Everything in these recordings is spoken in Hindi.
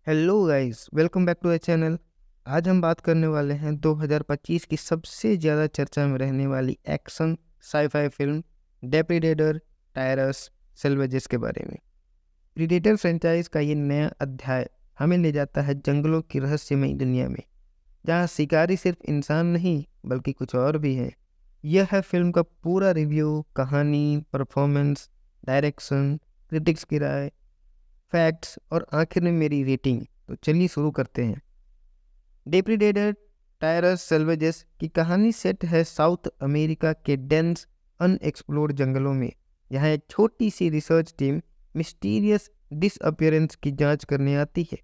Hello guys, welcome back to the channel. आज हम बात करने वाले हैं 2025 की सबसे ज़्यादा चर्चा में रहने वाली एक्शन साईफाई फिल्म डेप्रेडेटर टायरस सेल्वेजेस के बारे में। प्रीडेटर फ्रेंचाइज का ये नया अध्याय हमें ले जाता है जंगलों की रहस्यमयी दुनिया में, जहाँ शिकारी सिर्फ इंसान नहीं बल्कि कुछ और भी है। यह है फिल्म का पूरा रिव्यू, कहानी, परफॉर्मेंस, डायरेक्शन, क्रिटिक्स की राय, फैक्ट्स और आखिर में मेरी रेटिंग। तो चलिए शुरू करते हैं। डेप्रेडेटर टायरस सेल्वेजेस की कहानी सेट है साउथ अमेरिका के डेंस अनएक्सप्लोर्ड जंगलों में। यहाँ एक छोटी सी रिसर्च टीम मिस्टीरियस डिसअपियरेंस की जांच करने आती है,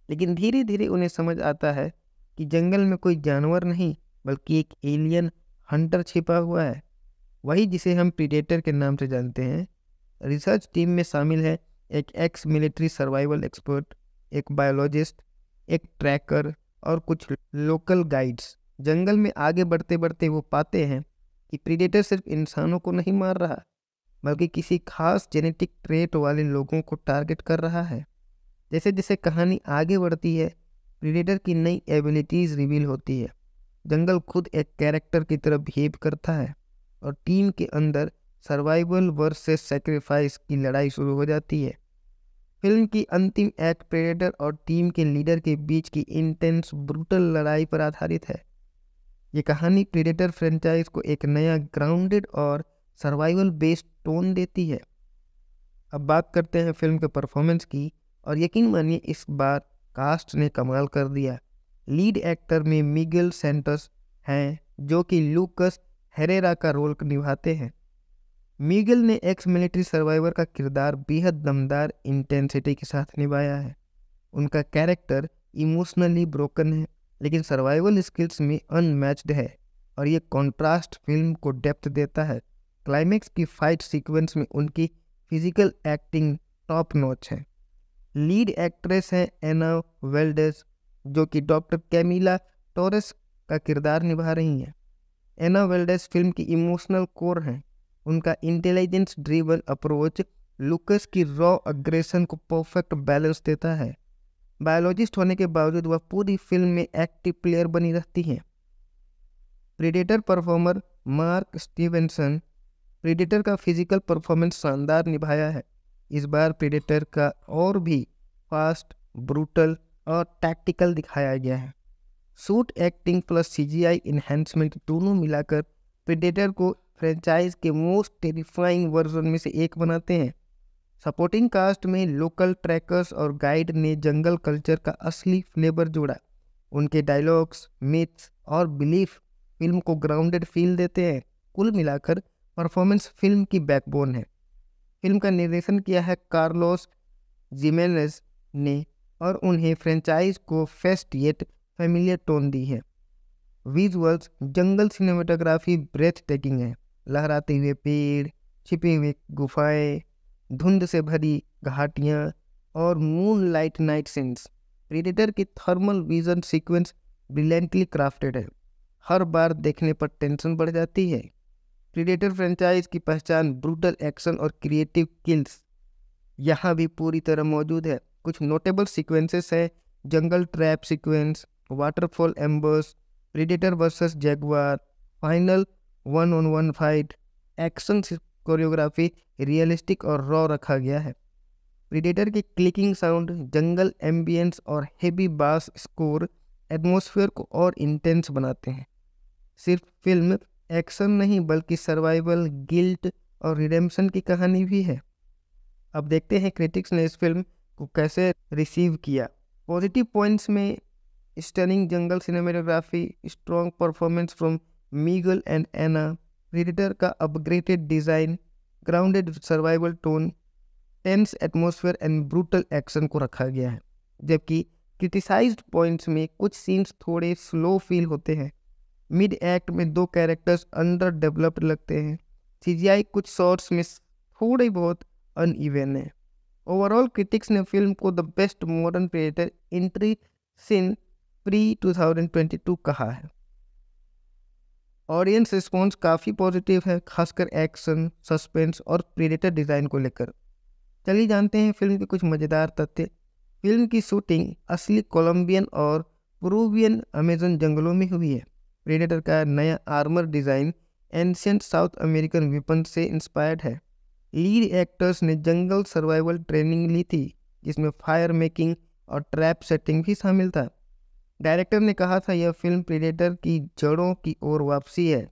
लेकिन धीरे धीरे उन्हें समझ आता है कि जंगल में कोई जानवर नहीं बल्कि एक एलियन हंटर छिपा हुआ है, वही जिसे हम प्रीडेटर के नाम से जानते हैं। रिसर्च टीम में शामिल है एक एक्स मिलिट्री सर्वाइवल एक्सपर्ट, एक बायोलॉजिस्ट, एक ट्रैकर और कुछ लोकल गाइड्स। जंगल में आगे बढ़ते बढ़ते वो पाते हैं कि प्रीडेटर सिर्फ इंसानों को नहीं मार रहा बल्कि किसी खास जेनेटिक ट्रेट वाले लोगों को टारगेट कर रहा है। जैसे जैसे कहानी आगे बढ़ती है, प्रीडेटर की नई एबिलिटीज रिवील होती है। जंगल खुद एक कैरेक्टर की तरह बिहेव करता है और टीम के अंदर सर्वाइवल वर्सेस सैक्रिफाइस की लड़ाई शुरू हो जाती है। फिल्म की अंतिम एक्ट प्रेडेटर और टीम के लीडर के बीच की इंटेंस ब्रूटल लड़ाई पर आधारित है। ये कहानी प्रेडेटर फ्रेंचाइज को एक नया ग्राउंडेड और सर्वाइवल बेस्ड टोन देती है। अब बात करते हैं फिल्म के परफॉर्मेंस की, और यकीन मानिए इस बार कास्ट ने कमाल कर दिया। लीड एक्टर में मिगेल सेंटोस हैं, जो कि लूकस हेरेरा का रोल निभाते हैं। मिगेल ने एक्स मिलिट्री सर्वाइवर का किरदार बेहद दमदार इंटेंसिटी के साथ निभाया है। उनका कैरेक्टर इमोशनली ब्रोकन है लेकिन सर्वाइवल स्किल्स में अनमैच्ड है, और ये कॉन्ट्रास्ट फिल्म को डेप्थ देता है। क्लाइमेक्स की फाइट सीक्वेंस में उनकी फिजिकल एक्टिंग टॉप नॉच है। लीड एक्ट्रेस है एना वेल्डेस, जो कि डॉक्टर कैमिला टोरेस का किरदार निभा रही हैं। एना वेल्डेस फिल्म की इमोशनल कोर हैं। उनका इंटेलिजेंस ड्रिवन अप्रोच लुकस की रॉ अग्रेशन को परफेक्ट बैलेंस देता है। बायोलॉजिस्ट होने के बावजूद वह पूरी फिल्म में एक्टिव प्लेयर बनी रहती हैं। Predator performer mark Stevenson, predator का फिजिकल परफॉर्मेंस शानदार निभाया है। इस बार प्रीडेटर का और भी फास्ट, ब्रूटल और टैक्टिकल दिखाया गया है। Suit acting plus CGI enhancement दोनों मिलाकर प्रीडेटर को फ्रेंचाइज के मोस्ट टेरिफाइंग वर्जन में से एक बनाते हैं। सपोर्टिंग कास्ट में लोकल ट्रैकर्स और गाइड ने जंगल कल्चर का असली फ्लेवर जोड़ा। उनके डायलॉग्स, मिथ्स और बिलीफ फिल्म को ग्राउंडेड फील देते हैं। कुल मिलाकर परफॉर्मेंस फिल्म की बैकबोन है। फिल्म का निर्देशन किया है कार्लोस जिमेनेज ने, और उन्हें फ्रेंचाइज को फेस्ट येट फेमिलियर टोन दी है। विजुअल्स, जंगल सिनेमेटोग्राफी ब्रेथ टेकिंग है। लहराते हुए पेड़, छिपे हुए गुफाएं, धुंध से भरी घाटियां और moonlight night scenes. Predator की thermal vision sequence brilliantly crafted है। हर बार देखने पर टेंशन बढ़ जाती है। प्रीडेटर फ्रेंचाइज की पहचान ब्रूटल एक्शन और क्रिएटिव किल्स यहाँ भी पूरी तरह मौजूद है। कुछ नोटेबल सीक्वेंसेस है: jungle trap sequence, waterfall embers, predator versus jaguar, final 1-on-1 fight. Action choreography realistic और रॉ रखा गया है। प्रीडेटर की क्लिकिंग साउंड, जंगल एम्बियंस और हेवी बास स्कोर एटमॉस्फेयर को और इंटेंस बनाते हैं। सिर्फ फिल्म एक्शन नहीं बल्कि सर्वाइवल, गिल्ट और रिडेम्पशन की कहानी भी है। अब देखते हैं क्रिटिक्स ने इस फिल्म को कैसे रिसीव किया। पॉजिटिव पॉइंट्स में stunning jungle cinematography, strong performance from Miguel and Ana, predator का upgraded design, grounded survival tone, tense atmosphere and brutal action को रखा गया है। जबकि क्रिटिसाइज्ड पॉइंट्स में कुछ सीन्स थोड़े स्लो फील होते हैं। मिड एक्ट में 2 कैरेक्टर्स अंडर डेवलप्ड लगते हैं। सीजीआई कुछ शॉट्स में थोड़े बहुत अनइवन है। ओवरऑल क्रिटिक्स ने फिल्म को the best modern Predator entry since Prey 2022 कहा है। ऑडियंस रिस्पॉन्स काफ़ी पॉजिटिव है, खासकर एक्शन, सस्पेंस और प्रेडेटर डिज़ाइन को लेकर। चलिए जानते हैं फिल्म के कुछ मज़ेदार तथ्य। फिल्म की शूटिंग असली कोलंबियन और पेरुवियन अमेजन जंगलों में हुई है। प्रेडेटर का नया armour design ancient south American weapon से इंस्पायर्ड है। लीड एक्टर्स ने जंगल सर्वाइवल ट्रेनिंग ली थी, जिसमें फायर मेकिंग और ट्रैप सेटिंग भी शामिल था। डायरेक्टर ने कहा था यह फिल्म प्रेडेटर की जड़ों की ओर वापसी है,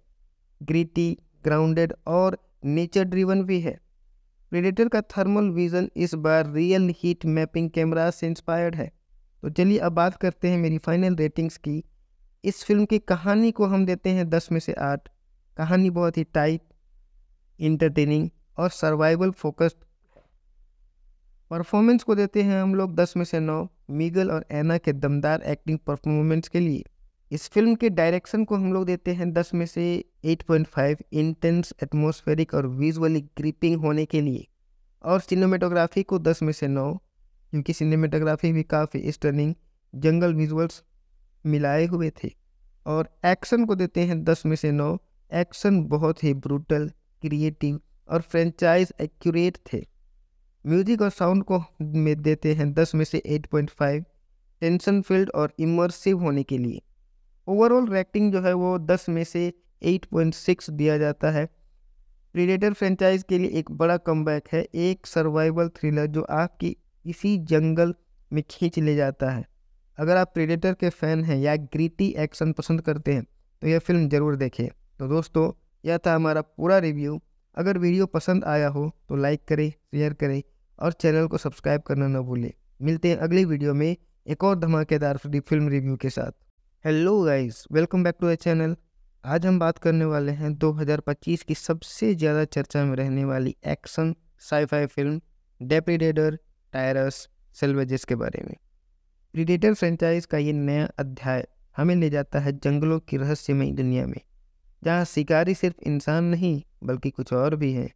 ग्रिटी, ग्राउंडेड और नेचर ड्रिवन भी है। प्रेडेटर का थर्मल विजन इस बार रियल हीट मैपिंग कैमरा से इंस्पायर्ड है। तो चलिए अब बात करते हैं मेरी फाइनल रेटिंग्स की। इस फिल्म की कहानी को हम देते हैं 10 में से 8। कहानी बहुत ही टाइट, इंटरटेनिंग और सर्वाइवल फोकस्ड। परफॉर्मेंस को देते हैं हम लोग 10 में से 9, मीगल और एना के दमदार एक्टिंग परफॉर्मेंस के लिए। इस फिल्म के डायरेक्शन को हम लोग देते हैं 10 में से 8.5, इंटेंस, एटमॉस्फेरिक और विजुअली ग्रिपिंग होने के लिए। और सिनेमेटोग्राफी को 10 में से 9, क्योंकि सिनेमेटोग्राफी भी काफ़ी स्टनिंग जंगल विजुअल्स मिलाए हुए थे। और एक्शन को देते हैं 10 में से 9, एक्शन बहुत ही ब्रूटल, क्रिएटिव और फ्रेंचाइज एक्यूरेट थे। म्यूजिक और साउंड को में देते हैं 10 में से 8.5, टेंशन फील्ड और इमर्सिव होने के लिए। ओवरऑल रेटिंग जो है वो 10 में से 8.6 दिया जाता है। प्रीडेटर फ्रेंचाइज के लिए एक बड़ा कमबैक है, एक सर्वाइवल थ्रिलर जो आपकी इसी जंगल में खींच ले जाता है। अगर आप प्रीडेटर के फैन हैं या ग्रिटी एक्शन पसंद करते हैं तो यह फिल्म ज़रूर देखें। तो दोस्तों, यह था हमारा पूरा रिव्यू। अगर वीडियो पसंद आया हो तो लाइक करें, शेयर करें और चैनल को सब्सक्राइब करना न भूलें। मिलते हैं अगली वीडियो में एक और धमाकेदार फिल्म रिव्यू के साथ। Hello guys, welcome back to the channel. आज हम बात करने वाले हैं 2025 की सबसे ज़्यादा चर्चा में रहने वाली एक्शन साई-फाई फिल्म डेप्रेडेटर टायरस सैल्वेजेस के बारे में। प्रीडेटर फ्रेंचाइज का ये नया अध्याय हमें ले जाता है जंगलों की रहस्यमयी दुनिया में, जहाँ शिकारी सिर्फ इंसान नहीं बल्कि कुछ और भी है।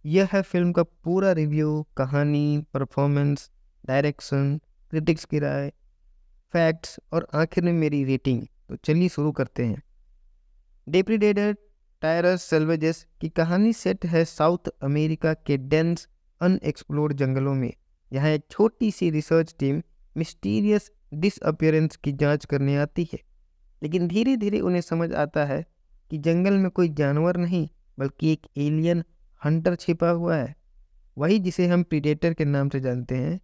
यह है फिल्म का पूरा रिव्यू, कहानी, परफॉर्मेंस, डायरेक्शन, क्रिटिक्स की राय, फैक्ट्स और आखिर में मेरी रेटिंग। तो चलिए शुरू करते हैं। डेप्रेडेटर टायरस सैल्वेजेस की कहानी सेट है साउथ अमेरिका के डेंस अनएक्सप्लोर्ड जंगलों में। यहाँ एक छोटी सी रिसर्च टीम मिस्टीरियस डिसअपियरेंस की जांच करने आती है, लेकिन धीरे धीरे उन्हें समझ आता है कि जंगल में कोई जानवर नहीं बल्कि एक एलियन हंटर छिपा हुआ है, वही जिसे हम प्रीडेटर के नाम से जानते हैं।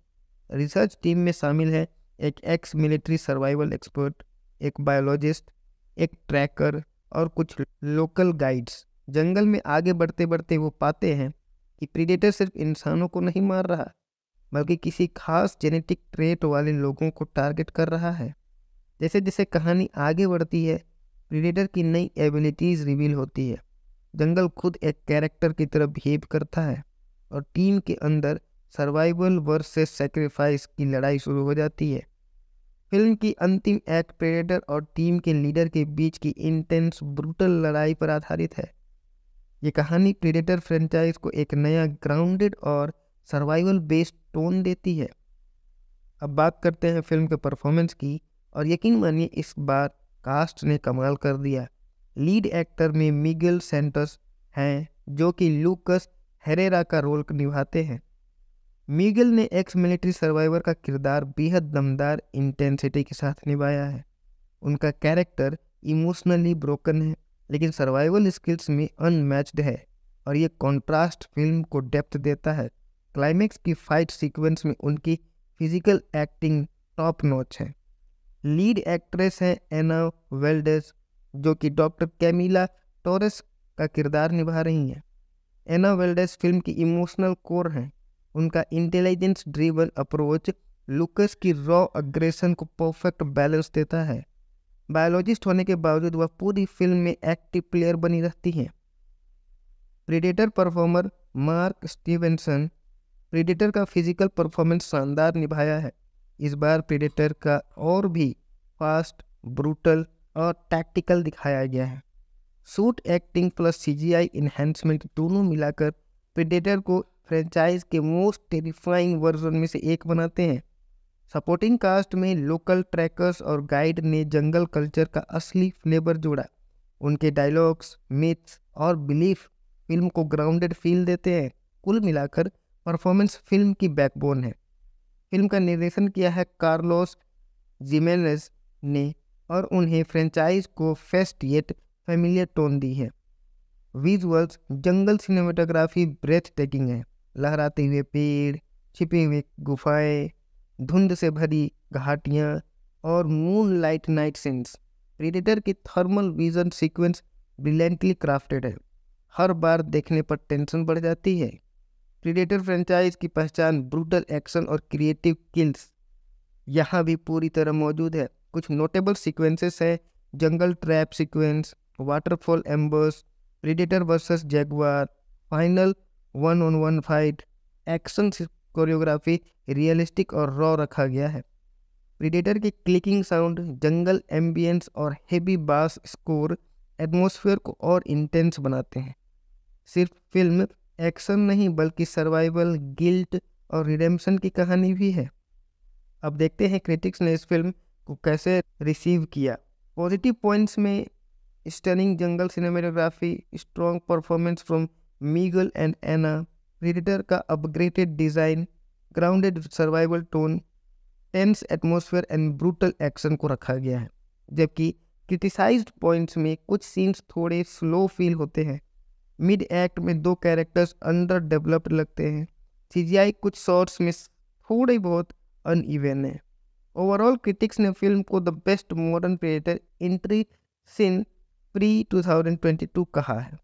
रिसर्च टीम में शामिल है एक एक्स मिलिट्री सर्वाइवल एक्सपर्ट, एक बायोलॉजिस्ट, एक ट्रैकर और कुछ लोकल गाइड्स। जंगल में आगे बढ़ते बढ़ते वो पाते हैं कि प्रीडेटर सिर्फ इंसानों को नहीं मार रहा बल्कि किसी खास जेनेटिक ट्रेट वाले लोगों को टारगेट कर रहा है। जैसे जैसे कहानी आगे बढ़ती है, प्रीडेटर की नई एबिलिटीज़ रिवील होती है। जंगल खुद एक कैरेक्टर की तरह बिहेव करता है और टीम के अंदर सर्वाइवल वर्सेस सैक्रिफाइस की लड़ाई शुरू हो जाती है। फिल्म की अंतिम एक्ट प्रेडेटर और टीम के लीडर के बीच की इंटेंस ब्रूटल लड़ाई पर आधारित है। ये कहानी प्रेडेटर फ्रेंचाइज को एक नया ग्राउंडेड और सर्वाइवल बेस्ड टोन देती है। अब बात करते हैं फिल्म के परफॉर्मेंस की, और यकीन मानिए इस बार कास्ट ने कमाल कर दिया। लीड एक्टर में मिगेल सेंटोस हैं जो कि लूकस हेरेरा का रोल निभाते हैं। मिगेल ने एक्स मिलिट्री सर्वाइवर का किरदार बेहद दमदार इंटेंसिटी के साथ निभाया है। उनका कैरेक्टर इमोशनली ब्रोकन है लेकिन सर्वाइवल स्किल्स में अनमैच्ड है, और ये कॉन्ट्रास्ट फिल्म को डेप्थ देता है। क्लाइमेक्स की फाइट सीक्वेंस में उनकी फिजिकल एक्टिंग टॉप नॉच है। लीड एक्ट्रेस है एना वेल्डेस जो कि डॉक्टर कैमिला टोरेस का किरदार निभा रही हैं। एना वेल्डेस फिल्म की इमोशनल कोर हैं। उनका इंटेलिजेंस ड्रिवन अप्रोच लुकस की रॉ अग्रेशन को परफेक्ट बैलेंस देता है। बायोलॉजिस्ट होने के बावजूद वह पूरी फिल्म में एक्टिव प्लेयर बनी रहती हैं। Predator performer mark Stevenson predator का फिजिकल परफॉर्मेंस शानदार निभाया है। इस बार प्रेडेटर का और भी फास्ट, ब्रूटल और टैक्टिकल दिखाया गया है। Suit acting plus CGI enhancement दोनों मिलाकर प्रेडेटर को फ्रेंचाइज के मोस्ट टेरिफाइंग वर्जन में से एक बनाते हैं। सपोर्टिंग कास्ट में लोकल ट्रैकर्स और गाइड ने जंगल कल्चर का असली फ्लेवर जोड़ा। उनके डायलॉग्स, मिथ्स और बिलीफ फिल्म को ग्राउंडेड फील देते हैं। कुल मिलाकर परफॉर्मेंस फिल्म की बैकबोन है। फिल्म का निर्देशन किया है कार्लोस जिमेनेज ने, और उन्हें फ्रेंचाइज को फेस्ट येट फेमिलियर टोन दी है। विजुअल्स जंगल सिनेमेटोग्राफी ब्रेथ टेकिंग है। लहराते हुए पेड़, छिपे हुए गुफाएं, धुंध से भरी घाटियां और moonlight night scenes. Predator की thermal vision sequence brilliantly crafted है। हर बार देखने पर टेंशन बढ़ जाती है। प्रेडेटर फ्रेंचाइज की पहचान ब्रूटल एक्शन और क्रिएटिव किल्स यहाँ भी पूरी तरह मौजूद है। कुछ नोटेबल सीक्वेंसेस हैं: jungle trap sequence, waterfall embers, predator versus jaguar, final 1-on-1 fight. Action choreography realistic और रॉ रखा गया है। प्रेडेटर की क्लिकिंग साउंड, जंगल एम्बियंस और हेवी बास स्कोर एटमॉस्फेयर को और इंटेंस बनाते हैं। सिर्फ फिल्म एक्शन नहीं बल्कि सर्वाइवल, गिल्ट और रिडेम्पशन की कहानी भी है। अब देखते हैं क्रिटिक्स ने इस फिल्म को कैसे रिसीव किया। पॉजिटिव पॉइंट्स में stunning jungle cinematography, strong performance from Miguel and Ana, predator का upgraded design, grounded survival tone, tense atmosphere and brutal action को रखा गया है। जबकि क्रिटिसाइज्ड पॉइंट्स में कुछ सीन्स थोड़े स्लो फील होते हैं। मिड एक्ट में 2 कैरेक्टर्स अंडर डेवलप्ड लगते हैं। सीजीआई कुछ शॉट्स में थोड़े बहुत अनइवन है। ओवरऑल क्रिटिक्स ने फिल्म को the best modern Predator entry since Prey 2022 कहा है।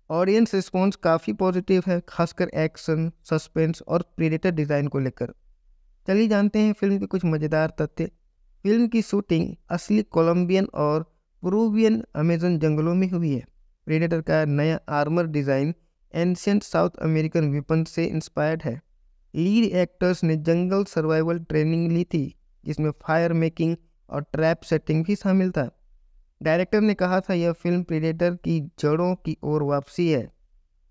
ऑडियंस रिस्पॉन्स काफ़ी पॉजिटिव है, खासकर एक्शन, सस्पेंस और प्रेडेटर डिज़ाइन को लेकर। चलिए जानते हैं फिल्म के कुछ मज़ेदार तथ्य। फिल्म की शूटिंग असली कोलंबियन और पेरुवियन अमेजन जंगलों में हुई है। प्रेडेटर का नया armour design ancient south American weapon से इंस्पायर्ड है। लीड एक्टर्स ने जंगल सर्वाइवल ट्रेनिंग ली थी जिसमें फायर मेकिंग और ट्रैप सेटिंग भी शामिल था। डायरेक्टर ने कहा था यह फिल्म प्रेडेटर की जड़ों की ओर वापसी है।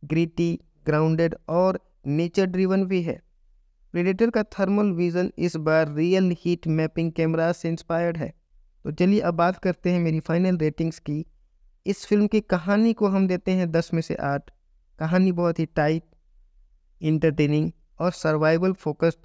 ग्रिटी, ग्राउंडेड और नेचर ड्रिवन भी है। प्रेडेटर का थर्मल विजन इस बार रियल हीट मैपिंग कैमरा से इंस्पायर्ड है। तो चलिए अब बात करते हैं मेरी फाइनल रेटिंग्स की। इस फिल्म की कहानी को हम देते हैं 10 में से 8। कहानी बहुत ही टाइट, इंटरटेनिंग और सर्वाइवल फोकस्ड।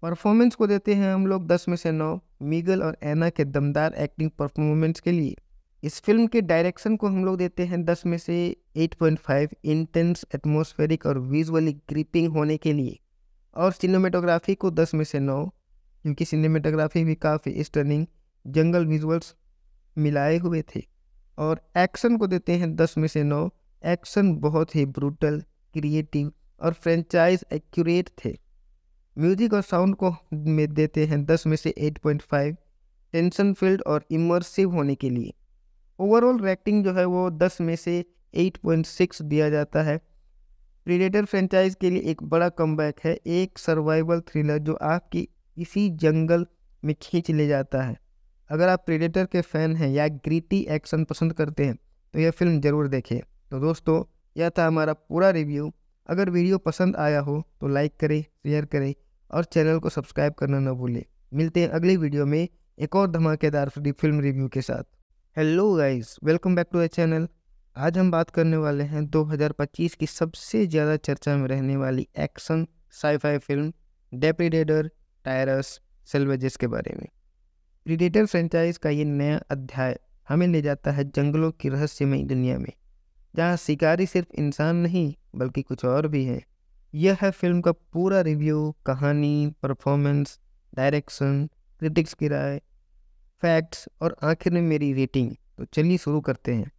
परफॉर्मेंस को देते हैं हम लोग 10 में से 9 मिगेल और एना के दमदार एक्टिंग परफॉर्मेंस के लिए। इस फिल्म के डायरेक्शन को हम लोग देते हैं 10 में से 8.5 इंटेंस, एटमॉस्फेरिक और विजुअली ग्रिपिंग होने के लिए। और सिनेमेटोग्राफी को 10 में से 9 क्योंकि सिनेमेटोग्राफी भी काफ़ी स्टनिंग जंगल विजुअल्स मिलाए हुए थे। और एक्शन को देते हैं 10 में से 9। एक्शन बहुत ही ब्रूटल, क्रिएटिव और फ्रेंचाइज एक्यूरेट थे। म्यूजिक और साउंड को में देते हैं 10 में से 8.5 टेंशन फील्ड और इमर्सिव होने के लिए। ओवरऑल रेटिंग जो है वो 10 में से 8.6 दिया जाता है। प्रेडेटर फ्रेंचाइज के लिए एक बड़ा कमबैक है, एक सर्वाइवल थ्रिलर जो आपकी इसी जंगल में खींच ले जाता है। अगर आप प्रेडेटर के फैन हैं या ग्रिटी एक्शन पसंद करते हैं तो यह फिल्म ज़रूर देखें। तो दोस्तों, यह था हमारा पूरा रिव्यू। अगर वीडियो पसंद आया हो तो लाइक करें, शेयर करें और चैनल को सब्सक्राइब करना न भूलें। मिलते हैं अगली वीडियो में एक और धमाकेदार फिल्म रिव्यू के साथ। Hello guys, welcome back to the channel. आज हम बात करने वाले हैं 2025 की सबसे ज़्यादा चर्चा में रहने वाली एक्शन साई-फाई फिल्म डेप्रेडेटर टायरस सैल्वेजेस के बारे में। प्रेडेटर फ्रेंचाइज का ये नया अध्याय हमें ले जाता है जंगलों की रहस्यमयी दुनिया में, जहाँ शिकारी सिर्फ इंसान नहीं बल्कि कुछ और भी है। यह है फिल्म का पूरा रिव्यू, कहानी, परफॉर्मेंस, डायरेक्शन, क्रिटिक्स की राय, फैक्ट्स और आखिर में मेरी रेटिंग। तो चलिए शुरू करते हैं।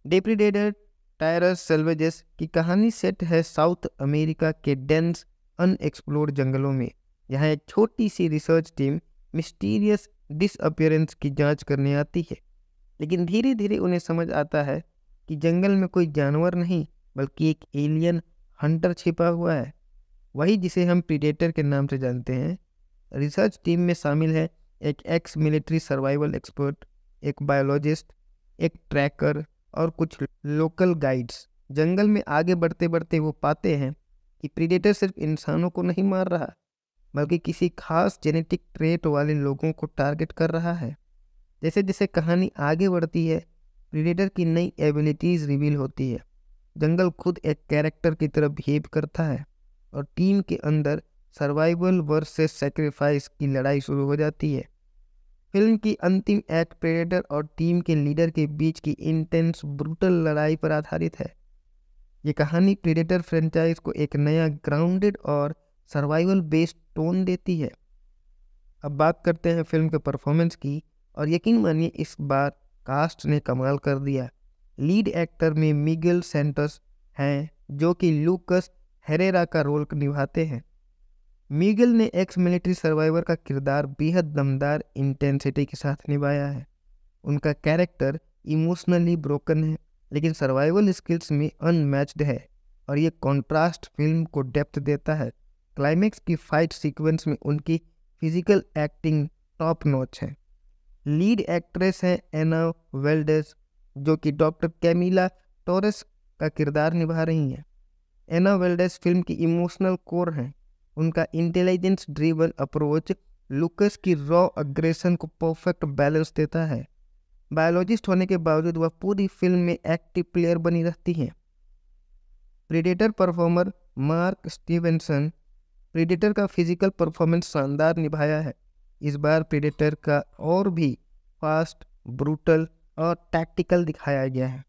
डेप्रेडेटर टायरस सैल्वेजेस की कहानी सेट है साउथ अमेरिका के डेंस अनएक्सप्लोर्ड जंगलों में। यहाँ एक छोटी सी रिसर्च टीम मिस्टीरियस डिसअपियरेंस की जांच करने आती है, लेकिन धीरे धीरे उन्हें समझ आता है कि जंगल में कोई जानवर नहीं बल्कि एक एलियन हंटर छिपा हुआ है, वही जिसे हम प्रीडेटर के नाम से जानते हैं। रिसर्च टीम में शामिल है एक एक्स मिलिट्री सर्वाइवल एक्सपर्ट, एक बायोलॉजिस्ट, एक ट्रैकर और कुछ लोकल गाइड्स। जंगल में आगे बढ़ते बढ़ते वो पाते हैं कि प्रीडेटर सिर्फ इंसानों को नहीं मार रहा बल्कि किसी खास जेनेटिक ट्रेट वाले लोगों को टारगेट कर रहा है। जैसे जैसे कहानी आगे बढ़ती है, प्रीडेटर की नई एबिलिटीज़ रिवील होती है। जंगल खुद एक कैरेक्टर की तरह बिहेव करता है और टीम के अंदर सर्वाइवल वर्सेस सैक्रिफाइस की लड़ाई शुरू हो जाती है। फिल्म की अंतिम एक्ट प्रेडेटर और टीम के लीडर के बीच की इंटेंस ब्रूटल लड़ाई पर आधारित है। ये कहानी प्रेडेटर फ्रेंचाइज को एक नया ग्राउंडेड और सर्वाइवल बेस्ड टोन देती है। अब बात करते हैं फिल्म के परफॉर्मेंस की, और यकीन मानिए इस बार कास्ट ने कमाल कर दिया। लीड एक्टर में मिगेल सेंटोस हैं जो कि लूकस हेरेरा का रोल निभाते हैं। मिगेल ने एक्स मिलिट्री सर्वाइवर का किरदार बेहद दमदार इंटेंसिटी के साथ निभाया है। उनका कैरेक्टर इमोशनली ब्रोकन है लेकिन सर्वाइवल स्किल्स में अनमैच्ड है, और ये कॉन्ट्रास्ट फिल्म को डेप्थ देता है। क्लाइमेक्स की फाइट सीक्वेंस में उनकी फिजिकल एक्टिंग टॉप नॉच है। लीड एक्ट्रेस हैं एना वेल्डेस जो कि डॉक्टर कैमिला टोरेस का किरदार निभा रही हैं। एना वेल्डेस फिल्म की इमोशनल कोर हैं। उनका इंटेलिजेंस ड्रिवन अप्रोच लूकस की रॉ अग्रेशन को परफेक्ट बैलेंस देता है। बायोलॉजिस्ट होने के बावजूद वह पूरी फिल्म में एक्टिव प्लेयर बनी रहती हैं। Predator performer mark Stevenson predator का फिजिकल परफॉर्मेंस शानदार निभाया है। इस बार प्रेडेटर का और भी फास्ट, ब्रूटल और टैक्टिकल दिखाया गया है।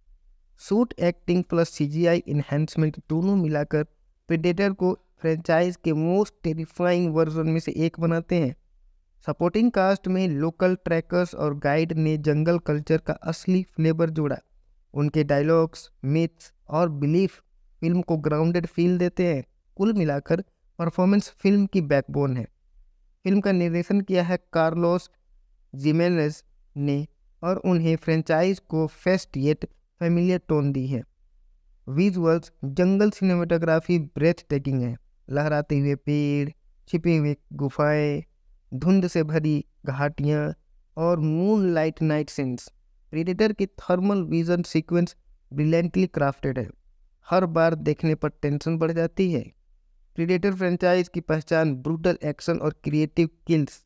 Suit acting plus CGI enhancement दोनों मिलाकर प्रेडेटर को फ्रेंचाइज के मोस्ट टेरिफाइंग वर्जन में से एक बनाते हैं। सपोर्टिंग कास्ट में लोकल ट्रैकर्स और गाइड ने जंगल कल्चर का असली फ्लेवर जोड़ा। उनके डायलॉग्स, मिथ्स और बिलीफ फिल्म को ग्राउंडेड फील देते हैं। कुल मिलाकर परफॉर्मेंस फिल्म की बैकबोन है। फिल्म का निर्देशन किया है कार्लोस जिमेनेज ने और उन्हें फ्रेंचाइज को फेस्ट येट फेमिलियर टोन दी है। विजुअल्स जंगल सिनेमेटोग्राफी ब्रेथ टेकिंग है। लहराते हुए पेड़, छिपे हुए गुफाएं, धुंध से भरी घाटियां और moonlight night scenes. Predator की thermal vision sequence brilliantly crafted है। हर बार देखने पर टेंशन बढ़ जाती है। प्रेडेटर फ्रेंचाइज की पहचान ब्रूटल एक्शन और क्रिएटिव किल्स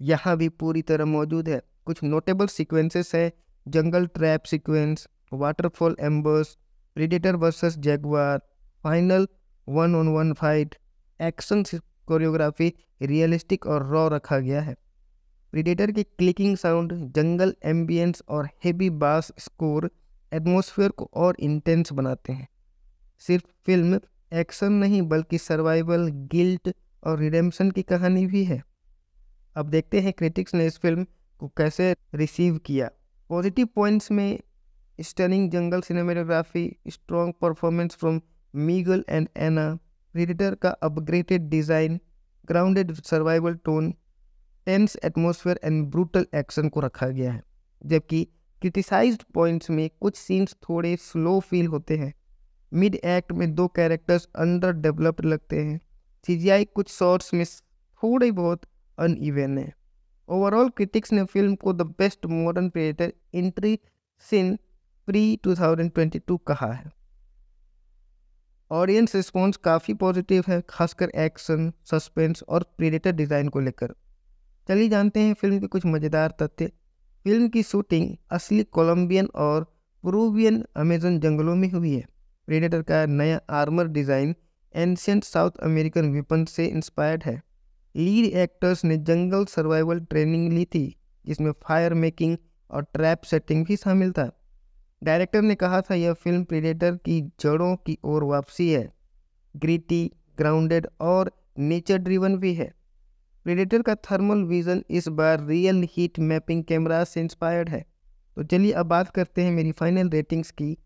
यहाँ भी पूरी तरह मौजूद है। कुछ नोटेबल सीक्वेंसेस हैं: jungle trap sequence, waterfall embers, predator versus jaguar, final 1-on-1 fight. Action choreography realistic और रॉ रखा गया है। प्रेडेटर की क्लिकिंग साउंड, जंगल एम्बियंस और हेवी बास स्कोर एटमॉस्फेयर को और इंटेंस बनाते हैं। सिर्फ फिल्म एक्शन नहीं बल्कि सर्वाइवल, गिल्ट और रिडेम्पशन की कहानी भी है। अब देखते हैं क्रिटिक्स ने इस फिल्म को कैसे रिसीव किया। पॉजिटिव पॉइंट्स में stunning jungle cinematography, strong performance from Miguel and Ana, predator का upgraded design, grounded survival tone, tense atmosphere and brutal action को रखा गया है। जबकि क्रिटिसाइज्ड पॉइंट्स में कुछ सीन्स थोड़े स्लो फील होते हैं। मिड एक्ट में 2 कैरेक्टर्स अंडर डेवलप्ड लगते हैं। सीजीआई कुछ शॉट्स में थोड़े बहुत अनइवन है। ओवरऑल क्रिटिक्स ने फिल्म को the best modern Predator entry since Prey 2022 कहा है। ऑडियंस रिस्पॉन्स काफ़ी पॉजिटिव है, खासकर एक्शन, सस्पेंस और प्रेडेटर डिज़ाइन को लेकर। चलिए जानते हैं फिल्म के कुछ मज़ेदार तथ्य। फिल्म की शूटिंग असली कोलंबियन और पेरुवियन अमेजन जंगलों में हुई है। प्रेडेटर का नया armour design ancient south American weapon से इंस्पायर्ड है। लीड एक्टर्स ने जंगल सर्वाइवल ट्रेनिंग ली थी, जिसमें फायर मेकिंग और ट्रैप सेटिंग भी शामिल था। डायरेक्टर ने कहा था यह फिल्म प्रेडेटर की जड़ों की ओर वापसी है, ग्रिटी, ग्राउंडेड और नेचर ड्रिवन भी है। प्रेडेटर का थर्मल विजन इस बार रियल हीट मैपिंग कैमरा से इंस्पायर्ड है। तो चलिए अब बात करते हैं मेरी फाइनल रेटिंग्स की।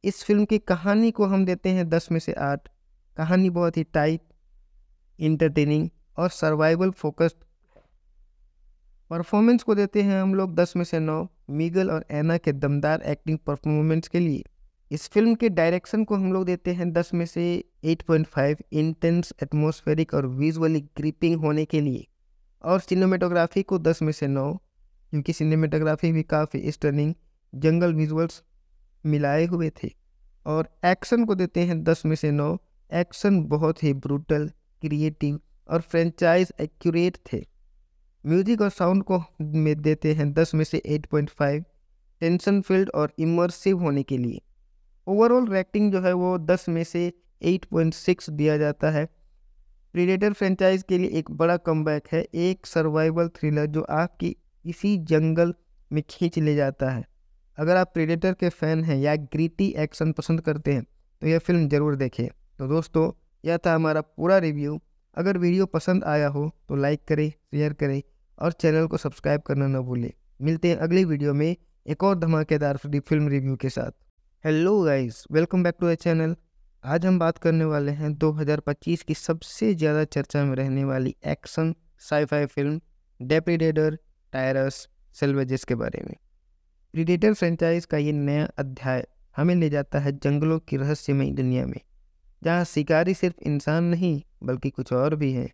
इस फिल्म की कहानी को हम देते हैं 10 में से 8। कहानी बहुत ही टाइट, इंटरटेनिंग और सर्वाइवल फोकस्ड। परफॉर्मेंस को देते हैं हम लोग 10 में से 9, मिगेल और एना के दमदार एक्टिंग परफॉर्मेंस के लिए। इस फिल्म के डायरेक्शन को हम लोग देते हैं 10 में से 8.5, इंटेंस, एटमॉस्फेरिक और विजुअली ग्रिपिंग होने के लिए। और सिनेमेटोग्राफी को 10 में से 9, क्योंकि सिनेमेटोग्राफी भी काफ़ी स्टनिंग जंगल विजुअल्स मिलाए हुए थे। और एक्शन को देते हैं 10 में से 9, एक्शन बहुत ही ब्रूटल, क्रिएटिव और फ्रेंचाइज एक्यूरेट थे। म्यूजिक और साउंड को में देते हैं 10 में से 8.5, टेंशन फील्ड और इमर्सिव होने के लिए। ओवरऑल रेटिंग जो है वो 10 में से 8.6 दिया जाता है। प्रेडेटर फ्रेंचाइज के लिए एक बड़ा कमबैक है, एक सर्वाइवल थ्रिलर जो आपकी इसी जंगल में खींच ले जाता है। अगर आप प्रेडेटर के फैन हैं या ग्रिटी एक्शन पसंद करते हैं तो यह फिल्म ज़रूर देखें। तो दोस्तों, यह था हमारा पूरा रिव्यू। अगर वीडियो पसंद आया हो तो लाइक करें, शेयर करें और चैनल को सब्सक्राइब करना न भूलें। मिलते हैं अगली वीडियो में एक और धमाकेदार फिल्म रिव्यू के साथ। Hello guys, welcome back to the channel. आज हम बात करने वाले हैं 2025 की सबसे ज़्यादा चर्चा में रहने वाली एक्शन साई-फाई फिल्म डेप्रेडेटर टायरस सैल्वेजेस के बारे में। प्रेडेटर फ्रेंचाइज का ये नया अध्याय हमें ले जाता है जंगलों की रहस्यमयी दुनिया में, जहाँ शिकारी सिर्फ इंसान नहीं बल्कि कुछ और भी है।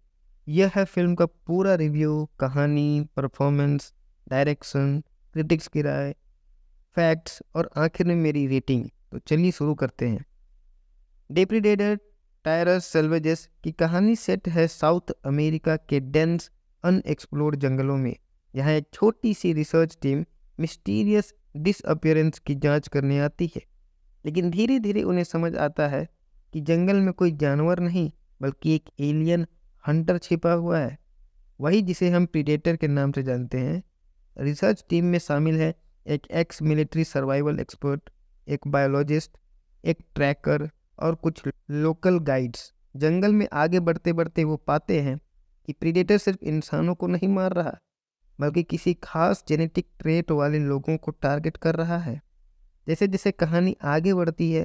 यह है फिल्म का पूरा रिव्यू, कहानी, परफॉर्मेंस, डायरेक्शन, क्रिटिक्स की राय, फैक्ट्स और आखिर में मेरी रेटिंग। तो चलिए शुरू करते हैं। डेप्रेडेटर टायरस सैल्वेजेस की कहानी सेट है साउथ अमेरिका के डेंस अनएक्सप्लोर्ड जंगलों में। यहाँ एक छोटी सी रिसर्च टीम मिस्टीरियस डिसअपियरेंस की जांच करने आती है, लेकिन धीरे धीरे उन्हें समझ आता है कि जंगल में कोई जानवर नहीं बल्कि एक एलियन हंटर छिपा हुआ है, वही जिसे हम प्रेडेटर के नाम से जानते हैं। रिसर्च टीम में शामिल है एक एक्स मिलिट्री सर्वाइवल एक्सपर्ट, एक बायोलॉजिस्ट, एक ट्रैकर और कुछ लोकल गाइड्स। जंगल में आगे बढ़ते बढ़ते वो पाते हैं कि प्रेडेटर सिर्फ इंसानों को नहीं मार रहा बल्कि किसी खास जेनेटिक ट्रेट वाले लोगों को टारगेट कर रहा है। जैसे जैसे कहानी आगे बढ़ती है,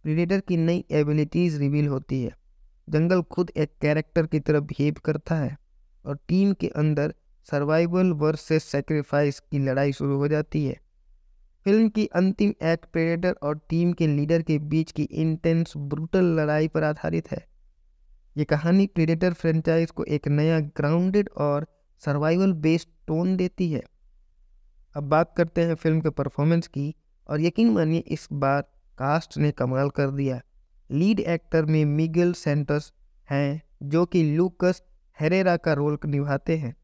प्रेडेटर की नई एबिलिटीज़ रिवील होती है। जंगल खुद एक कैरेक्टर की तरह बिहेव करता है और टीम के अंदर सर्वाइवल वर्सेस सैक्रिफाइस की लड़ाई शुरू हो जाती है। फिल्म की अंतिम एक्ट प्रेडेटर और टीम के लीडर के बीच की इंटेंस ब्रूटल लड़ाई पर आधारित है। ये कहानी प्रेडेटर फ्रेंचाइज को एक नया ग्राउंडेड और सर्वाइवल बेस्ड टोन देती है। अब बात करते हैं फिल्म के परफॉर्मेंस की, और यकीन मानिए इस बार कास्ट ने कमाल कर दिया। लीड एक्टर में मिगेल सेंटोस हैं जो कि लूकस हेरेरा का रोल निभाते हैं।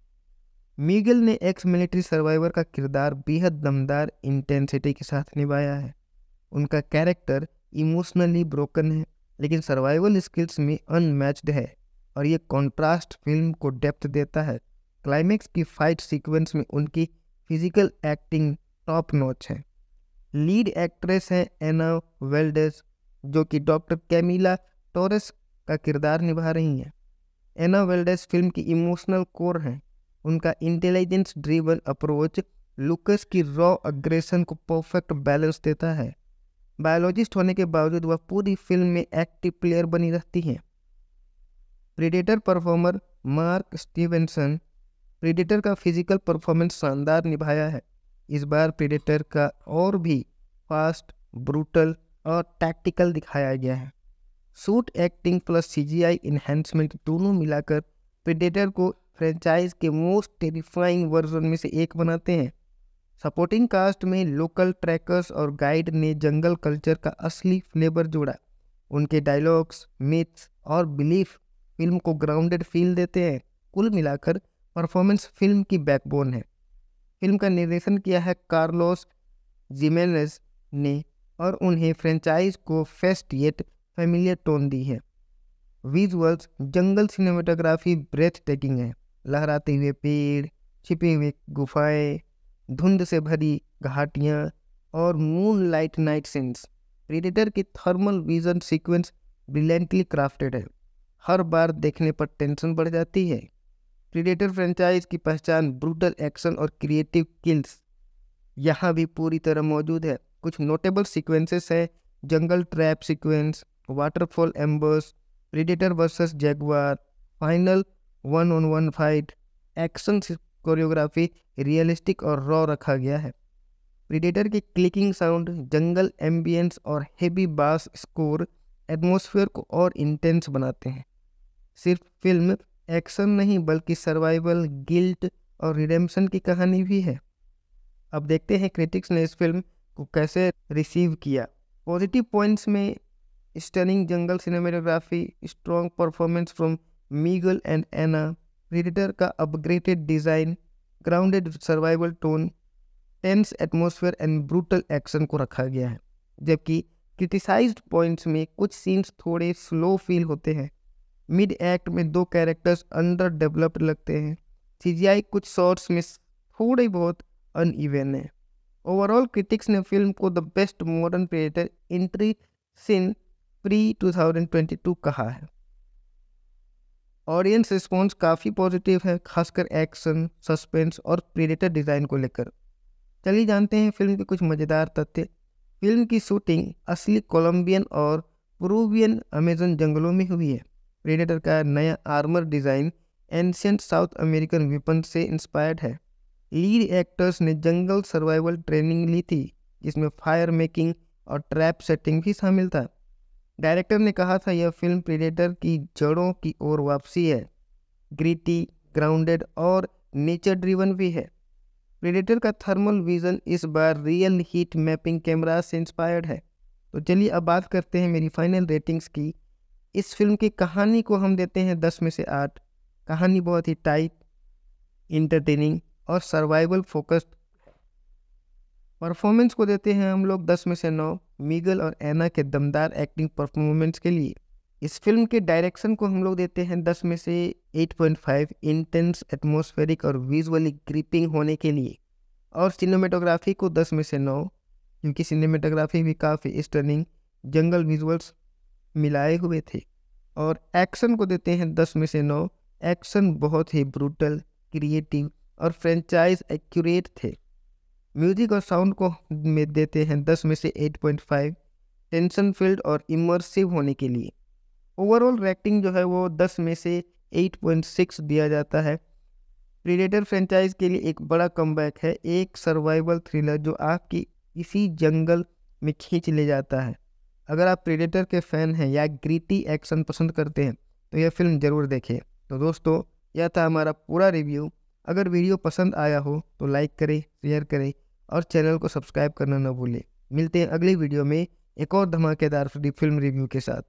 मिगेल ने एक्स मिलिट्री सर्वाइवर का किरदार बेहद दमदार इंटेंसिटी के साथ निभाया है। उनका कैरेक्टर इमोशनली ब्रोकन है लेकिन सर्वाइवल स्किल्स में अनमैच्ड है, और ये कॉन्ट्रास्ट फिल्म को डेप्थ देता है। क्लाइमेक्स की फाइट सीक्वेंस में उनकी फिजिकल एक्टिंग टॉप नॉच है। लीड एक्ट्रेस हैं एना वेल्डेस, जो कि डॉक्टर कैमिला टोरेस का किरदार निभा रही हैं। एना वेल्डेस फिल्म की इमोशनल कोर हैं। उनका इंटेलिजेंस ड्रिवन अप्रोच लूकस की रॉ अग्रेशन को परफेक्ट बैलेंस देता है। बायोलॉजिस्ट होने के बावजूद वह पूरी फिल्म में एक्टिव प्लेयर बनी रहती हैं। Predator performer mark Stevenson predator का फिजिकल परफॉर्मेंस शानदार निभाया है। इस बार प्रेडेटर का और भी फास्ट, ब्रूटल और टैक्टिकल दिखाया गया है। Suit acting plus CGI enhancement दोनों मिलाकर प्रेडेटर को फ्रेंचाइज के मोस्ट टेरिफाइंग वर्जन में से एक बनाते हैं। सपोर्टिंग कास्ट में लोकल ट्रैकर्स और गाइड ने जंगल कल्चर का असली फ्लेवर जोड़ा। उनके डायलॉग्स, मिथ्स और बिलीफ फिल्म को ग्राउंडेड फील देते हैं। कुल मिलाकर परफॉर्मेंस फिल्म की बैकबोन है। फिल्म का निर्देशन किया है कार्लोस जिमेनेज ने और उन्हें फ्रेंचाइज को फेस्ट येट फेमिलियर टोन दी है। विजुअल्स, जंगल सिनेमेटोग्राफी ब्रेथ टेकिंग है। लहराते हुए पेड़, छिपे हुए गुफाएं, धुंध से भरी घाटियां और moonlight night scenes. Predator की thermal vision sequence brilliantly crafted है। हर बार देखने पर टेंशन बढ़ जाती है। प्रीडेटर फ्रेंचाइज की पहचान ब्रूटल एक्शन और क्रिएटिव किल्स यहाँ भी पूरी तरह मौजूद है। कुछ नोटेबल सीक्वेंसेस है: jungle trap sequence, waterfall embers, predator versus jaguar, final 1-on-1 fight. Action choreography realistic और रॉ रखा गया है। प्रीडेटर की क्लिकिंग साउंड, जंगल एम्बियंस और हेवी बास स्कोर एटमॉस्फेयर को और इंटेंस बनाते हैं। सिर्फ फिल्म एक्शन नहीं बल्कि सर्वाइवल, गिल्ट और रिडेम्पशन की कहानी भी है। अब देखते हैं क्रिटिक्स ने इस फिल्म को कैसे रिसीव किया। पॉजिटिव पॉइंट्स में stunning jungle cinematography, strong performance from Miguel and Ana, predator का upgraded design, grounded survival tone, tense atmosphere and brutal action को रखा गया है। जबकि क्रिटिसाइज्ड पॉइंट्स में कुछ सीन्स थोड़े स्लो फील होते हैं। मिड एक्ट में 2 कैरेक्टर्स अंडर डेवलप्ड लगते हैं। सीजीआई कुछ शॉट्स में थोड़े बहुत अनइवन है। ओवरऑल क्रिटिक्स ने फिल्म को the best modern Predator entry since Prey 2022 कहा है। ऑडियंस रिस्पॉन्स काफ़ी पॉजिटिव है, खासकर एक्शन, सस्पेंस और प्रेडेटर डिज़ाइन को लेकर। चलिए जानते हैं फिल्म के कुछ मज़ेदार तथ्य। फिल्म की शूटिंग असली कोलंबियन और पेरुवियन अमेजन जंगलों में हुई है। प्रेडेटर का नया armour design ancient south American weapon से इंस्पायर्ड है। लीड एक्टर्स ने जंगल सर्वाइवल ट्रेनिंग ली थी, जिसमें फायर मेकिंग और ट्रैप सेटिंग भी शामिल था। डायरेक्टर ने कहा था यह फिल्म प्रेडेटर की जड़ों की ओर वापसी है। ग्रिटी, ग्राउंडेड और नेचर ड्रिवन भी है। प्रेडेटर का थर्मल विजन इस बार रियल हीट मैपिंग कैमरा से इंस्पायर्ड है। तो चलिए अब बात करते हैं मेरी फाइनल रेटिंग्स की। इस फिल्म की कहानी को हम देते हैं 10 में से 8। कहानी बहुत ही टाइट, इंटरटेनिंग और सर्वाइवल फोकस्ड। परफॉर्मेंस को देते हैं हम लोग 10 में से 9, मीगल और एना के दमदार एक्टिंग परफॉर्मेंस के लिए। इस फिल्म के डायरेक्शन को हम लोग देते हैं 10 में से 8.5, इंटेंस, एटमॉस्फेरिक और विजुअली ग्रिपिंग होने के लिए। और सिनेमेटोग्राफी को 10 में से 9, क्योंकि सिनेमेटोग्राफी भी काफ़ी स्टनिंग जंगल विजुअल्स मिलाए हुए थे। और एक्शन को देते हैं 10 में से 9। एक्शन बहुत ही ब्रूटल, क्रिएटिव और फ्रेंचाइज एक्यूरेट थे। म्यूजिक और साउंड को में देते हैं 10 में से 8.5, टेंशन फील्ड और इमर्सिव होने के लिए। ओवरऑल रेटिंग जो है वो 10 में से 8.6 दिया जाता है। प्रीडेटर फ्रेंचाइज के लिए एक बड़ा कमबैक है, एक सर्वाइवल थ्रिलर जो आपकी इसी जंगल में खींच ले जाता है। अगर आप प्रीडेटर के फैन हैं या ग्रीटी एक्शन पसंद करते हैं तो यह फिल्म ज़रूर देखें। तो दोस्तों, यह था हमारा पूरा रिव्यू। अगर वीडियो पसंद आया हो तो लाइक करें, शेयर करें और चैनल को सब्सक्राइब करना न भूलें। मिलते हैं अगली वीडियो में एक और धमाकेदार फिल्म रिव्यू के साथ।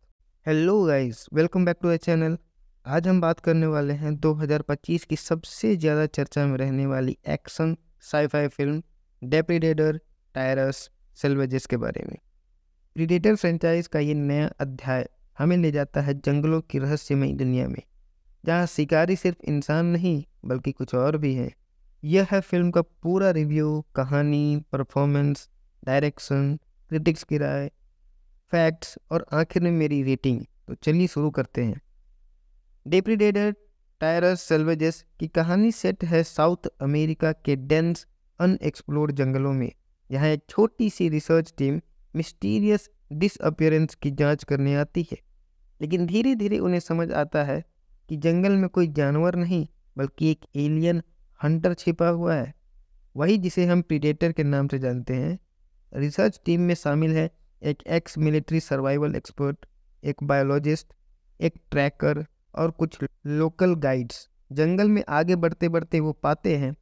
Hello guys, welcome back to the channel. आज हम बात करने वाले हैं 2025 की सबसे ज़्यादा चर्चा में रहने वाली एक्शन साई-फाई फिल्म डेप्रीडेटर टायरस सैल्वेजेस के बारे में। प्रीडेटर फ्रेंचाइज का ये नया अध्याय हमें ले जाता है जंगलों की रहस्यमयी दुनिया में, जहाँ शिकारी सिर्फ इंसान नहीं बल्कि कुछ और भी है। यह है फिल्म का पूरा रिव्यू, कहानी, परफॉर्मेंस, डायरेक्शन, क्रिटिक्स की राय, फैक्ट्स और आखिर में मेरी रेटिंग। तो चलिए शुरू करते हैं। डेप्रीडेटर टायरस सैल्वेजेस की कहानी सेट है साउथ अमेरिका के डेंस अनएक्सप्लोर्ड जंगलों में। यहाँ एक छोटी सी रिसर्च टीम मिस्टीरियस डिसअपियरेंस की जांच करने आती है, लेकिन धीरे धीरे उन्हें समझ आता है कि जंगल में कोई जानवर नहीं बल्कि एक एलियन हंटर छिपा हुआ है, वही जिसे हम प्रीडेटर के नाम से जानते हैं। रिसर्च टीम में शामिल है एक एक्स मिलिट्री सर्वाइवल एक्सपर्ट, एक बायोलॉजिस्ट, एक ट्रैकर और कुछ लोकल गाइड्स जंगल में आगे बढ़ते बढ़ते वो पाते हैं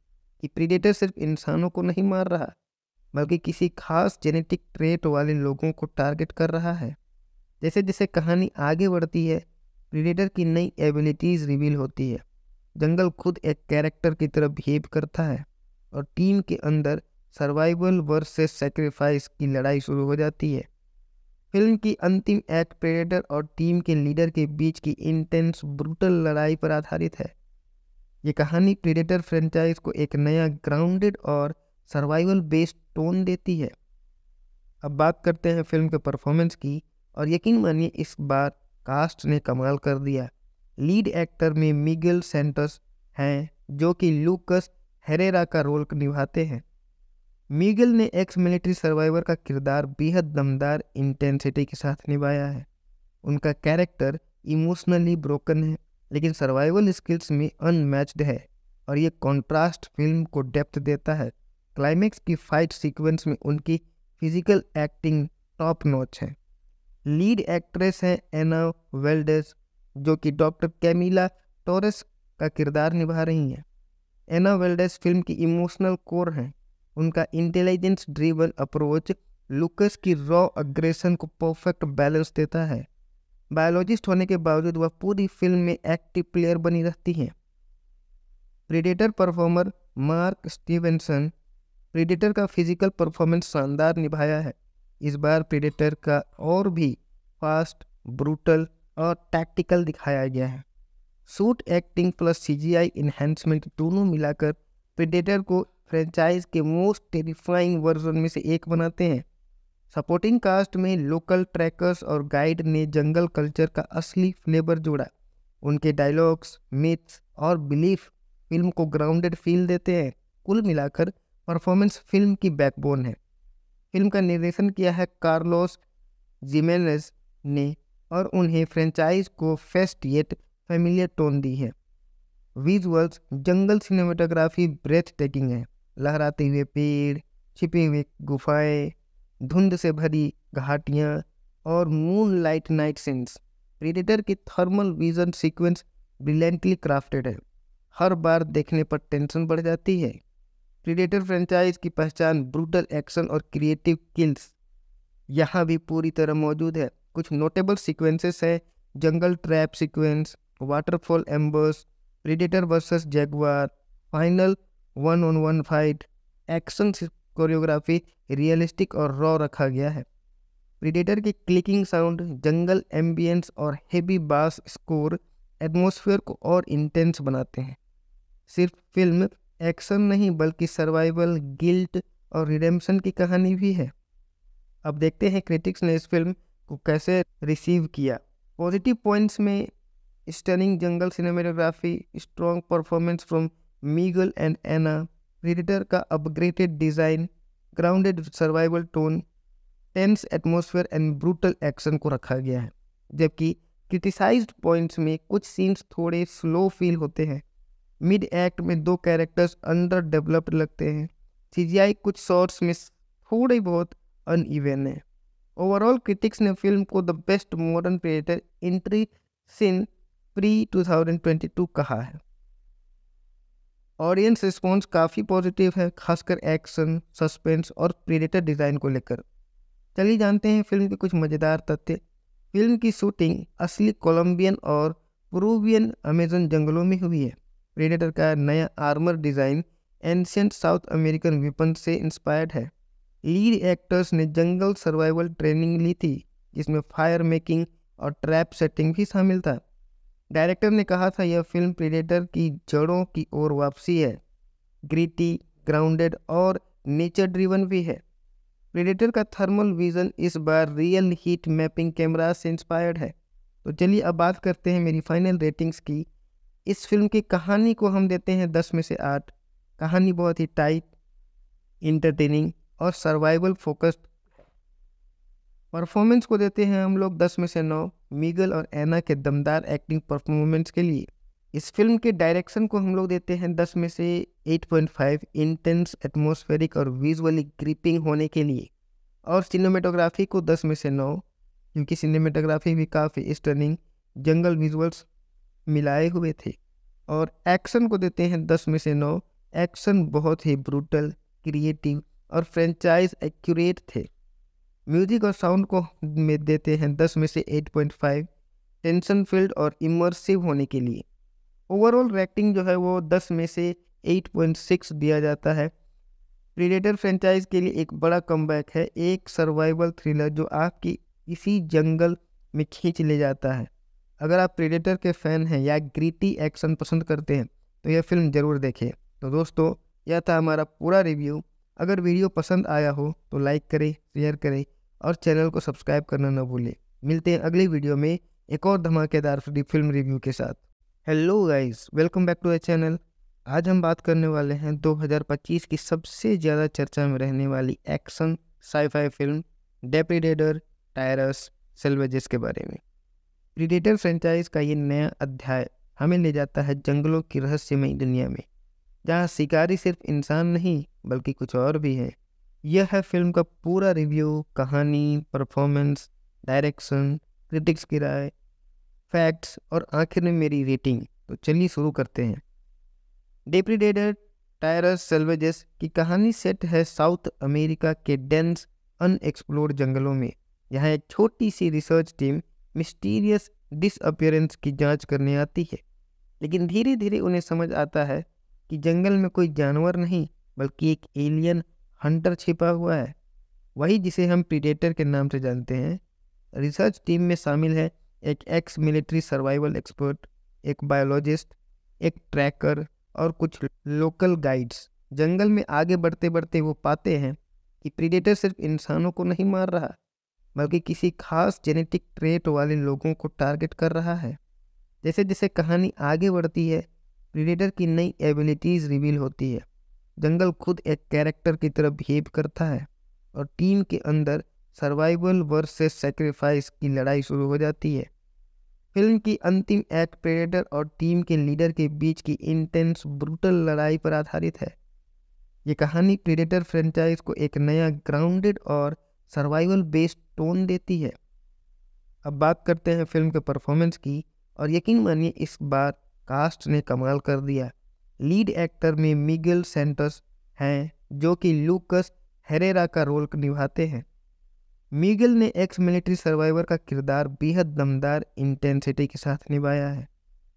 कि प्रीडेटर सिर्फ इंसानों को नहीं मार रहा, बल्कि किसी खास जेनेटिक ट्रेट वाले लोगों को टारगेट कर रहा है। जैसे जैसे कहानी आगे बढ़ती है, प्रीडेटर की नई एबिलिटीज रिवील होती है। जंगल खुद एक कैरेक्टर की तरह बिहेव करता है और टीम के अंदर सर्वाइवल वर्सेस सैक्रिफाइस की लड़ाई शुरू हो जाती है। फिल्म की अंतिम एक्ट प्रेडेटर और टीम के लीडर के बीच की इंटेंस ब्रूटल लड़ाई पर आधारित है। ये कहानी प्रेडेटर फ्रेंचाइज को एक नया ग्राउंडेड और सर्वाइवल बेस्ड टोन देती है। अब बात करते हैं फिल्म के परफॉर्मेंस की, और यकीन मानिए इस बार कास्ट ने कमाल कर दिया। लीड एक्टर में मिगेल सेंटोस हैं, जो कि लूकस हेरेरा का रोल निभाते हैं। मिगेल ने एक्स मिलिट्री सर्वाइवर का किरदार बेहद दमदार इंटेंसिटी के साथ निभाया है। उनका कैरेक्टर इमोशनली ब्रोकन है, लेकिन सर्वाइवल स्किल्स में अनमैच्ड है, और ये कॉन्ट्रास्ट फिल्म को डेप्थ देता है। क्लाइमेक्स की फाइट सीक्वेंस में उनकी फिजिकल एक्टिंग टॉप नॉच है। लीड एक्ट्रेस हैं एना वेल्डेस, जो कि डॉक्टर कैमिला टोरेस का किरदार निभा रही हैं। एना वेल्डेस फिल्म की इमोशनल कोर हैं। उनका इंटेलिजेंस ड्रिवन अप्रोच लूकस की रॉ अग्रेशन को परफेक्ट बैलेंस देता है। बायोलॉजिस्ट होने के बावजूद वह पूरी फिल्म में एक्टिव प्लेयर बनी रहती हैं। Predator performer mark Stevenson predator का फिजिकल परफॉर्मेंस शानदार निभाया है। इस बार प्रीडेटर का और भी फास्ट, ब्रूटल और टैक्टिकल दिखाया गया है। Suit acting plus CGI enhancement दोनों मिलाकर प्रीडेटर को फ्रेंचाइज के मोस्ट टेरिफाइंग वर्जन में से एक बनाते हैं। सपोर्टिंग कास्ट में लोकल ट्रैकर्स और गाइड ने जंगल कल्चर का असली फ्लेवर जोड़ा। उनके डायलॉग्स, मिथ्स और बिलीफ फिल्म को ग्राउंडेड फील देते हैं। कुल मिलाकर परफॉर्मेंस फिल्म की बैकबोन है। फिल्म का निर्देशन किया है कार्लोस जिमेनेज ने, और उन्हें फ्रेंचाइज को फेस्ट येट फेमिलियर टोन दी है। विजुअल्स जंगल सिनेमेटोग्राफी ब्रेथ टेकिंग है। लहराते हुए पेड़, छिपे हुए गुफाएं, धुंध से भरी घाटियां और moonlight night scenes. Predator की thermal vision sequence brilliantly crafted है। हर बार देखने पर टेंशन बढ़ जाती है। प्रीडेटर फ्रेंचाइज की पहचान ब्रूटल एक्शन और क्रिएटिव किल्स यहाँ भी पूरी तरह मौजूद है। कुछ नोटेबल सीक्वेंसेस हैं: jungle trap sequence, waterfall embers, predator versus jaguar, final 1-on-1 fight. Action choreography realistic और रॉ रखा गया है। प्रीडेटर की क्लिकिंग साउंड, जंगल एम्बियंस और हेवी बास स्कोर एटमॉस्फेयर को और इंटेंस बनाते हैं। सिर्फ फिल्म एक्शन नहीं, बल्कि सर्वाइवल, गिल्ट और रिडेम्पशन की कहानी भी है। अब देखते हैं क्रिटिक्स ने इस फिल्म को कैसे रिसीव किया। पॉजिटिव पॉइंट्स में stunning jungle cinematography, strong performance from Miguel and Ana, predator का upgraded design, grounded survival tone, tense atmosphere and brutal action को रखा गया है। जबकि क्रिटिसाइज्ड पॉइंट्स में कुछ सीन्स थोड़े स्लो फील होते हैं। मिड एक्ट में 2 कैरेक्टर्स अंडर डेवलप्ड लगते हैं। सीजीआई कुछ शॉट्स में थोड़े बहुत अनइवन है। ओवरऑल क्रिटिक्स ने फिल्म को the best modern Predator entry since Prey 2022 कहा है। ऑडियंस रिस्पॉन्स काफ़ी पॉजिटिव है, खासकर एक्शन, सस्पेंस और प्रेडेटर डिज़ाइन को लेकर। चलिए जानते हैं फिल्म के कुछ मज़ेदार तथ्य। फिल्म की शूटिंग असली कोलंबियन और पेरुवियन अमेजन जंगलों में हुई है। प्रेडेटर का नया armour design ancient south American weapon से इंस्पायर्ड है। लीड एक्टर्स ने जंगल सर्वाइवल ट्रेनिंग ली थी, जिसमें फायर मेकिंग और ट्रैप सेटिंग भी शामिल था। डायरेक्टर ने कहा था यह फिल्म प्रेडेटर की जड़ों की ओर वापसी है। ग्रिटी, ग्राउंडेड और नेचर ड्रिवन भी है। प्रेडेटर का थर्मल विजन इस बार रियल हीट मैपिंग कैमरा से इंस्पायर्ड है। तो चलिए अब बात करते हैं मेरी फाइनल रेटिंग्स की। इस फिल्म की कहानी को हम देते हैं 10 में से 8। कहानी बहुत ही टाइट, इंटरटेनिंग और सर्वाइवल फोकस्ड। परफॉर्मेंस को देते हैं हम लोग 10 में से 9, मिगेल और एना के दमदार एक्टिंग परफॉर्मेंस के लिए। इस फिल्म के डायरेक्शन को हम लोग देते हैं 10 में से 8.5, इंटेंस, एटमॉस्फेरिक और विजुअली ग्रिपिंग होने के लिए। और सिनेमेटोग्राफी को 10 में से 9, क्योंकि सिनेमेटोग्राफी भी काफ़ी स्टनिंग जंगल विजुअल्स मिलाए हुए थे। और एक्शन को देते हैं 10 में से 9। एक्शन बहुत ही ब्रूटल, क्रिएटिव और फ्रेंचाइज एक्यूरेट थे। म्यूजिक और साउंड को में देते हैं 10 में से 8.5, टेंशन फील्ड और इमर्सिव होने के लिए। ओवरऑल रेटिंग जो है वो 10 में से 8.6 दिया जाता है। प्रीडेटर फ्रेंचाइज के लिए एक बड़ा कमबैक है, एक सर्वाइवल थ्रिलर जो आपकी इसी जंगल में खींच ले जाता है। अगर आप प्रीडेटर के फैन हैं या ग्रीटी एक्शन पसंद करते हैं तो यह फिल्म ज़रूर देखें। तो दोस्तों, यह था हमारा पूरा रिव्यू। अगर वीडियो पसंद आया हो तो लाइक करें, शेयर करें और चैनल को सब्सक्राइब करना न भूलें। मिलते हैं अगली वीडियो में एक और धमाकेदार फिल्म रिव्यू के साथ। Hello guys, welcome back to the channel. आज हम बात करने वाले हैं 2025 की सबसे ज़्यादा चर्चा में रहने वाली एक्शन साई-फाई फिल्म डेप्रीडेटर टायरस सैल्वेजेस के बारे में। प्रीडेटर फ्रेंचाइज का ये नया अध्याय हमें ले जाता है जंगलों की रहस्यमयी दुनिया में, जहाँ शिकारी सिर्फ इंसान नहीं बल्कि कुछ और भी है। यह है फिल्म का पूरा रिव्यू, कहानी, परफॉर्मेंस, डायरेक्शन, क्रिटिक्स की राय, फैक्ट्स और आखिर में मेरी रेटिंग। तो चलिए शुरू करते हैं। डेप्रीडेटर टायरस सैल्वेजेस की कहानी सेट है साउथ अमेरिका के डेंस अनएक्सप्लोर्ड जंगलों में। यहाँ एक छोटी सी रिसर्च टीम मिस्टीरियस डिसअपियरेंस की जांच करने आती है, लेकिन धीरे धीरे उन्हें समझ आता है कि जंगल में कोई जानवर नहीं बल्कि एक एलियन हंटर छिपा हुआ है, वही जिसे हम प्रीडेटर के नाम से जानते हैं। रिसर्च टीम में शामिल है एक एक्स मिलिट्री सर्वाइवल एक्सपर्ट, एक बायोलॉजिस्ट, एक ट्रैकर और कुछ लोकल गाइड्स। जंगल में आगे बढ़ते बढ़ते वो पाते हैं कि प्रीडेटर सिर्फ इंसानों को नहीं मार रहा बल्कि किसी खास जेनेटिक ट्रेट वाले लोगों को टारगेट कर रहा है। जैसे जैसे कहानी आगे बढ़ती है, प्रीडेटर की नई एबिलिटीज़ रिवील होती है। जंगल खुद एक कैरेक्टर की तरह बिहेव करता है और टीम के अंदर सर्वाइवल वर्सेस सैक्रिफाइस की लड़ाई शुरू हो जाती है। फिल्म की अंतिम एक्ट प्रेडेटर और टीम के लीडर के बीच की इंटेंस ब्रूटल लड़ाई पर आधारित है। ये कहानी प्रेडेटर फ्रेंचाइज को एक नया ग्राउंडेड और सर्वाइवल बेस्ड टोन देती है। अब बात करते हैं फिल्म के परफॉर्मेंस की, और यकीन मानिए इस बार कास्ट ने कमाल कर दिया। लीड एक्टर में मिगेल सेंटोस हैं जो कि लूकस हेरेरा का रोल निभाते हैं। मिगेल ने एक्स मिलिट्री सर्वाइवर का किरदार बेहद दमदार इंटेंसिटी के साथ निभाया है।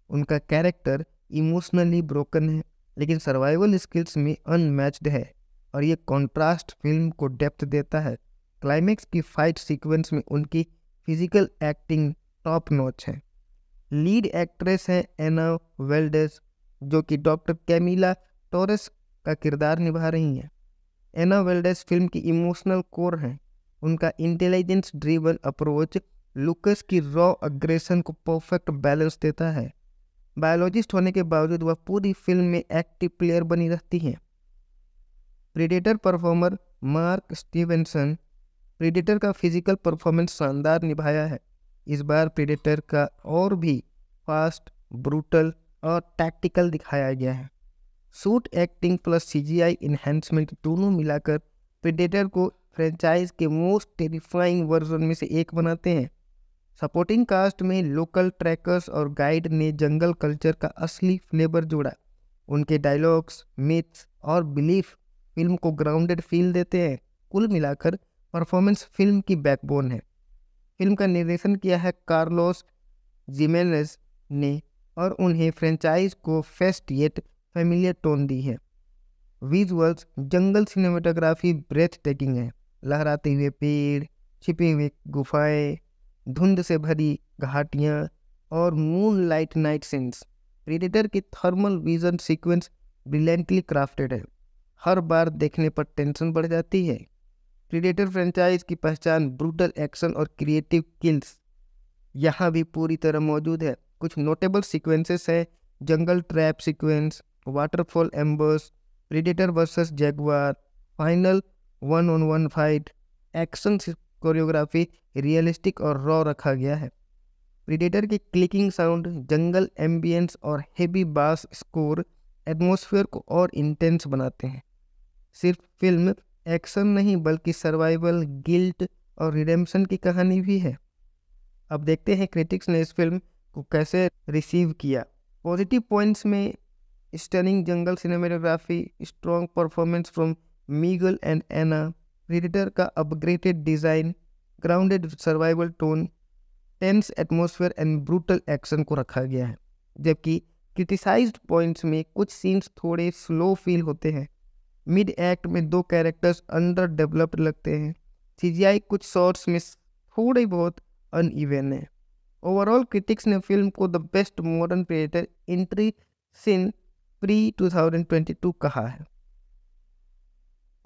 उनका कैरेक्टर इमोशनली ब्रोकन है लेकिन सर्वाइवल स्किल्स में अनमैच्ड है, और ये कॉन्ट्रास्ट फिल्म को डेप्थ देता है। क्लाइमेक्स की फाइट सीक्वेंस में उनकी फिजिकल एक्टिंग टॉप नॉच है। लीड एक्ट्रेस है एना वेल्डेस जो कि डॉक्टर कैमिला टोरेस का किरदार निभा रही हैं। एना वेल्डेस फिल्म की इमोशनल कोर हैं। उनका इंटेलिजेंस ड्रिवन अप्रोच लूकस की रॉ अग्रेशन को परफेक्ट बैलेंस देता है। बायोलॉजिस्ट होने के बावजूद वह पूरी फिल्म में एक्टिव प्लेयर बनी रहती हैं। Predator performer mark Stevenson predator का फिजिकल परफॉर्मेंस शानदार निभाया है। इस बार प्रीडेटर का और भी फास्ट, ब्रूटल और टैक्टिकल दिखाया गया है। Suit acting plus CGI enhancement दोनों मिलाकर प्रीडेटर को फ्रेंचाइज के मोस्ट टेरिफाइंग वर्जन में से एक बनाते हैं। सपोर्टिंग कास्ट में लोकल ट्रैकर्स और गाइड ने जंगल कल्चर का असली फ्लेवर जोड़ा। उनके डायलॉग्स, मिथ्स और बिलीफ फिल्म को ग्राउंडेड फील देते हैं। कुल मिलाकर परफॉर्मेंस फिल्म की बैकबोन है। फिल्म का निर्देशन किया है कार्लोस जिमेनेज ने और उन्हें फ्रेंचाइज को फेस्ट येट फेमिलियर टोन दी है। विजुअल्स जंगल सिनेमेटोग्राफी ब्रेथ टेकिंग है। लहराते हुए पेड़, छिपे हुए गुफाएं, धुंध से भरी घाटियां और moonlight night scenes. Predator की thermal vision sequence brilliantly crafted है। हर बार देखने पर टेंशन बढ़ जाती है। प्रीडेटर फ्रेंचाइज की पहचान ब्रूटल एक्शन और क्रिएटिव किल्स यहाँ भी पूरी तरह मौजूद है। कुछ नोटेबल सीक्वेंसेस हैं: jungle trap sequence, waterfall embers, predator versus jaguar, final 1-on-1 fight. Action choreography realistic और रॉ रखा गया है। प्रीडेटर की क्लिकिंग साउंड, जंगल एम्बियंस और हेवी बास स्कोर एटमॉस्फेयर को और इंटेंस बनाते हैं। सिर्फ फिल्म एक्शन नहीं बल्कि सर्वाइवल, गिल्ट और रिडेम्पशन की कहानी भी है। अब देखते हैं क्रिटिक्स ने इस फिल्म को कैसे रिसीव किया। पॉजिटिव पॉइंट्स में stunning jungle cinematography, strong performance from Miguel and Ana, predator का upgraded design, grounded survival tone, tense atmosphere and brutal action को रखा गया है। जबकि क्रिटिसाइज्ड पॉइंट्स में कुछ सीन्स थोड़े स्लो फील होते हैं, मिड एक्ट में 2 कैरेक्टर्स अंडर डेवलप्ड लगते हैं, सीजीआई कुछ शॉट्स में थोड़े बहुत अनइवन है। ओवरऑल क्रिटिक्स ने फिल्म को the best modern Predator entry since Prey 2022 कहा है।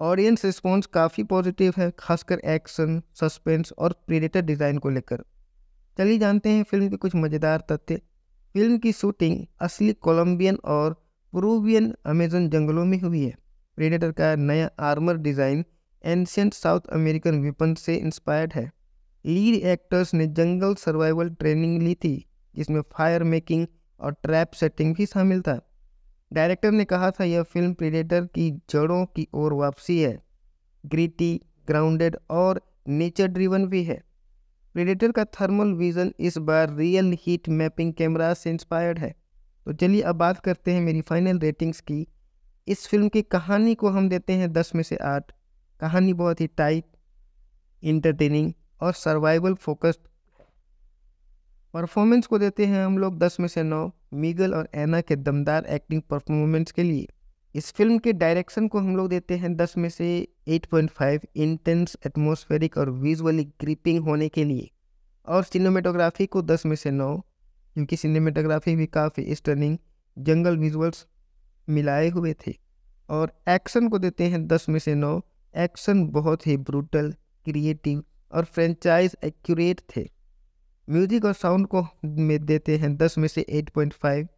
ऑडियंस रिस्पॉन्स काफ़ी पॉजिटिव है, खासकर एक्शन, सस्पेंस और प्रेडेटर डिज़ाइन को लेकर। चलिए जानते हैं फिल्म के कुछ मज़ेदार तथ्य। फिल्म की शूटिंग असली कोलंबियन और पेरुवियन अमेजन जंगलों में हुई है। प्रेडेटर का नया armour design ancient south American weapon से इंस्पायर्ड है। लीड एक्टर्स ने जंगल सर्वाइवल ट्रेनिंग ली थी, जिसमें फायर मेकिंग और ट्रैप सेटिंग भी शामिल था। डायरेक्टर ने कहा था यह फिल्म प्रेडेटर की जड़ों की ओर वापसी है, ग्रिटी, ग्राउंडेड और नेचर ड्रिवन भी है। प्रेडेटर का थर्मल विजन इस बार रियल हीट मैपिंग कैमरा से इंस्पायर्ड है। तो चलिए अब बात करते हैं मेरी फाइनल रेटिंग्स की। इस फिल्म की कहानी को हम देते हैं 10 में से 8। कहानी बहुत ही टाइट, इंटरटेनिंग और सर्वाइवल फोकस्ड। परफॉर्मेंस को देते हैं हम लोग 10 में से 9, मीगल और एना के दमदार एक्टिंग परफॉर्मेंस के लिए। इस फिल्म के डायरेक्शन को हम लोग देते हैं 10 में से 8.5, इंटेंस, एटमॉस्फेरिक और विजुअली ग्रिपिंग होने के लिए। और सिनेमेटोग्राफी को 10 में से 9, क्योंकि सिनेमेटोग्राफी भी काफ़ी स्टनिंग जंगल विजुअल्स मिलाए हुए थे। और एक्शन को देते हैं 10 में से 9, एक्शन बहुत ही ब्रूटल, क्रिएटिव और फ्रेंचाइज एक्यूरेट थे। म्यूजिक और साउंड को में देते हैं 10 में से 8.5,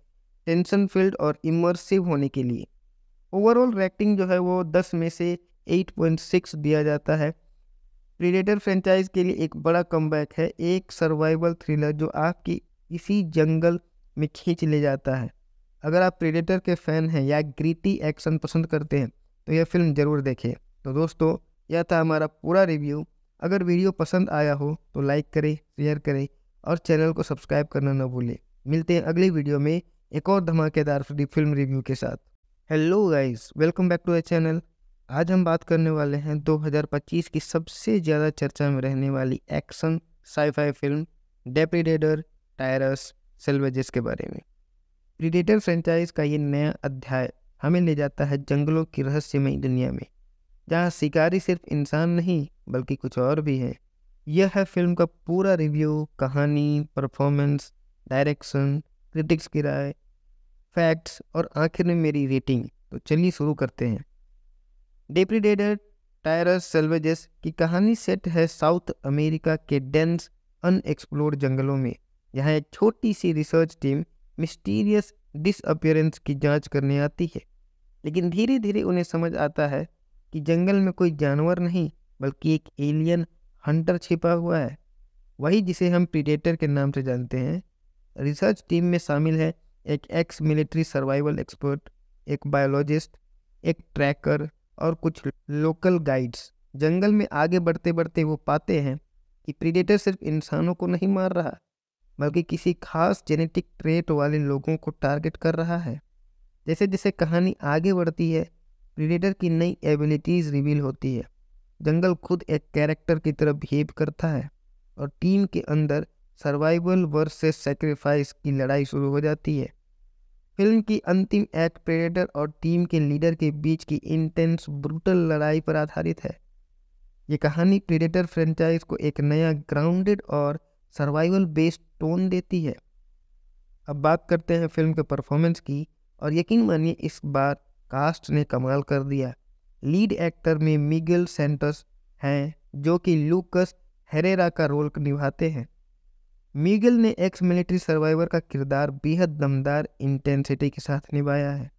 टेंशन फील्ड और इमर्सिव होने के लिए। ओवरऑल रेटिंग जो है वो 10 में से 8.6 दिया जाता है। प्रेडेटर फ्रेंचाइज के लिए एक बड़ा कमबैक है, एक सर्वाइवल थ्रिलर जो आपकी इसी जंगल में खींच ले जाता है। अगर आप प्रेडेटर के फैन हैं या ग्रिटी एक्शन पसंद करते हैं तो यह फिल्म ज़रूर देखें। तो दोस्तों, यह था हमारा पूरा रिव्यू। अगर वीडियो पसंद आया हो तो लाइक करें, शेयर करें और चैनल को सब्सक्राइब करना न भूलें। मिलते हैं अगली वीडियो में एक और धमाकेदार फिल्म रिव्यू के साथ। Hello guys, welcome back to the channel. आज हम बात करने वाले हैं 2025 की सबसे ज़्यादा चर्चा में रहने वाली एक्शन साई-फाई फिल्म डेप्रेडेटर टायरस सैल्वेजेस के बारे में। प्रेडेटर फ्रेंचाइज का ये नया अध्याय हमें ले जाता है जंगलों की रहस्यमयी दुनिया में, जहाँ शिकारी सिर्फ इंसान नहीं बल्कि कुछ और भी है। यह है फिल्म का पूरा रिव्यू, कहानी, परफॉर्मेंस, डायरेक्शन, क्रिटिक्स की राय, फैक्ट्स और आखिर में मेरी रेटिंग। तो चलिए शुरू करते हैं। डेप्रेडेटर टायरस सैल्वेजेस की कहानी सेट है साउथ अमेरिका के डेंस अनएक्सप्लोर्ड जंगलों में। यहाँ एक छोटी सी रिसर्च टीम मिस्टीरियस डिसअपियरेंस की जांच करने आती है, लेकिन धीरे धीरे उन्हें समझ आता है कि जंगल में कोई जानवर नहीं बल्कि एक एलियन हंटर छिपा हुआ है, वही जिसे हम प्रेडेटर के नाम से जानते हैं। रिसर्च टीम में शामिल है एक एक्स मिलिट्री सर्वाइवल एक्सपर्ट, एक बायोलॉजिस्ट, एक ट्रैकर और कुछ लोकल गाइड्स। जंगल में आगे बढ़ते बढ़ते वो पाते हैं कि प्रेडेटर सिर्फ इंसानों को नहीं मार रहा बल्कि किसी खास जेनेटिक ट्रेट वाले लोगों को टारगेट कर रहा है। जैसे जैसे कहानी आगे बढ़ती है, प्रेडेटर की नई एबिलिटीज़ रिवील होती है। जंगल खुद एक कैरेक्टर की तरह बिहेव करता है और टीम के अंदर सर्वाइवल वर्सेस सैक्रिफाइस की लड़ाई शुरू हो जाती है। फिल्म की अंतिम एक्ट प्रेडेटर और टीम के लीडर के बीच की इंटेंस ब्रूटल लड़ाई पर आधारित है। ये कहानी प्रेडेटर फ्रेंचाइज को एक नया ग्राउंडेड और सर्वाइवल बेस्ड टोन देती है। अब बात करते हैं फिल्म के परफॉर्मेंस की, और यकीन मानिए इस बार कास्ट ने कमाल कर दिया। लीड एक्टर में मिगेल सेंटोस हैं जो कि लूकस हेरेरा का रोल निभाते हैं। मिगेल ने एक्स मिलिट्री सर्वाइवर का किरदार बेहद दमदार इंटेंसिटी के साथ निभाया है।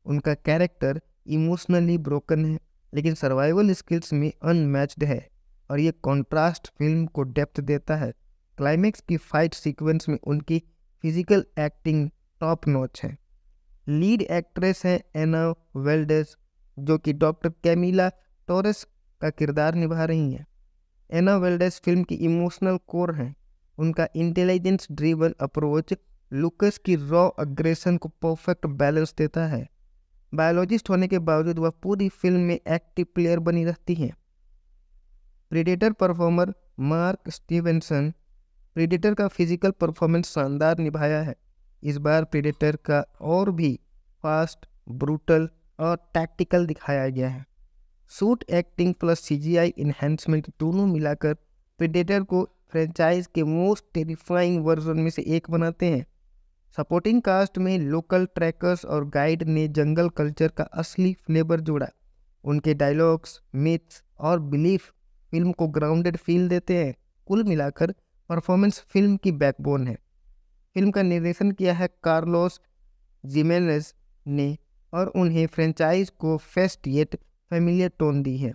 उनका कैरेक्टर इमोशनली ब्रोकन है लेकिन सर्वाइवल स्किल्स में अनमैच्ड है, और ये कॉन्ट्रास्ट फिल्म को डेप्थ देता है। क्लाइमेक्स की फाइट सीक्वेंस में उनकी फिजिकल एक्टिंग टॉप नॉच है। लीड एक्ट्रेस हैं एना वेल्डेस, जो कि डॉक्टर कैमिला टोरेस का किरदार निभा रही हैं। एना वेल्डेस फिल्म की इमोशनल कोर हैं। उनका इंटेलिजेंस ड्रिवन अप्रोच लुकस की रॉ अग्रेशन को परफेक्ट बैलेंस देता है। बायोलॉजिस्ट होने के बावजूद वह पूरी फिल्म में एक्टिव प्लेयर बनी रहती हैं। Predator performer mark Stevenson. Predator का फिजिकल परफॉर्मेंस शानदार निभाया है। इस बार प्रीडेटर का और भी फास्ट, ब्रूटल और टैक्टिकल दिखाया गया है। Suit acting plus CGI enhancement दोनों मिलाकर प्रीडेटर को फ्रेंचाइज के मोस्ट टेरिफाइंग वर्जन में से एक बनाते हैं। सपोर्टिंग कास्ट में लोकल ट्रैकर्स और गाइड ने जंगल कल्चर का असली फ्लेवर जोड़ा। उनके डायलॉग्स, मिथ्स और बिलीफ फिल्म को ग्राउंडेड फील देते हैं। कुल मिलाकर परफॉर्मेंस फिल्म की बैकबोन है। फिल्म का निर्देशन किया है कार्लोस जिमेनेज ने और उन्हें फ्रेंचाइज को फेस्ट येट फेमिलियर टोन दी है।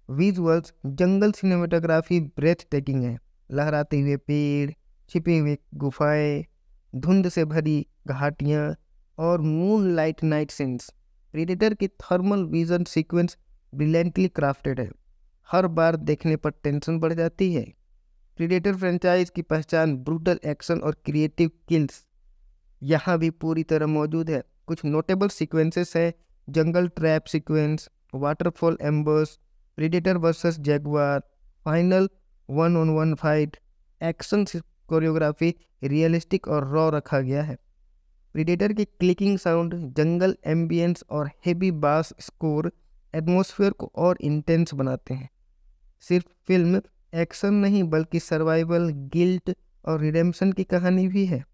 विजुअल्स, जंगल सिनेमेटोग्राफी ब्रेथ टेकिंग है। लहराते हुए पेड़, छिपे हुए गुफाएं, धुंध से भरी घाटियां और moonlight night scenes. Predator की thermal vision sequence brilliantly crafted है। हर बार देखने पर टेंशन बढ़ जाती है। प्रीडेटर फ्रेंचाइज की पहचान ब्रूटल एक्शन और क्रिएटिव किल्स यहाँ भी पूरी तरह मौजूद है। कुछ नोटेबल सीक्वेंसेस है: jungle trap sequence, waterfall embers, predator versus jaguar, final 1-on-1 fight. Action choreography realistic और रॉ रखा गया है। प्रीडेटर की क्लिकिंग साउंड, जंगल एम्बियंस और हेवी बास स्कोर एटमॉस्फेयर को और इंटेंस बनाते हैं। सिर्फ फिल्म एक्शन नहीं बल्कि सर्वाइवल, गिल्ट और रिडेम्पशन की कहानी भी है।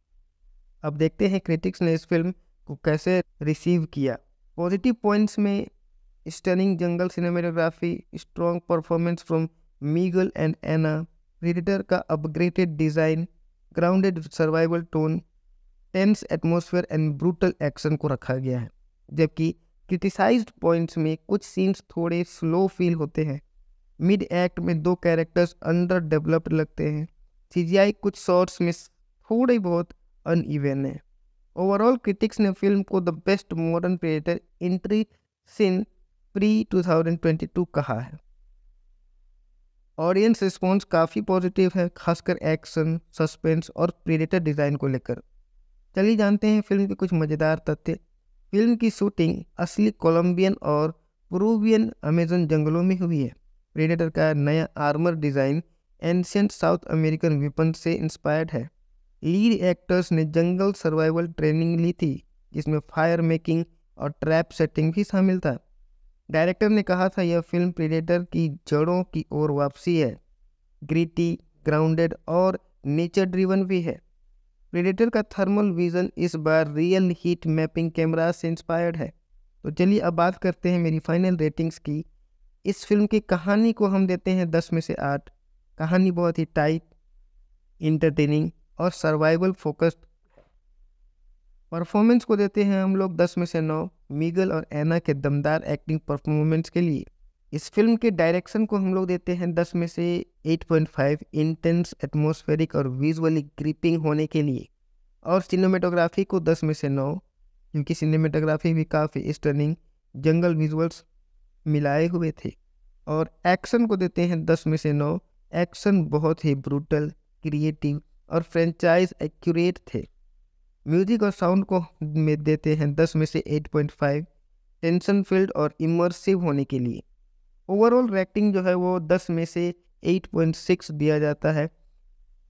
अब देखते हैं क्रिटिक्स ने इस फिल्म को कैसे रिसीव किया। पॉजिटिव पॉइंट्स में stunning jungle cinematography, strong performance from Miguel and Ana, predator का upgraded design, grounded survival tone, tense atmosphere and brutal action को रखा गया है। जबकि क्रिटिसाइज्ड पॉइंट्स में कुछ सीन्स थोड़े स्लो फील होते हैं। मिड एक्ट में 2 कैरेक्टर्स अंडर डेवलप्ड लगते हैं। सीजीआई कुछ शॉट्स में थोड़े बहुत अनइवन है। ओवरऑल क्रिटिक्स ने फिल्म को the best modern Predator entry since Prey 2022 कहा है। ऑडियंस रिस्पॉन्स काफ़ी पॉजिटिव है, खासकर एक्शन, सस्पेंस और प्रीडेटर डिज़ाइन को लेकर। चलिए जानते हैं फिल्म के कुछ मज़ेदार तथ्य। फिल्म की शूटिंग असली कोलंबियन और पेरुवियन अमेजन जंगलों में हुई है। प्रीडेटर का नया armour design ancient south American weapon से इंस्पायर्ड है। लीड एक्टर्स ने जंगल सर्वाइवल ट्रेनिंग ली थी, जिसमें फायर मेकिंग और ट्रैप सेटिंग भी शामिल था। डायरेक्टर ने कहा था यह फिल्म प्रीडेटर की जड़ों की ओर वापसी है। ग्रिटी, ग्राउंडेड और नेचर ड्रिवन भी है। प्रीडेटर का थर्मल विजन इस बार रियल हीट मैपिंग कैमरा से इंस्पायर्ड है। तो चलिए अब बात करते हैं मेरी फाइनल रेटिंग्स की। इस फिल्म की कहानी को हम देते हैं 10 में से 8। कहानी बहुत ही टाइट, इंटरटेनिंग और सर्वाइवल फोकस्ड। परफॉर्मेंस को देते हैं हम लोग 10 में से 9, मीगल और एना के दमदार एक्टिंग परफॉर्मेंस के लिए। इस फिल्म के डायरेक्शन को हम लोग देते हैं 10 में से 8.5, इंटेंस, एटमॉस्फेरिक और विजुअली ग्रिपिंग होने के लिए। और सिनेमेटोग्राफी को 10 में से 9, क्योंकि सिनेमेटोग्राफी भी काफ़ी स्टनिंग जंगल विजुअल्स मिलाए हुए थे। और एक्शन को देते हैं 10 में से 9। एक्शन बहुत ही ब्रूटल, क्रिएटिव और फ्रेंचाइज एक्यूरेट थे। म्यूजिक और साउंड को में देते हैं 10 में से 8.5, टेंशन फील्ड और इमर्सिव होने के लिए। ओवरऑल रेटिंग जो है वो 10 में से 8.6 दिया जाता है।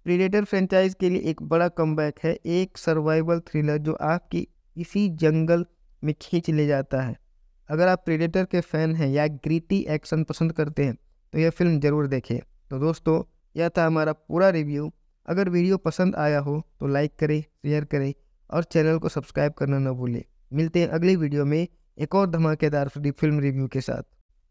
प्रीडेटर फ्रेंचाइज के लिए एक बड़ा कमबैक है, एक सर्वाइवल थ्रिलर जो आपकी इसी जंगल में खींच ले जाता है। अगर आप प्रीडेटर के फैन हैं या ग्रिटी एक्शन पसंद करते हैं तो यह फिल्म ज़रूर देखें। तो दोस्तों, यह था हमारा पूरा रिव्यू। अगर वीडियो पसंद आया हो तो लाइक करें, शेयर करें और चैनल को सब्सक्राइब करना न भूलें। मिलते हैं अगली वीडियो में एक और धमाकेदार फिल्म रिव्यू के साथ।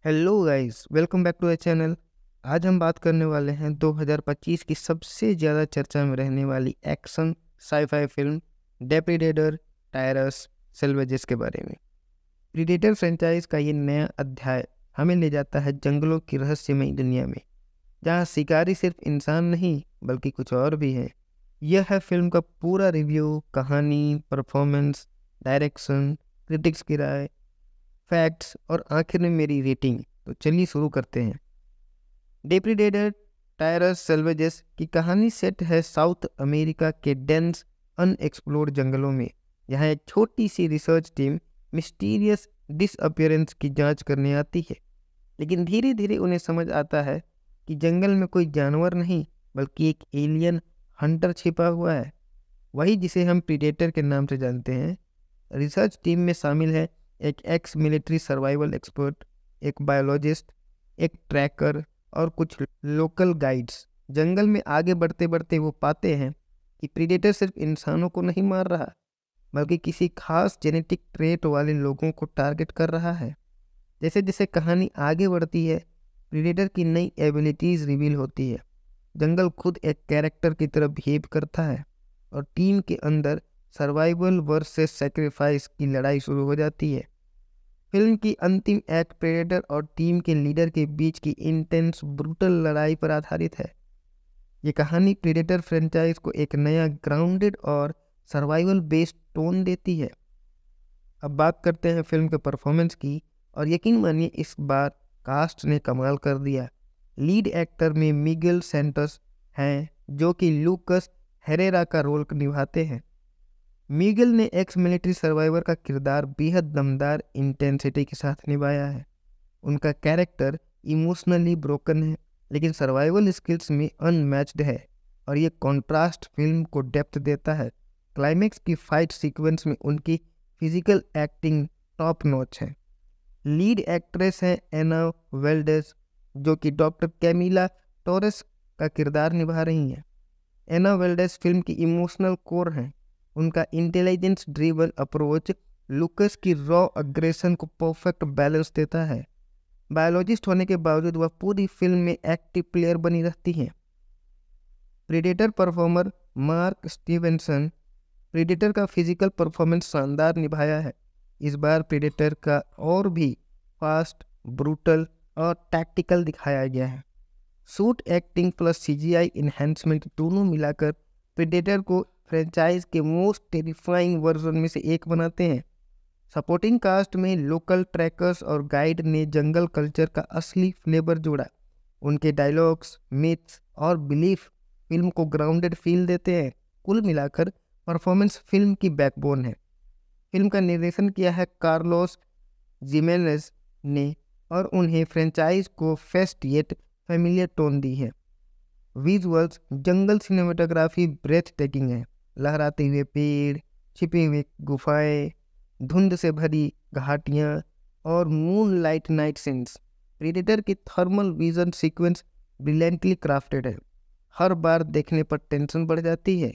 Hello guys, welcome back to the channel. आज हम बात करने वाले हैं 2025 की सबसे ज़्यादा चर्चा में रहने वाली एक्शन साई-फाई फिल्म डेप्रीडेटर टायरस सैल्वेजेस के बारे में। प्रीडेटर फ्रेंचाइज का ये नया अध्याय हमें ले जाता है जंगलों की रहस्यमयी दुनिया में, जहाँ शिकारी सिर्फ इंसान नहीं बल्कि कुछ और भी है। यह है फिल्म का पूरा रिव्यू, कहानी, परफॉर्मेंस, डायरेक्शन, क्रिटिक्स की राय, फैक्ट्स और आखिर में मेरी रेटिंग। तो चलिए शुरू करते हैं। डेप्रीडेटर टायरस सैल्वेजेस की कहानी सेट है साउथ अमेरिका के डेंस अनएक्सप्लोर्ड जंगलों में। यहाँ एक छोटी सी रिसर्च टीम मिस्टीरियस डिसअपियरेंस की जांच करने आती है, लेकिन धीरे धीरे उन्हें समझ आता है कि जंगल में कोई जानवर नहीं बल्कि एक एलियन हंटर छिपा हुआ है, वही जिसे हम प्रीडेटर के नाम से जानते हैं। रिसर्च टीम में शामिल है एक एक्स मिलिट्री सर्वाइवल एक्सपर्ट, एक बायोलॉजिस्ट, एक ट्रैकर और कुछ लोकल गाइड्स। जंगल में आगे बढ़ते बढ़ते वो पाते हैं कि प्रीडेटर सिर्फ इंसानों को नहीं मार रहा, बल्कि किसी खास जेनेटिक ट्रेट वाले लोगों को टारगेट कर रहा है। जैसे जैसे कहानी आगे बढ़ती है, प्रीडेटर की नई एबिलिटीज रिवील होती है। जंगल खुद एक कैरेक्टर की तरह बिहेव करता है और टीम के अंदर सर्वाइवल वर्सेस सैक्रिफाइस की लड़ाई शुरू हो जाती है। फिल्म की अंतिम एक्ट प्रेडेटर और टीम के लीडर के बीच की इंटेंस ब्रूटल लड़ाई पर आधारित है। ये कहानी प्रेडेटर फ्रेंचाइज को एक नया ग्राउंडेड और सर्वाइवल बेस्ड टोन देती है। अब बात करते हैं फिल्म के परफॉर्मेंस की, और यकीन मानिए इस बार कास्ट ने कमाल कर दिया। लीड एक्टर में मिगेल सेंटोस हैं, जो कि लूकस हेरेरा का रोल निभाते हैं। मिगेल ने एक्स मिलिट्री सर्वाइवर का किरदार बेहद दमदार इंटेंसिटी के साथ निभाया है। उनका कैरेक्टर इमोशनली ब्रोकन है, लेकिन सर्वाइवल स्किल्स में अनमैच्ड है, और ये कॉन्ट्रास्ट फिल्म को डेप्थ देता है। क्लाइमेक्स की फाइट सीक्वेंस में उनकी फिजिकल एक्टिंग टॉप नॉच है। लीड एक्ट्रेस है एना वेल्डेस, जो कि डॉक्टर कैमिला टोरेस का किरदार निभा रही हैं। एना वेल्डेस फिल्म की इमोशनल कोर हैं। उनका इंटेलिजेंस ड्रिवन अप्रोच लुकस की रॉ अग्रेशन को परफेक्ट बैलेंस देता है। बायोलॉजिस्ट होने के बावजूद वह पूरी फिल्म में एक्टिव प्लेयर बनी रहती हैं। Predator performer mark Stevenson predator का फिजिकल परफॉर्मेंस शानदार निभाया है। इस बार प्रीडेटर का और भी फास्ट, ब्रूटल और टैक्टिकल दिखाया गया है। Suit acting plus CGI enhancement दोनों मिलाकर प्रीडेटर को फ्रेंचाइज के मोस्ट टेरिफाइंग वर्जन में से एक बनाते हैं। सपोर्टिंग कास्ट में लोकल ट्रैकर्स और गाइड ने जंगल कल्चर का असली फ्लेवर जोड़ा। उनके डायलॉग्स, मिथ्स और बिलीफ फिल्म को ग्राउंडेड फील देते हैं। कुल मिलाकर परफॉर्मेंस फिल्म की बैकबोन है। फिल्म का निर्देशन किया है कार्लोस जिमेनेज ने, और उन्हें फ्रेंचाइज को फेस्ट येट फेमिलियर टोन दी है। विजुअल्स जंगल सिनेमेटोग्राफी ब्रेथ टेकिंग है। लहराते हुए पेड़, छिपे हुए गुफाएं, धुंध से भरी घाटियां और moonlight night scenes. Predator की thermal vision sequence brilliantly crafted है। हर बार देखने पर टेंशन बढ़ जाती है।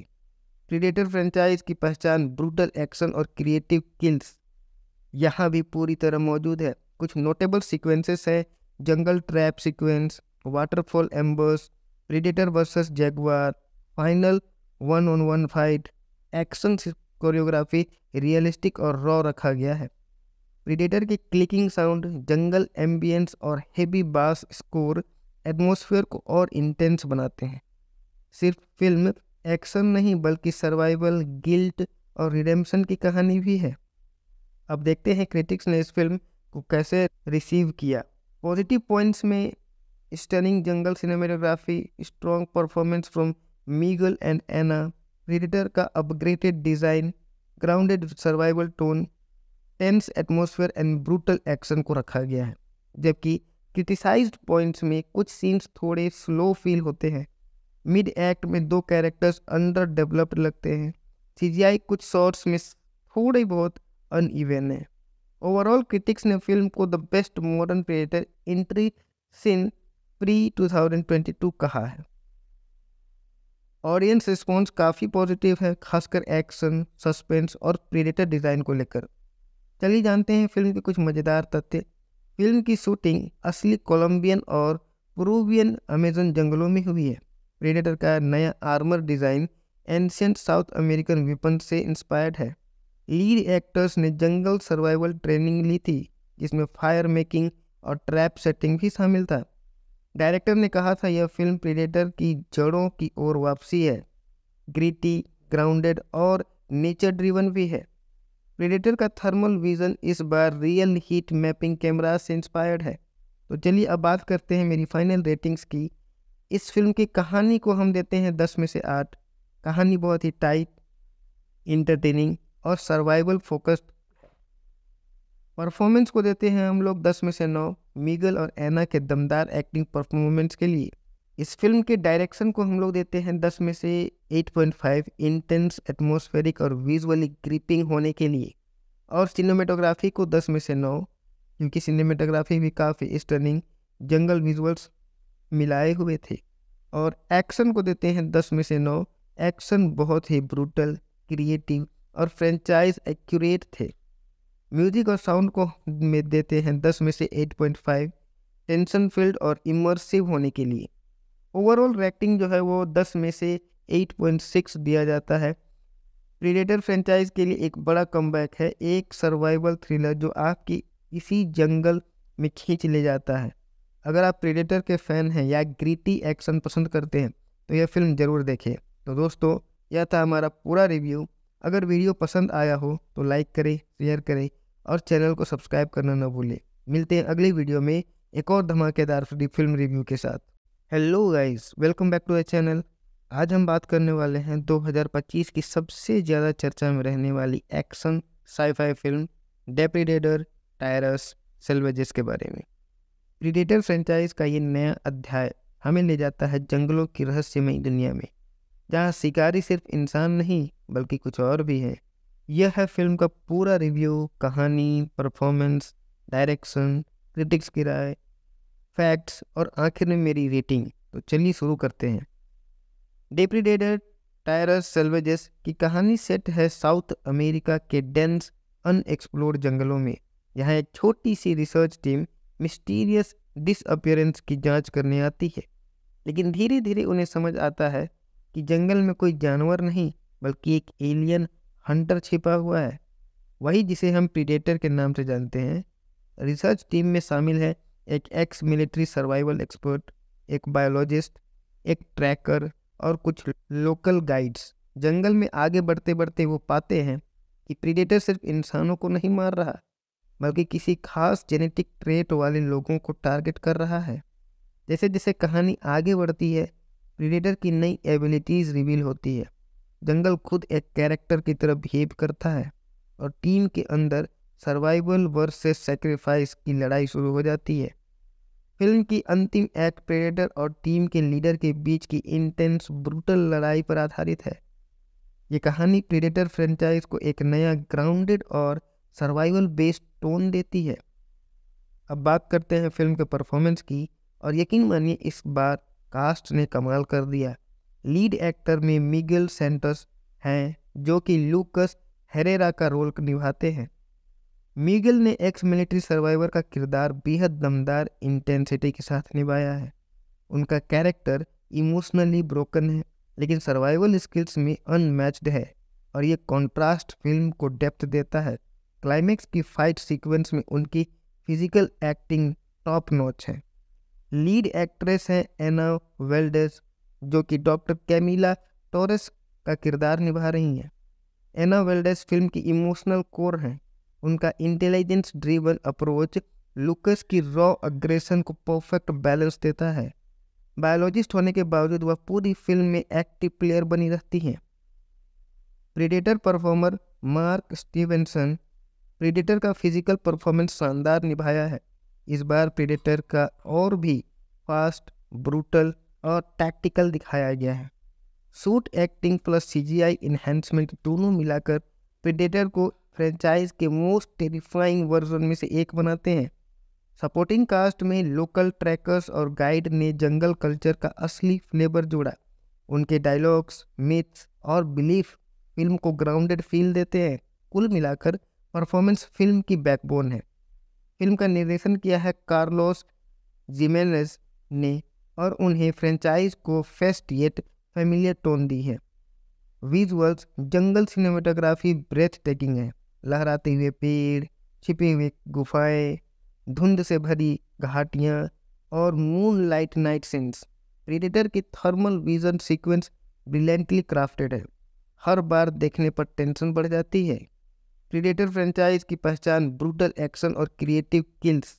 प्रीडेटर फ्रेंचाइज की पहचान ब्रूटल एक्शन और क्रिएटिव किल्स यहाँ भी पूरी तरह मौजूद है। कुछ नोटेबल सीक्वेंसेस है: jungle trap sequence, waterfall embers, predator versus jaguar, final 1-on-1 fight. Action choreography realistic और रॉ रखा गया है। प्रीडेटर की क्लिकिंग साउंड, जंगल एम्बियंस और हेवी बास स्कोर एटमॉस्फेयर को और इंटेंस बनाते हैं। सिर्फ फिल्म एक्शन नहीं बल्कि सर्वाइवल, गिल्ट और रिडेम्पशन की कहानी भी है। अब देखते हैं क्रिटिक्स ने इस फिल्म को कैसे रिसीव किया। पॉजिटिव पॉइंट्स में stunning jungle cinematography, strong performance from Miguel and Ana, predator का upgraded design, grounded survival tone, tense atmosphere and brutal action को रखा गया है। जबकि क्रिटिसाइज्ड पॉइंट्स में कुछ सीन्स थोड़े स्लो फील होते हैं। मिड एक्ट में 2 कैरेक्टर्स अंडर डेवलप्ड लगते हैं। सीजीआई कुछ शॉट्स में थोड़े बहुत अनइवन है। ओवरऑल क्रिटिक्स ने फिल्म को the best modern Predator entry since Prey 2022 कहा है। ऑडियंस रिस्पॉन्स काफ़ी पॉजिटिव है, खासकर एक्शन, सस्पेंस और प्रेडेटर डिज़ाइन को लेकर। चलिए जानते हैं फिल्म के कुछ मज़ेदार तथ्य। फिल्म की शूटिंग असली कोलंबियन और पेरुवियन अमेजन जंगलों में हुई है। प्रेडेटर का नया armour design ancient south American weapon से इंस्पायर्ड है। लीड एक्टर्स ने जंगल सर्वाइवल ट्रेनिंग ली थी, जिसमें फायर मेकिंग और ट्रैप सेटिंग भी शामिल था। डायरेक्टर ने कहा था यह फिल्म प्रेडेटर की जड़ों की ओर वापसी है। ग्रिटी, ग्राउंडेड और नेचर ड्रिवन भी है। प्रेडेटर का थर्मल विजन इस बार रियल हीट मैपिंग कैमरा से इंस्पायर्ड है। तो चलिए अब बात करते हैं मेरी फाइनल रेटिंग्स की। इस फिल्म की कहानी को हम देते हैं 10 में से 8। कहानी बहुत ही टाइट, इंटरटेनिंग और सर्वाइवल फोकस्ड। परफॉर्मेंस को देते हैं हम लोग 10 में से 9 मीगल और एना के दमदार एक्टिंग परफॉर्मेंस के लिए। इस फिल्म के डायरेक्शन को हम लोग देते हैं 10 में से 8.5 इंटेंस एटमॉस्फेरिक और विजुअली ग्रिपिंग होने के लिए। और सिनेमेटोग्राफी को 10 में से 9 क्योंकि सिनेमेटोग्राफी भी काफ़ी स्टनिंग जंगल विजुअल्स मिलाए हुए थे। और एक्शन को देते हैं 10 में से 9। एक्शन बहुत ही ब्रूटल, क्रिएटिव और फ्रेंचाइज एक्यूरेट थे। म्यूजिक और साउंड को में देते हैं 10 में से 8.5 टेंशन फील्ड और इमर्सिव होने के लिए। ओवरऑल रेटिंग जो है वो 10 में से 8.6 दिया जाता है। प्रीडेटर फ्रेंचाइज के लिए एक बड़ा कमबैक है, एक सर्वाइवल थ्रिलर जो आपकी इसी जंगल में खींच ले जाता है। अगर आप प्रीडेटर के फैन हैं या ग्रीटी एक्शन पसंद करते हैं तो यह फिल्म ज़रूर देखें। तो दोस्तों, यह था हमारा पूरा रिव्यू। अगर वीडियो पसंद आया हो तो लाइक करें, शेयर करें और चैनल को सब्सक्राइब करना न भूलें। मिलते हैं अगली वीडियो में एक और धमाकेदार फिल्म रिव्यू के साथ। Hello guys, welcome back to the channel. आज हम बात करने वाले हैं 2025 की सबसे ज़्यादा चर्चा में रहने वाली एक्शन साई-फाई फिल्म डेप्रीडेटर टायरस सैल्वेजेस के बारे में। प्रीडेटर फ्रेंचाइज का ये नया अध्याय हमें ले जाता है जंगलों की रहस्यमयी दुनिया में, जहाँ शिकारी सिर्फ इंसान नहीं बल्कि कुछ और भी है। यह है फिल्म का पूरा रिव्यू, कहानी, परफॉर्मेंस, डायरेक्शन, क्रिटिक्स की राय, फैक्ट्स और आखिर में मेरी रेटिंग। तो चलिए शुरू करते हैं। डेप्रीडेटर टायरस सैल्वेजेस की कहानी सेट है साउथ अमेरिका के डेंस अनएक्सप्लोर्ड जंगलों में। यहाँ एक छोटी सी रिसर्च टीम मिस्टीरियस डिसअपियरेंस की जांच करने आती है, लेकिन धीरे धीरे उन्हें समझ आता है कि जंगल में कोई जानवर नहीं बल्कि एक एलियन हंटर छिपा हुआ है, वही जिसे हम प्रीडेटर के नाम से जानते हैं। रिसर्च टीम में शामिल है एक एक्स मिलिट्री सर्वाइवल एक्सपर्ट, एक बायोलॉजिस्ट, एक ट्रैकर और कुछ लोकल गाइड्स। जंगल में आगे बढ़ते बढ़ते वो पाते हैं कि प्रीडेटर सिर्फ इंसानों को नहीं मार रहा बल्कि किसी खास जेनेटिक ट्रेट वाले लोगों को टारगेट कर रहा है। जैसे जैसे कहानी आगे बढ़ती है, प्रीडेटर की नई एबिलिटीज़ रिवील होती है। जंगल खुद एक कैरेक्टर की तरह बिहेव करता है और टीम के अंदर सर्वाइवल वर्सेस सैक्रिफाइस की लड़ाई शुरू हो जाती है। फिल्म की अंतिम एक्ट प्रेडेटर और टीम के लीडर के बीच की इंटेंस ब्रूटल लड़ाई पर आधारित है। ये कहानी प्रेडेटर फ्रेंचाइज को एक नया ग्राउंडेड और सर्वाइवल बेस्ड टोन देती है। अब बात करते हैं फिल्म के परफॉर्मेंस की, और यकीन मानिए इस बार कास्ट ने कमाल कर दिया। लीड एक्टर में मिगेल सेंटोस हैं जो कि लूकस हेरेरा का रोल निभाते हैं। मिगेल ने एक्स मिलिट्री सर्वाइवर का किरदार बेहद दमदार इंटेंसिटी के साथ निभाया है। उनका कैरेक्टर इमोशनली ब्रोकन है लेकिन सर्वाइवल स्किल्स में अनमैच्ड है, और ये कॉन्ट्रास्ट फिल्म को डेप्थ देता है। क्लाइमेक्स की फाइट सीक्वेंस में उनकी फिजिकल एक्टिंग टॉप नॉच है। लीड एक्ट्रेस हैं एना वेल्डेस जो कि डॉक्टर कैमिला टोरेस का किरदार निभा रही हैं। एना वेल्डेस फिल्म की इमोशनल कोर हैं। उनका इंटेलिजेंस ड्रिवन अप्रोच लूकस की रॉ अग्रेशन को परफेक्ट बैलेंस देता है। बायोलॉजिस्ट होने के बावजूद वह पूरी फिल्म में एक्टिव प्लेयर बनी रहती हैं। Predator performer mark Stevenson predator का फिजिकल परफॉर्मेंस शानदार निभाया है। इस बार प्रीडेटर का और भी फास्ट, ब्रूटल और टैक्टिकल दिखाया गया है। Suit acting plus CGI enhancement दोनों मिलाकर प्रीडेटर को फ्रेंचाइज के मोस्ट टेरिफाइंग वर्जन में से एक बनाते हैं। सपोर्टिंग कास्ट में लोकल ट्रैकर्स और गाइड ने जंगल कल्चर का असली फ्लेवर जोड़ा। उनके डायलॉग्स, मिथ्स और बिलीफ फिल्म को ग्राउंडेड फील देते हैं। कुल मिलाकर परफॉर्मेंस फिल्म की बैकबोन है। फिल्म का निर्देशन किया है कार्लोस जिमेनेज ने और उन्हें फ्रेंचाइज को फेस्ट येट फेमिलियर टोन दी है। विजुअल्स जंगल सिनेमेटोग्राफी ब्रेथ टेकिंग है। लहराते हुए पेड़, छिपे हुए गुफाएं, धुंध से भरी घाटियाँ और moonlight night scenes. Predator की thermal vision sequence brilliantly crafted है। हर बार देखने पर टेंशन बढ़ जाती है। प्रीडेटर फ्रेंचाइज की पहचान ब्रूटल एक्शन और क्रिएटिव किल्स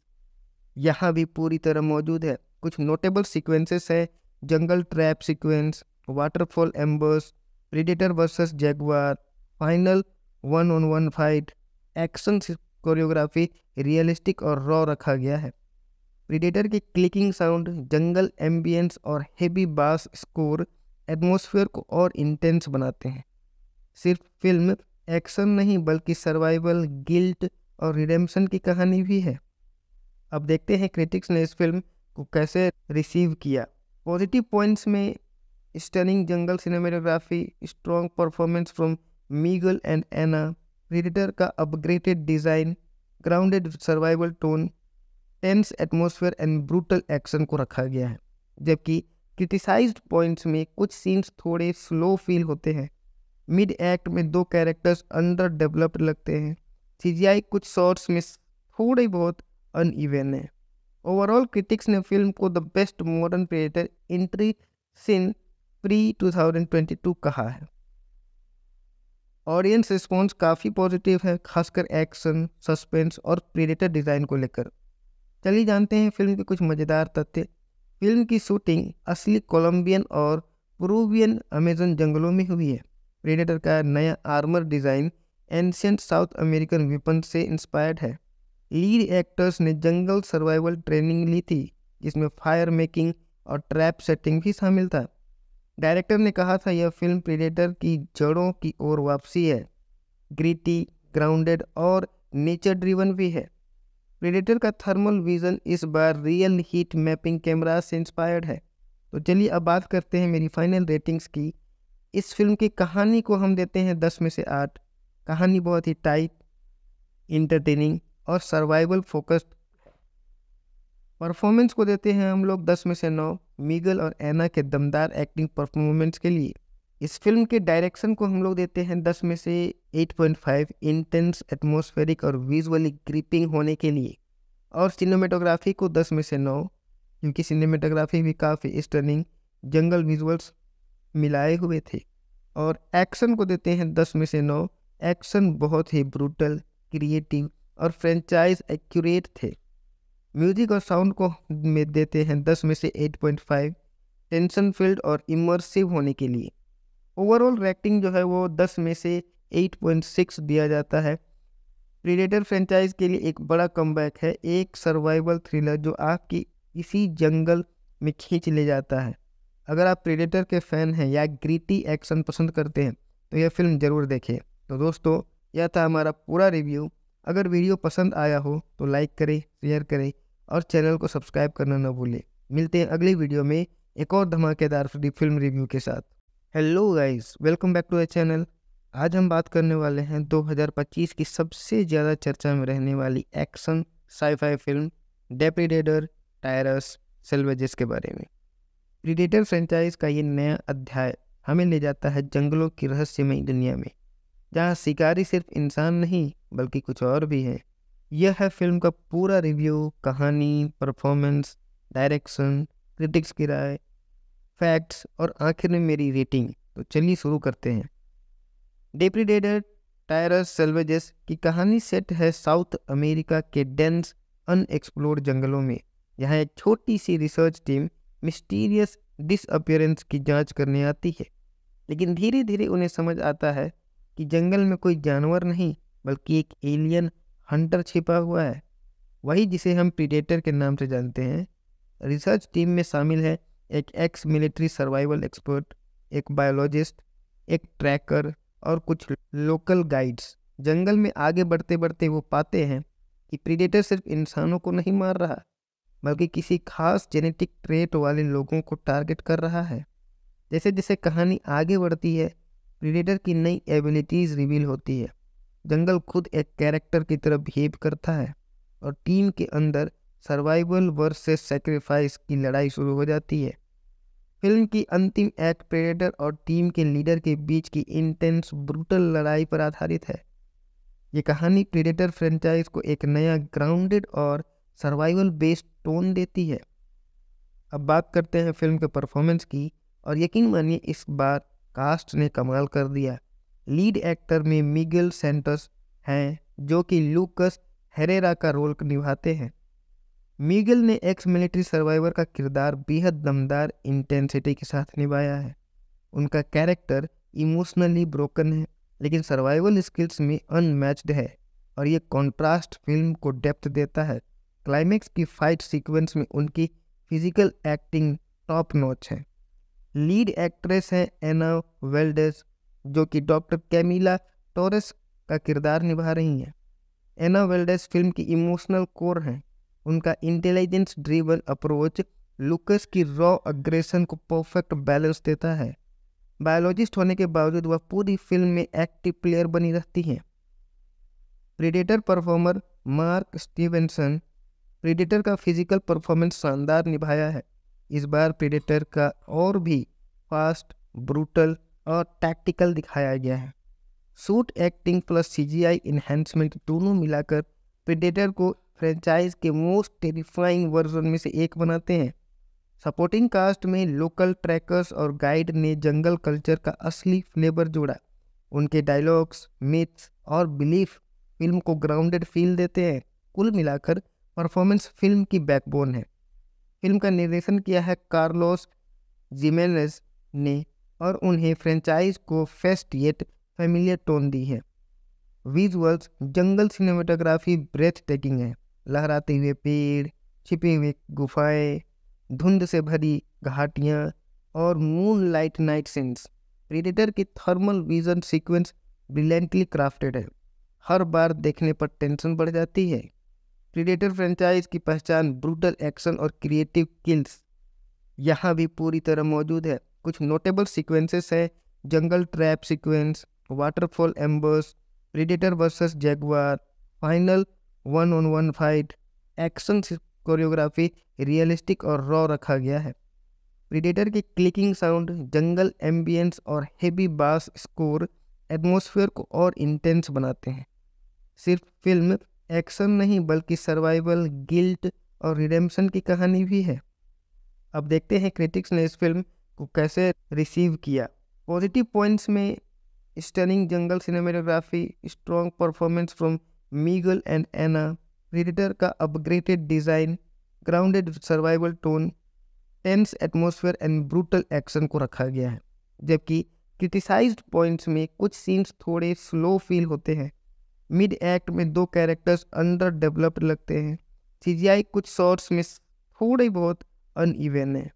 यहाँ भी पूरी तरह मौजूद है। कुछ नोटेबल सीक्वेंसेस है jungle trap sequence, waterfall embers, predator versus jaguar final 1-on-1 fight, action choreography realistic और रॉ रखा गया है। प्रीडेटर की क्लिकिंग साउंड, जंगल एम्बियंस और हेवी बास स्कोर एटमॉस्फेयर को और इंटेंस बनाते हैं। सिर्फ फिल्म एक्शन नहीं बल्कि सर्वाइवल, गिल्ट और रिडेम्पशन की कहानी भी है। अब देखते हैं क्रिटिक्स ने इस फिल्म को कैसे रिसीव किया। पॉजिटिव पॉइंट्स में stunning jungle cinematography, strong performance from Miguel and Ana, predator का upgraded design, grounded survival tone, tense atmosphere and brutal action को रखा गया है। जबकि क्रिटिसाइज्ड पॉइंट्स में कुछ सीन्स थोड़े स्लो फील होते हैं। मिड एक्ट में 2 कैरेक्टर्स अंडर डेवलप्ड लगते हैं। सीजीआई कुछ शॉट्स में थोड़े बहुत अनइवन है। ओवरऑल क्रिटिक्स ने फिल्म को the best modern Predator entry since Prey 2022 कहा है। ऑडियंस रिस्पॉन्स काफ़ी पॉजिटिव है, खासकर एक्शन, सस्पेंस और प्रेडेटर डिज़ाइन को लेकर। चलिए जानते हैं फिल्म के कुछ मज़ेदार तथ्य। फिल्म की शूटिंग असली कोलंबियन और पेरुवियन अमेजन जंगलों में हुई है। प्रेडेटर का नया armour design ancient south American weapon से इंस्पायर्ड है। लीड एक्टर्स ने जंगल सर्वाइवल ट्रेनिंग ली थी, जिसमें फायर मेकिंग और ट्रैप सेटिंग भी शामिल था। डायरेक्टर ने कहा था यह फिल्म प्रेडेटर की जड़ों की ओर वापसी है, ग्रिटी, ग्राउंडेड और नेचर ड्रिवन भी है। प्रेडेटर का थर्मल विजन इस बार रियल हीट मैपिंग कैमरा से इंस्पायर्ड है। तो चलिए अब बात करते हैं मेरी फाइनल रेटिंग्स की। इस फिल्म की कहानी को हम देते हैं 10 में से 8। कहानी बहुत ही टाइट, इंटरटेनिंग और सर्वाइवल फोकस्ड। परफॉर्मेंस को देते हैं हम लोग 10 में से 9, मीगल और एना के दमदार एक्टिंग परफॉर्मेंस के लिए। इस फिल्म के डायरेक्शन को हम लोग देते हैं 10 में से 8.5, इंटेंस, एटमॉस्फेरिक और विजुअली ग्रिपिंग होने के लिए। और सिनेमेटोग्राफी को 10 में से 9, क्योंकि सिनेमेटोग्राफी भी काफ़ी स्टनिंग जंगल विजुअल्स मिलाए हुए थे। और एक्शन को देते हैं 10 में से 9, एक्शन बहुत ही ब्रूटल, क्रिएटिव और फ्रेंचाइज एक्यूरेट थे। म्यूजिक और साउंड को में देते हैं 10 में से 8.5, टेंशन फील्ड और इमर्सिव होने के लिए। ओवरऑल रेटिंग जो है वो 10 में से 8.6 दिया जाता है। प्रीडेटर फ्रेंचाइज के लिए एक बड़ा कमबैक है, एक सर्वाइवल थ्रिलर जो आपकी इसी जंगल में खींच ले जाता है। अगर आप प्रीडेटर के फैन हैं या ग्रिटी एक्शन पसंद करते हैं तो यह फिल्म ज़रूर देखें। तो दोस्तों, यह था हमारा पूरा रिव्यू। अगर वीडियो पसंद आया हो तो लाइक करें, शेयर करें और चैनल को सब्सक्राइब करना न भूलें। मिलते हैं अगली वीडियो में एक और धमाकेदार फिल्म रिव्यू के साथ। Hello guys, welcome back to the channel. आज हम बात करने वाले हैं 2025 की सबसे ज़्यादा चर्चा में रहने वाली एक्शन साई-फाई फिल्म डेप्रीडेटर टायरस सैल्वेजेस के बारे में। प्रीडेटर फ्रेंचाइज का ये नया अध्याय हमें ले जाता है जंगलों की रहस्यमयी दुनिया में, जहाँ शिकारी सिर्फ इंसान नहीं बल्कि कुछ और भी है। यह है फिल्म का पूरा रिव्यू, कहानी, परफॉर्मेंस, डायरेक्शन, क्रिटिक्स की राय, फैक्ट्स और आखिर में मेरी रेटिंग। तो चलिए शुरू करते हैं। डेप्रीडेटर टायरस सैल्वेजेस की कहानी सेट है साउथ अमेरिका के डेंस अनएक्सप्लोर्ड जंगलों में। यहाँ एक छोटी सी रिसर्च टीम मिस्टीरियस डिसअपियरेंस की जांच करने आती है, लेकिन धीरे धीरे उन्हें समझ आता है कि जंगल में कोई जानवर नहीं बल्कि एक एलियन हंटर छिपा हुआ है, वही जिसे हम प्रीडेटर के नाम से जानते हैं। रिसर्च टीम में शामिल है एक एक्स मिलिट्री सर्वाइवल एक्सपर्ट, एक बायोलॉजिस्ट, एक ट्रैकर और कुछ लोकल गाइड्स। जंगल में आगे बढ़ते बढ़ते वो पाते हैं कि प्रीडेटर सिर्फ इंसानों को नहीं मार रहा बल्कि किसी खास जेनेटिक ट्रेट वाले लोगों को टारगेट कर रहा है। जैसे जैसे कहानी आगे बढ़ती है, प्रीडेटर की नई एबिलिटीज़ रिवील होती है। जंगल खुद एक कैरेक्टर की तरह बिहेव करता है और टीम के अंदर सर्वाइवल वर्सेस सैक्रिफाइस की लड़ाई शुरू हो जाती है। फिल्म की अंतिम एक्ट प्रेडेटर और टीम के लीडर के बीच की इंटेंस ब्रूटल लड़ाई पर आधारित है। ये कहानी प्रेडेटर फ्रेंचाइज को एक नया ग्राउंडेड और सर्वाइवल बेस्ड टोन देती है। अब बात करते हैं फिल्म के परफॉर्मेंस की, और यकीन मानिए इस बार कास्ट ने कमाल कर दिया। लीड एक्टर में मिगेल सेंटोस हैं जो कि लूकस हेरेरा का रोल निभाते हैं। मिगेल ने एक्स मिलिट्री सर्वाइवर का किरदार बेहद दमदार इंटेंसिटी के साथ निभाया है। उनका कैरेक्टर इमोशनली ब्रोकन है, लेकिन सर्वाइवल स्किल्स में अनमैच्ड है और ये कॉन्ट्रास्ट फिल्म को डेप्थ देता है। क्लाइमेक्स की फाइट सीक्वेंस में उनकी फिजिकल एक्टिंग टॉप नॉच है। लीड एक्ट्रेस है एना वेल्डेस, जो कि डॉक्टर कैमिला टोरेस का किरदार निभा रही हैं। एना वेल्डेस फिल्म की इमोशनल कोर हैं। उनका इंटेलिजेंस ड्रिवन अप्रोच लुकस की रॉ अग्रेशन को परफेक्ट बैलेंस देता है। बायोलॉजिस्ट होने के बावजूद वह पूरी फिल्म में एक्टिव प्लेयर बनी रहती हैं। Predator performer mark Stevenson, predator का फिजिकल परफॉर्मेंस शानदार निभाया है। इस बार प्रीडेटर का और भी फास्ट, ब्रूटल और टैक्टिकल दिखाया गया है। Suit acting plus CGI enhancement दोनों मिलाकर प्रीडेटर को फ्रेंचाइज के मोस्ट टेरिफाइंग वर्जन में से एक बनाते हैं। सपोर्टिंग कास्ट में लोकल ट्रैकर्स और गाइड ने जंगल कल्चर का असली फ्लेवर जोड़ा। उनके डायलॉग्स, मिथ्स और बिलीफ फिल्म को ग्राउंडेड फील देते हैं। कुल मिलाकर परफॉर्मेंस फिल्म की बैकबोन है। फिल्म का निर्देशन किया है कार्लोस जिमेनेज ने और उन्हें फ्रेंचाइज को फेस्ट येट फेमिलियर टोन दी है। विजुअल्स, जंगल सिनेमेटोग्राफी ब्रेथ टेकिंग है। लहराते हुए पेड़, छिपे हुए गुफाएं, धुंध से भरी घाटियां और moonlight night scenes. Predator की thermal vision sequence brilliantly crafted है। हर बार देखने पर टेंशन बढ़ जाती है। प्रीडेटर फ्रेंचाइज की पहचान ब्रूटल एक्शन और क्रिएटिव किल्स यहाँ भी पूरी तरह मौजूद है। कुछ नोटेबल सीक्वेंसेस है: jungle trap sequence, waterfall embers, predator versus jaguar, final 1-on-1 fight. Action choreography realistic और रॉ रखा गया है। प्रीडेटर की क्लिकिंग साउंड, जंगल एम्बियंस और हेवी बास स्कोर एटमॉस्फेयर को और इंटेंस बनाते हैं। सिर्फ फिल्म एक्शन नहीं बल्कि सर्वाइवल, गिल्ट और रिडेम्पशन की कहानी भी है। अब देखते हैं क्रिटिक्स ने इस फिल्म को कैसे रिसीव किया। पॉजिटिव पॉइंट्स में stunning jungle cinematography, strong performance from Miguel and Ana, predator का upgraded design, grounded survival tone, tense atmosphere and brutal action को रखा गया है। जबकि क्रिटिसाइज्ड पॉइंट्स में कुछ सीन्स थोड़े स्लो फील होते हैं। मिड एक्ट में 2 कैरेक्टर्स अंडर डेवलप्ड लगते हैं। सीजीआई कुछ शॉट्स में थोड़े बहुत अनइवन है।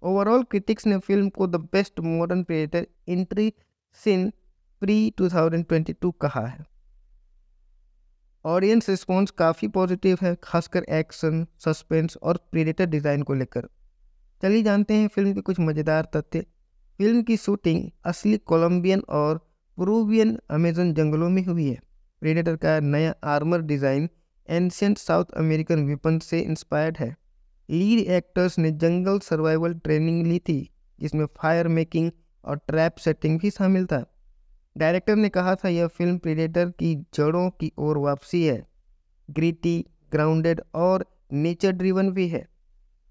ओवरऑल क्रिटिक्स ने फिल्म को the best modern Predator entry since Prey 2022 कहा है। ऑडियंस रिस्पॉन्स काफ़ी पॉजिटिव है, खासकर एक्शन, सस्पेंस और प्रीडेटर डिज़ाइन को लेकर। चलिए जानते हैं फिल्म के कुछ मज़ेदार तथ्य। फिल्म की शूटिंग असली कोलंबियन और पेरुवियन अमेजन जंगलों में हुई है। प्रीडेटर का नया armour design ancient south American weapon से इंस्पायर्ड है। लीड एक्टर्स ने जंगल सर्वाइवल ट्रेनिंग ली थी, जिसमें फायर मेकिंग और ट्रैप सेटिंग भी शामिल था। डायरेक्टर ने कहा था यह फिल्म प्रीडेटर की जड़ों की ओर वापसी है। ग्रिटी, ग्राउंडेड और नेचर ड्रिवन भी है।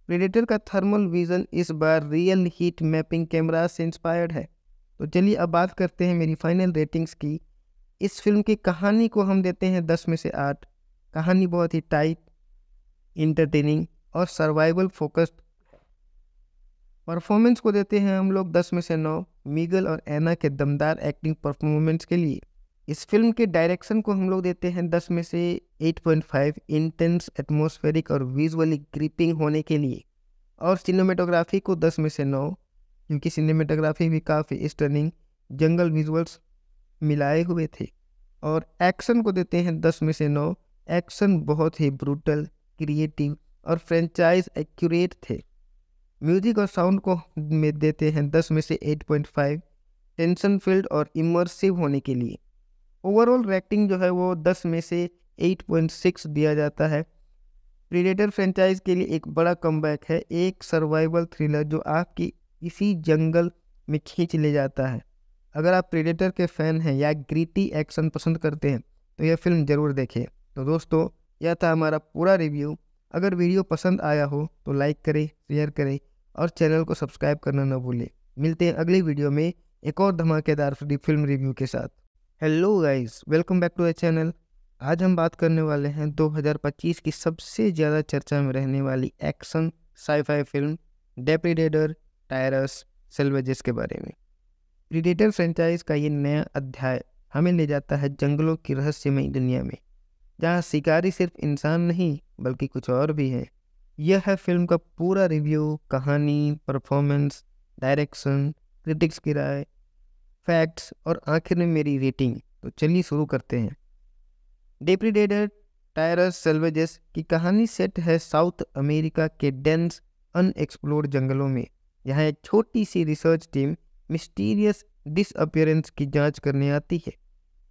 प्रीडेटर का थर्मल विजन इस बार रियल हीट मैपिंग कैमरा से इंस्पायर्ड है। तो चलिए अब बात करते हैं मेरी फाइनल रेटिंग्स की। इस फिल्म की कहानी को हम देते हैं 10 में से 8। कहानी बहुत ही टाइट, इंटरटेनिंग और सर्वाइवल फोकस्ड। परफॉर्मेंस को देते हैं हम लोग 10 में से 9, मीगल और एना के दमदार एक्टिंग परफॉर्मेंस के लिए। इस फिल्म के डायरेक्शन को हम लोग देते हैं 10 में से 8.5, इंटेंस, एटमॉस्फेरिक और विजुअली ग्रिपिंग होने के लिए। और सिनेमेटोग्राफी को 10 में से 9, क्योंकि सिनेमेटोग्राफी भी काफ़ी स्टनिंग जंगल विजुअल्स मिलाए हुए थे। और एक्शन को देते हैं 10 में से 9, एक्शन बहुत ही ब्रूटल, क्रिएटिव और फ्रेंचाइज एक्यूरेट थे। म्यूजिक और साउंड को में देते हैं 10 में से 8.5, टेंशन फील्ड और इमर्सिव होने के लिए। ओवरऑल रेटिंग जो है वो 10 में से 8.6 दिया जाता है। प्रीडेटर फ्रेंचाइज के लिए एक बड़ा कमबैक है, एक सर्वाइवल थ्रिलर जो आपकी इसी जंगल में खींच ले जाता है। अगर आप प्रीडेटर के फैन हैं या ग्रिटी एक्शन पसंद करते हैं तो यह फिल्म ज़रूर देखें। तो दोस्तों, यह था हमारा पूरा रिव्यू। अगर वीडियो पसंद आया हो तो लाइक करें, शेयर करें और चैनल को सब्सक्राइब करना न भूलें। मिलते हैं अगली वीडियो में एक और धमाकेदार फिल्म रिव्यू के साथ। Hello guys, welcome back to the channel. आज हम बात करने वाले हैं 2025 की सबसे ज़्यादा चर्चा में रहने वाली एक्शन साई-फाई फिल्म डेप्रीडेटर टायरस सैल्वेजेस के बारे में। प्रीडेटर फ्रेंचाइज का ये नया अध्याय हमें ले जाता है जंगलों की रहस्यमयी दुनिया में, जहाँ शिकारी सिर्फ इंसान नहीं बल्कि कुछ और भी है। यह है फिल्म का पूरा रिव्यू, कहानी, परफॉर्मेंस, डायरेक्शन, क्रिटिक्स की राय, फैक्ट्स और आखिर में मेरी रेटिंग। तो चलिए शुरू करते हैं। डेप्रीडेटर टायरस सैल्वेजेस की कहानी सेट है साउथ अमेरिका के डेंस अनएक्सप्लोर्ड जंगलों में। यहाँ एक छोटी सी रिसर्च टीम मिस्टीरियस डिसअपियरेंस की जांच करने आती है,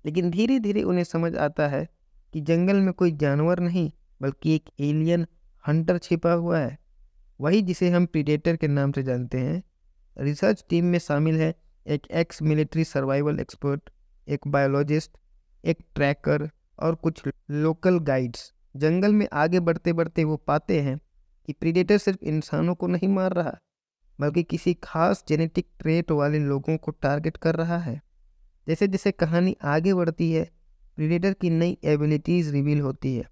लेकिन धीरे धीरे उन्हें समझ आता है कि जंगल में कोई जानवर नहीं बल्कि एक एलियन हंटर छिपा हुआ है, वही जिसे हम प्रीडेटर के नाम से जानते हैं। रिसर्च टीम में शामिल है एक एक्स मिलिट्री सर्वाइवल एक्सपर्ट, एक बायोलॉजिस्ट, एक ट्रैकर और कुछ लोकल गाइड्स। जंगल में आगे बढ़ते बढ़ते वो पाते हैं कि प्रीडेटर सिर्फ इंसानों को नहीं मार रहा बल्कि किसी खास जेनेटिक ट्रेट वाले लोगों को टारगेट कर रहा है। जैसे जैसे कहानी आगे बढ़ती है, प्रीडेटर की नई एबिलिटीज रिवील होती है।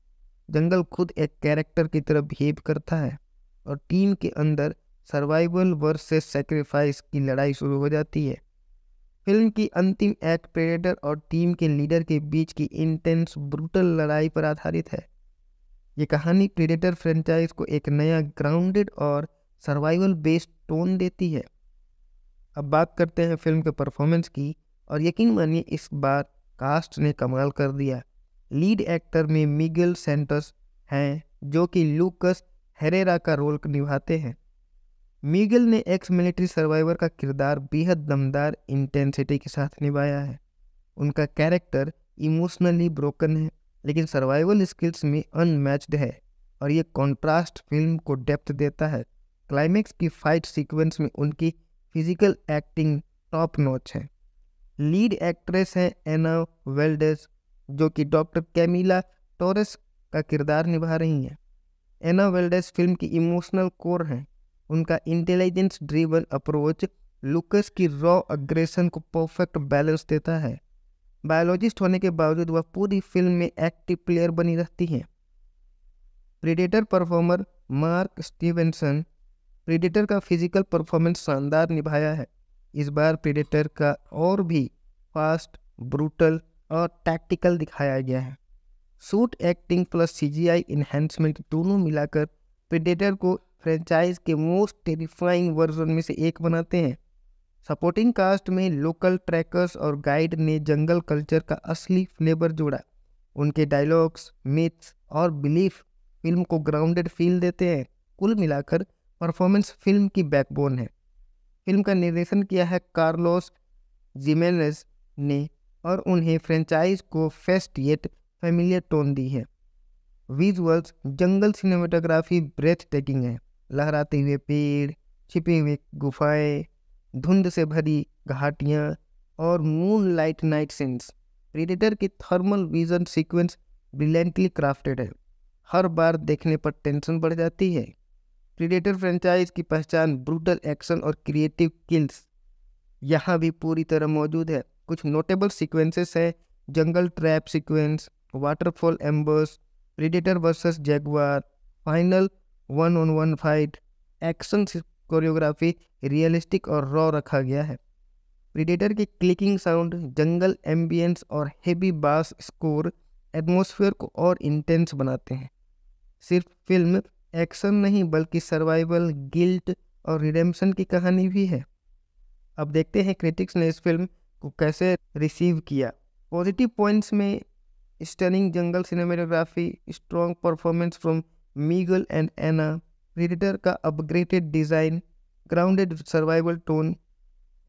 जंगल खुद एक कैरेक्टर की तरह बिहेव करता है और टीम के अंदर सर्वाइवल वर्सेस सैक्रिफाइस की लड़ाई शुरू हो जाती है। फिल्म की अंतिम एक्ट प्रेडेटर और टीम के लीडर के बीच की इंटेंस ब्रूटल लड़ाई पर आधारित है। ये कहानी प्रेडेटर फ्रेंचाइज को एक नया ग्राउंडेड और सर्वाइवल बेस्ड टोन देती है। अब बात करते हैं फिल्म के परफॉर्मेंस की, और यकीन मानिए इस बार कास्ट ने कमाल कर दिया। लीड एक्टर में मिगेल सेंटोस हैं जो कि लूकस हेरेरा का रोल निभाते हैं। मिगेल ने एक्स मिलिट्री सर्वाइवर का किरदार बेहद दमदार इंटेंसिटी के साथ निभाया है। उनका कैरेक्टर इमोशनली ब्रोकन है लेकिन सर्वाइवल स्किल्स में अनमैच्ड है, और ये कॉन्ट्रास्ट फिल्म को डेप्थ देता है। क्लाइमेक्स की फाइट सीक्वेंस में उनकी फिजिकल एक्टिंग टॉप नॉच है। लीड एक्ट्रेस हैं एना वेल्डेस जो कि डॉक्टर कैमिला टोरेस का किरदार निभा रही हैं। एना वेल्डेस फिल्म की इमोशनल कोर हैं। उनका इंटेलिजेंस ड्रिवन अप्रोच लूकस की रॉ अग्रेशन को परफेक्ट बैलेंस देता है। बायोलॉजिस्ट होने के बावजूद वह पूरी फिल्म में एक्टिव प्लेयर बनी रहती हैं। Predator performer mark Stevenson predator का फिजिकल परफॉर्मेंस शानदार निभाया है। इस बार प्रीडेटर का और भी फास्ट, ब्रूटल और टैक्टिकल दिखाया गया है। Suit acting plus CGI enhancement दोनों मिलाकर प्रीडेटर को फ्रेंचाइज के मोस्ट टेरिफाइंग वर्जन में से एक बनाते हैं। सपोर्टिंग कास्ट में लोकल ट्रैकर्स और गाइड ने जंगल कल्चर का असली फ्लेवर जोड़ा। उनके डायलॉग्स, मिथ्स और बिलीफ फिल्म को ग्राउंडेड फील देते हैं। कुल मिलाकर परफॉर्मेंस फिल्म की बैकबोन है। फिल्म का निर्देशन किया है कार्लोस जिमेनेज ने और उन्हें फ्रेंचाइज को फेस्ट येट फेमिलियर टोन दी है। विजुअल्स जंगल सिनेमेटोग्राफी ब्रेथ टेकिंग है। लहराते हुए पेड़, छिपे हुए गुफाएं, धुंध से भरी घाटियां और moonlight night scenes. Predator की thermal vision sequence brilliantly crafted है। हर बार देखने पर टेंशन बढ़ जाती है। प्रीडेटर फ्रेंचाइज की पहचान ब्रूटल एक्शन और क्रिएटिव किल्स यहाँ भी पूरी तरह मौजूद है। कुछ नोटेबल सीक्वेंसेस हैं jungle trap sequence, waterfall embers, predator versus jaguar, final 1-on-1 fight. Action choreography realistic और रॉ रखा गया है। प्रीडेटर की क्लिकिंग साउंड, जंगल एम्बियंस और हेवी बास स्कोर एटमॉस्फेयर को और इंटेंस बनाते हैं। सिर्फ फिल्म एक्शन नहीं बल्कि सर्वाइवल, गिल्ट और रिडेम्पशन की कहानी भी है। अब देखते हैं क्रिटिक्स ने इस फिल्म को कैसे रिसीव किया। पॉजिटिव पॉइंट्स में stunning jungle cinematography, strong performance from Miguel and Ana, predator का upgraded design, grounded survival tone,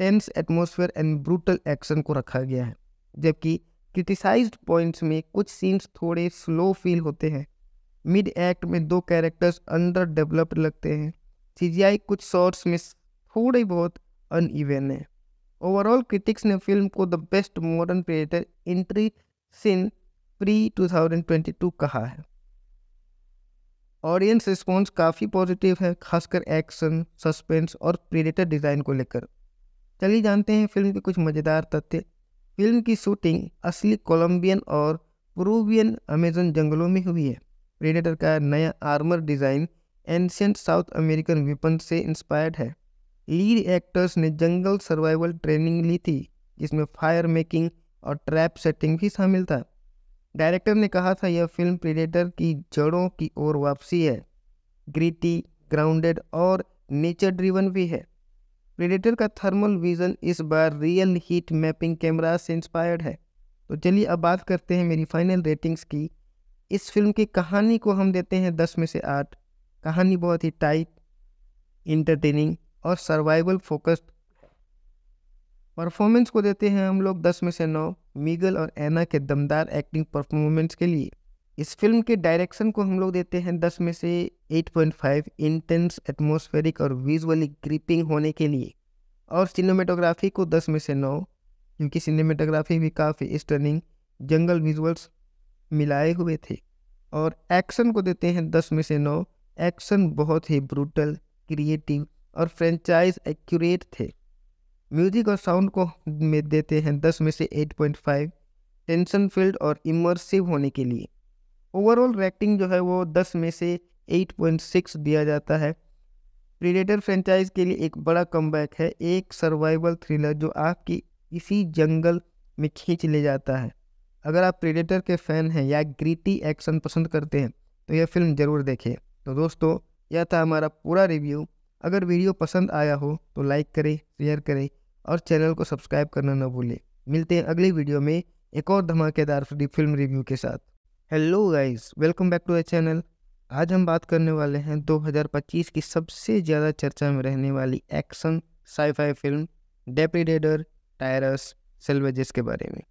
tense atmosphere and brutal action को रखा गया है। जबकि क्रिटिसाइज्ड पॉइंट्स में कुछ सीन्स थोड़े स्लो फील होते हैं। मिड एक्ट में 2 कैरेक्टर्स अंडर डेवलप्ड लगते हैं। सीजीआई कुछ शॉट्स में थोड़े बहुत अनइवन है। ओवरऑल क्रिटिक्स ने फिल्म को the best modern Predator entry since Prey 2022 कहा है। ऑडियंस रिस्पॉन्स काफ़ी पॉजिटिव है, खासकर एक्शन, सस्पेंस और प्रेडेटर डिज़ाइन को लेकर। चलिए जानते हैं फिल्म के कुछ मज़ेदार तथ्य। फिल्म की शूटिंग असली कोलंबियन और पेरुवियन अमेजन जंगलों में हुई है। प्रेडेटर का नया armour design ancient south American weapon से इंस्पायर्ड है। लीड एक्टर्स ने जंगल सर्वाइवल ट्रेनिंग ली थी जिसमें फायर मेकिंग और ट्रैप सेटिंग भी शामिल था। डायरेक्टर ने कहा था यह फिल्म प्रीडेटर की जड़ों की ओर वापसी है, ग्रिटी, ग्राउंडेड और नेचर ड्रिवन भी है। प्रीडेटर का थर्मल विजन इस बार रियल हीट मैपिंग कैमरा से इंस्पायर्ड है। तो चलिए अब बात करते हैं मेरी फाइनल रेटिंग्स की। इस फिल्म की कहानी को हम देते हैं 10 में से 8। कहानी बहुत ही टाइट, इंटरटेनिंग और सर्वाइवल फोकस्ड। परफॉर्मेंस को देते हैं हम लोग 10 में से 9, मीगल और एना के दमदार एक्टिंग परफॉर्मेंस के लिए। इस फिल्म के डायरेक्शन को हम लोग देते हैं 10 में से 8.5, इंटेंस, एटमॉस्फेरिक और विजुअली ग्रिपिंग होने के लिए। और सिनेमेटोग्राफी को 10 में से 9, क्योंकि सिनेमेटोग्राफी भी काफ़ी स्टनिंग जंगल विजुअल्स मिलाए हुए थे। और एक्शन को देते हैं 10 में से 9, एक्शन बहुत ही ब्रूटल, क्रिएटिव और फ्रेंचाइज एक्यूरेट थे। म्यूजिक और साउंड को में देते हैं 10 में से 8.5, टेंशन फील्ड और इमर्सिव होने के लिए। ओवरऑल रेटिंग जो है वो 10 में से 8.6 दिया जाता है। प्रीडेटर फ्रेंचाइज के लिए एक बड़ा कमबैक है, एक सर्वाइवल थ्रिलर जो आपकी इसी जंगल में खींच ले जाता है। अगर आप प्रीडेटर के फैन हैं या ग्रिटी एक्शन पसंद करते हैं तो यह फिल्म ज़रूर देखें। तो दोस्तों, यह था हमारा पूरा रिव्यू। अगर वीडियो पसंद आया हो तो लाइक करें, शेयर करें और चैनल को सब्सक्राइब करना न भूलें। मिलते हैं अगली वीडियो में एक और धमाकेदार फिल्म रिव्यू के साथ। Hello guys, welcome back to the channel. आज हम बात करने वाले हैं 2025 की सबसे ज़्यादा चर्चा में रहने वाली एक्शन साई-फाई फिल्म डेप्रीडेटर टायरस सैल्वेजेस के बारे में।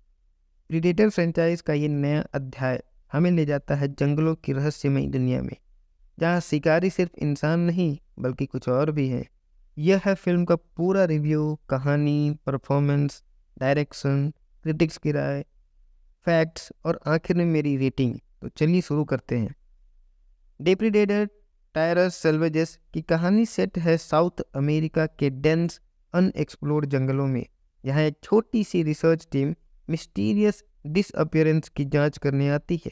प्रीडेटर फ्रेंचाइज का ये नया अध्याय हमें ले जाता है जंगलों की रहस्यमयी दुनिया में, जहाँ शिकारी सिर्फ इंसान नहीं बल्कि कुछ और भी है। यह है फिल्म का पूरा रिव्यू, कहानी, परफॉर्मेंस, डायरेक्शन, क्रिटिक्स की राय, फैक्ट्स और आखिर में मेरी रेटिंग। तो चलिए शुरू करते हैं। डेप्रीडेटर टायरस सैल्वेजेस की कहानी सेट है साउथ अमेरिका के डेंस अनएक्सप्लोर्ड जंगलों में। यहाँ एक छोटी सी रिसर्च टीम मिस्टीरियस डिसअपियरेंस की जांच करने आती है,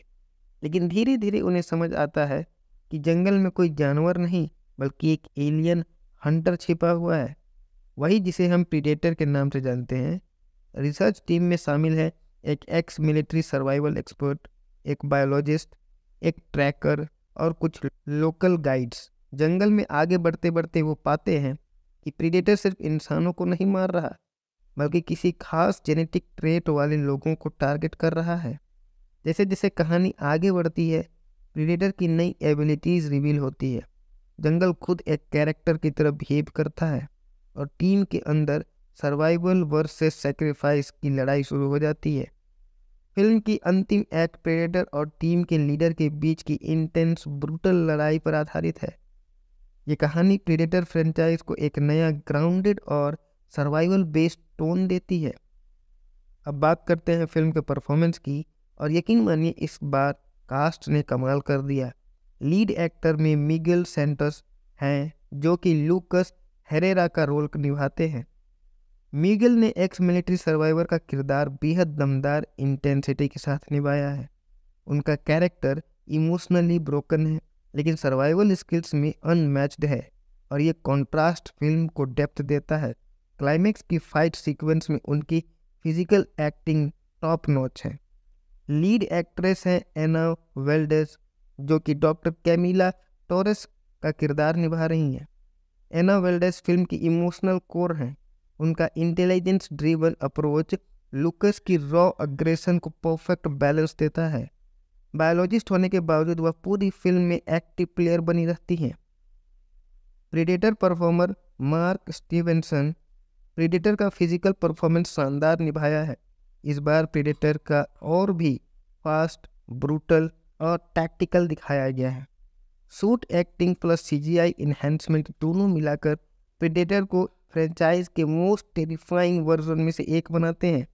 लेकिन धीरे धीरे उन्हें समझ आता है कि जंगल में कोई जानवर नहीं बल्कि एक एलियन हंटर छिपा हुआ है, वही जिसे हम प्रीडेटर के नाम से जानते हैं। रिसर्च टीम में शामिल है एक एक्स मिलिट्री सर्वाइवल एक्सपर्ट, एक बायोलॉजिस्ट, एक ट्रैकर और कुछ लोकल गाइड्स। जंगल में आगे बढ़ते बढ़ते वो पाते हैं कि प्रीडेटर सिर्फ इंसानों को नहीं मार रहा बल्कि किसी खास जेनेटिक ट्रेट वाले लोगों को टारगेट कर रहा है। जैसे जैसे कहानी आगे बढ़ती है, प्रीडेटर की नई एबिलिटीज़ रिवील होती है, जंगल खुद एक कैरेक्टर की तरह बिहेव करता है और टीम के अंदर सर्वाइवल वर्सेस सैक्रिफाइस की लड़ाई शुरू हो जाती है। फिल्म की अंतिम एक्ट प्रेडेटर और टीम के लीडर के बीच की इंटेंस ब्रूटल लड़ाई पर आधारित है। ये कहानी प्रेडेटर फ्रेंचाइज को एक नया ग्राउंडेड और सर्वाइवल बेस्ड टोन देती है। अब बात करते हैं फिल्म के परफॉर्मेंस की, और यकीन मानिए इस बार कास्ट ने कमाल कर दिया। लीड एक्टर में मिगेल सेंटोस हैं जो कि लूकस हेरेरा का रोल निभाते हैं। मिगेल ने एक्स मिलिट्री सर्वाइवर का किरदार बेहद दमदार इंटेंसिटी के साथ निभाया है। उनका कैरेक्टर इमोशनली ब्रोकन है लेकिन सर्वाइवल स्किल्स में अनमैच्ड है, और ये कॉन्ट्रास्ट फिल्म को डेप्थ देता है। क्लाइमेक्स की फाइट सीक्वेंस में उनकी फिजिकल एक्टिंग टॉप नॉच है। लीड एक्ट्रेस है एना वेल्डेस जो कि डॉक्टर कैमिला टोरेस का किरदार निभा रही हैं। एना वेल्डेस फिल्म की इमोशनल कोर हैं। उनका इंटेलिजेंस ड्रिवन अप्रोच लुकस की रॉ अग्रेशन को परफेक्ट बैलेंस देता है। बायोलॉजिस्ट होने के बावजूद वह पूरी फिल्म में एक्टिव प्लेयर बनी रहती हैं। Predator performer mark Stevenson predator का फिजिकल परफॉर्मेंस शानदार निभाया है। इस बार प्रीडेटर का और भी फास्ट, ब्रूटल और टैक्टिकल दिखाया गया है। Suit acting plus CGI enhancement दोनों मिलाकर प्रीडेटर को फ्रेंचाइज के मोस्ट टेरिफाइंग वर्जन में से एक बनाते हैं।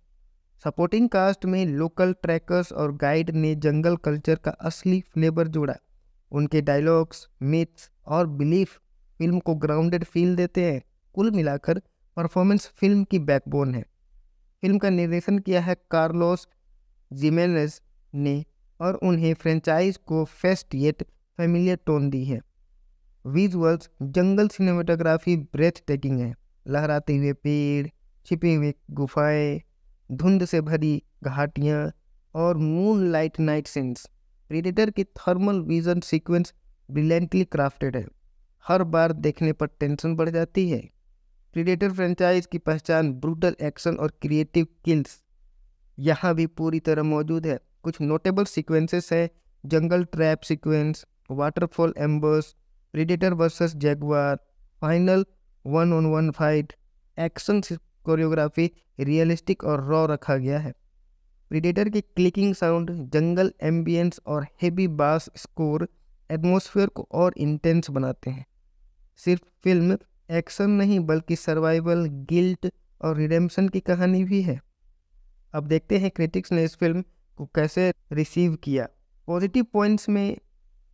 सपोर्टिंग कास्ट में लोकल ट्रैकर्स और गाइड ने जंगल कल्चर का असली फ्लेवर जोड़ा। उनके डायलॉग्स, मिथ्स और बिलीफ फिल्म को ग्राउंडेड फील देते हैं। कुल मिलाकर परफॉर्मेंस फिल्म की बैकबोन है। फिल्म का निर्देशन किया है कार्लोस जिमेनेज ने और उन्हें फ्रेंचाइज को फेस्ट येट फेमिलियर टोन दी है। विजुअल्स जंगल सिनेमेटोग्राफी ब्रेथ टेकिंग है। लहराते हुए पेड़, छिपे हुए गुफाएं धुंध से भरी घाटियाँ और moonlight night scenes. Predator की thermal vision sequence brilliantly crafted है, हर बार देखने पर टेंशन बढ़ जाती है। प्रीडेटर फ्रेंचाइज की पहचान ब्रूटल एक्शन और क्रिएटिव किल्स यहाँ भी पूरी तरह मौजूद है। कुछ नोटेबल सीक्वेंसेस है: jungle trap sequence, waterfall embers, predator versus jaguar, final 1-on-1 fight. Action choreography realistic और रॉ रखा गया है। प्रीडेटर की क्लिकिंग साउंड, जंगल एम्बियंस और हेवी बास स्कोर एटमॉस्फेयर को और इंटेंस बनाते हैं। सिर्फ फिल्म एक्शन नहीं बल्कि सर्वाइवल, गिल्ट और रिडेम्पशन की कहानी भी है। अब देखते हैं क्रिटिक्स ने इस फिल्म को कैसे रिसीव किया। पॉजिटिव पॉइंट्स में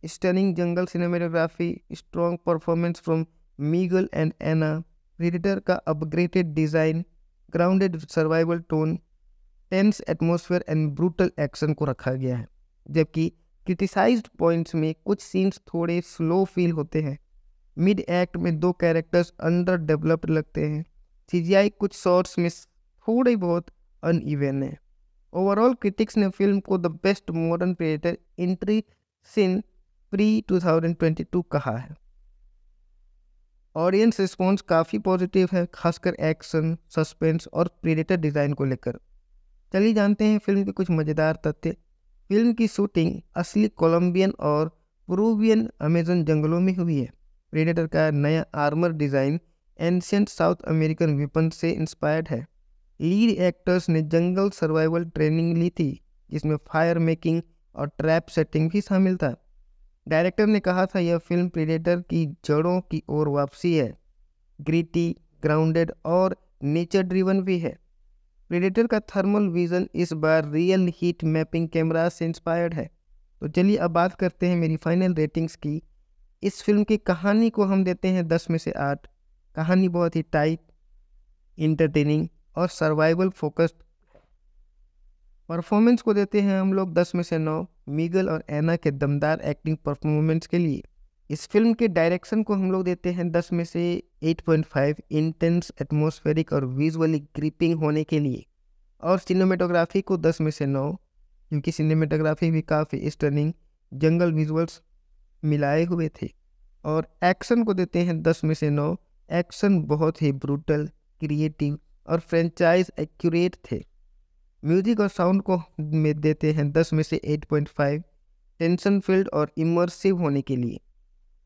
stunning jungle cinematography, strong performance from Miguel and Ana, predator का upgraded design, grounded survival tone, tense atmosphere and brutal action को रखा गया है। जबकि क्रिटिसाइज्ड पॉइंट्स में कुछ सीन्स थोड़े स्लो फील होते हैं। मिड एक्ट में 2 कैरेक्टर्स अंडर डेवलप्ड लगते हैं। सीजीआई कुछ शॉट्स में थोड़े बहुत अनइवन है। ओवरऑल क्रिटिक्स ने फिल्म को the best modern Predator entry since Prey 2022 कहा है। ऑडियंस रिस्पॉन्स काफ़ी पॉजिटिव है, खासकर एक्शन, सस्पेंस और प्रीडेटर डिज़ाइन को लेकर। चलिए जानते हैं फिल्म के कुछ मज़ेदार तथ्य। फिल्म की शूटिंग असली कोलंबियन और पेरुवियन अमेजन जंगलों में हुई है। प्रीडेटर का नया armour design ancient south American weapon से इंस्पायर्ड है। लीड एक्टर्स ने जंगल सर्वाइवल ट्रेनिंग ली थी, जिसमें फायर मेकिंग और ट्रैप सेटिंग भी शामिल था। डायरेक्टर ने कहा था यह फिल्म प्रीडेटर की जड़ों की ओर वापसी है, ग्रिटी, ग्राउंडेड और नेचर ड्रिवन भी है। प्रीडेटर का थर्मल विजन इस बार रियल हीट मैपिंग कैमरा से इंस्पायर्ड है। तो चलिए अब बात करते हैं मेरी फाइनल रेटिंग्स की। इस फिल्म की कहानी को हम देते हैं 10 में से 8। कहानी बहुत ही टाइट, इंटरटेनिंग और सर्वाइवल फोकस्ड। परफॉर्मेंस को देते हैं हम लोग 10 में से 9, मीगल और एना के दमदार एक्टिंग परफॉर्मेंस के लिए। इस फिल्म के डायरेक्शन को हम लोग देते हैं 10 में से 8.5, इंटेंस, एटमॉस्फेरिक और विजुअली ग्रिपिंग होने के लिए। और सिनेमेटोग्राफी को 10 में से 9, क्योंकि सिनेमेटोग्राफी भी काफ़ी स्टनिंग जंगल विजुअल्स मिलाए हुए थे। और एक्शन को देते हैं 10 में से 9, एक्शन बहुत ही ब्रूटल, क्रिएटिव और फ्रेंचाइज एक्यूरेट थे। म्यूजिक और साउंड को में देते हैं 10 में से 8.5, टेंशन फील्ड और इमर्सिव होने के लिए।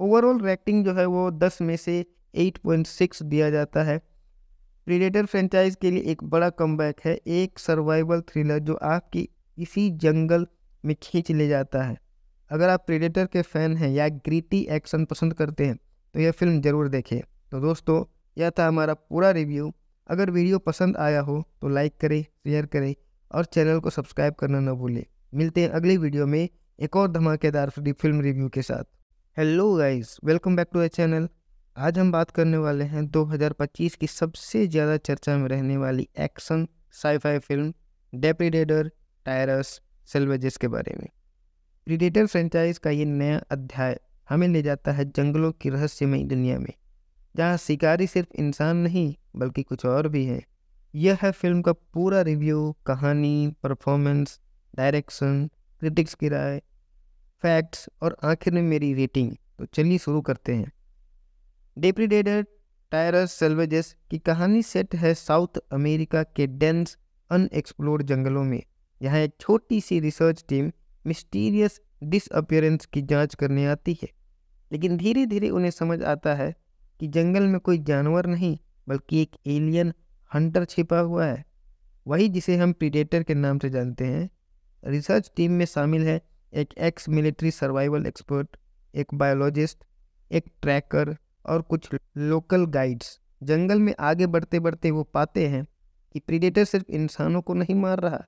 ओवरऑल रेटिंग जो है वो 10 में से 8.6 दिया जाता है। प्रीडेटर फ्रेंचाइज के लिए एक बड़ा कमबैक है, एक सर्वाइवल थ्रिलर जो आपकी इसी जंगल में खींच ले जाता है। अगर आप प्रीडेटर के फैन हैं या ग्रिटी एक्शन पसंद करते हैं तो यह फिल्म ज़रूर देखें। तो दोस्तों, यह था हमारा पूरा रिव्यू। अगर वीडियो पसंद आया हो तो लाइक करें, शेयर करें और चैनल को सब्सक्राइब करना न भूलें। मिलते हैं अगली वीडियो में एक और धमाकेदार फिल्म रिव्यू के साथ। Hello guys, welcome back to the channel. आज हम बात करने वाले हैं 2025 की सबसे ज़्यादा चर्चा में रहने वाली एक्शन साई-फाई फिल्म डेप्रेडेटर टायरस सैल्वेजेस के बारे में। प्रीडेटर फ्रेंचाइज का ये नया अध्याय हमें ले जाता है जंगलों की रहस्यमयी दुनिया में, जहाँ शिकारी सिर्फ इंसान नहीं बल्कि कुछ और भी है। यह है फिल्म का पूरा रिव्यू, कहानी, परफॉर्मेंस, डायरेक्शन, क्रिटिक्स की राय, फैक्ट्स और आखिर में मेरी रेटिंग। तो चलिए शुरू करते हैं। डेप्रेडेटर टायरस सैल्वेजेस की कहानी सेट है साउथ अमेरिका के डेंस अनएक्सप्लोर्ड जंगलों में। यहाँ एक छोटी सी रिसर्च टीम मिस्टीरियस डिसअपियरेंस की जांच करने आती है, लेकिन धीरे धीरे उन्हें समझ आता है कि जंगल में कोई जानवर नहीं बल्कि एक एलियन हंटर छिपा हुआ है, वही जिसे हम प्रीडेटर के नाम से जानते हैं। रिसर्च टीम में शामिल है एक एक्स मिलिट्री सर्वाइवल एक्सपर्ट, एक बायोलॉजिस्ट, एक ट्रैकर और कुछ लोकल गाइड्स। जंगल में आगे बढ़ते बढ़ते वो पाते हैं कि प्रीडेटर सिर्फ इंसानों को नहीं मार रहा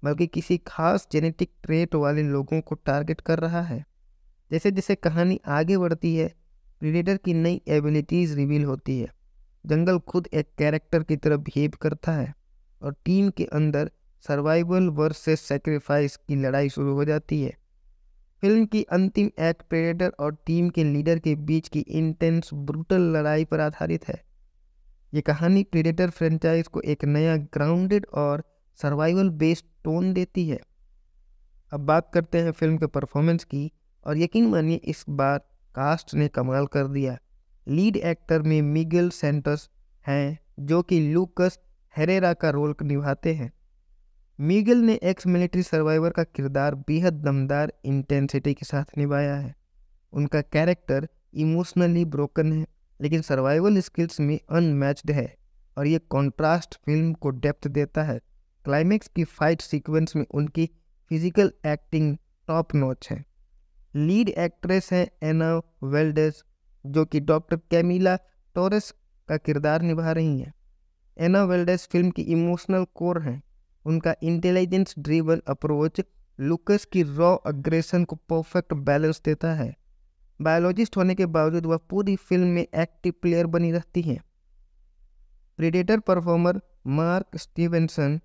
बल्कि किसी खास जेनेटिक ट्रेट वाले लोगों को टारगेट कर रहा है। जैसे जैसे कहानी आगे बढ़ती है, प्रीडेटर की नई एबिलिटीज़ रिवील होती है। जंगल खुद एक कैरेक्टर की तरह बिहेव करता है और टीम के अंदर सर्वाइवल वर्सेस सैक्रिफाइस की लड़ाई शुरू हो जाती है। फिल्म की अंतिम एक्ट प्रेडेटर और टीम के लीडर के बीच की इंटेंस ब्रूटल लड़ाई पर आधारित है। ये कहानी प्रेडेटर फ्रेंचाइज को एक नया ग्राउंडेड और सर्वाइवल बेस्ड टोन देती है। अब बात करते हैं फिल्म के परफॉर्मेंस की, और यकीन मानिए इस बार कास्ट ने कमाल कर दिया। लीड एक्टर में मिगेल सेंटोस हैं जो कि लूकस हेरेरा का रोल निभाते हैं। मिगेल ने एक्स मिलिट्री सर्वाइवर का किरदार बेहद दमदार इंटेंसिटी के साथ निभाया है। उनका कैरेक्टर इमोशनली ब्रोकन है लेकिन सर्वाइवल स्किल्स में अनमैच्ड है, और ये कॉन्ट्रास्ट फिल्म को डेप्थ देता है। क्लाइमेक्स की फाइट सीक्वेंस में उनकी फिजिकल एक्टिंग टॉप नॉच है। लीड एक्ट्रेस है एना वेल्डेस जो कि डॉक्टर कैमिला टोरेस का किरदार निभा रही हैं। एना वेल्डेस फिल्म की इमोशनल कोर हैं। उनका इंटेलिजेंस ड्रिवन अप्रोच लुकस की रॉ अग्रेशन को परफेक्ट बैलेंस देता है। बायोलॉजिस्ट होने के बावजूद वह पूरी फिल्म में एक्टिव प्लेयर बनी रहती हैं। Predator performer mark Stevenson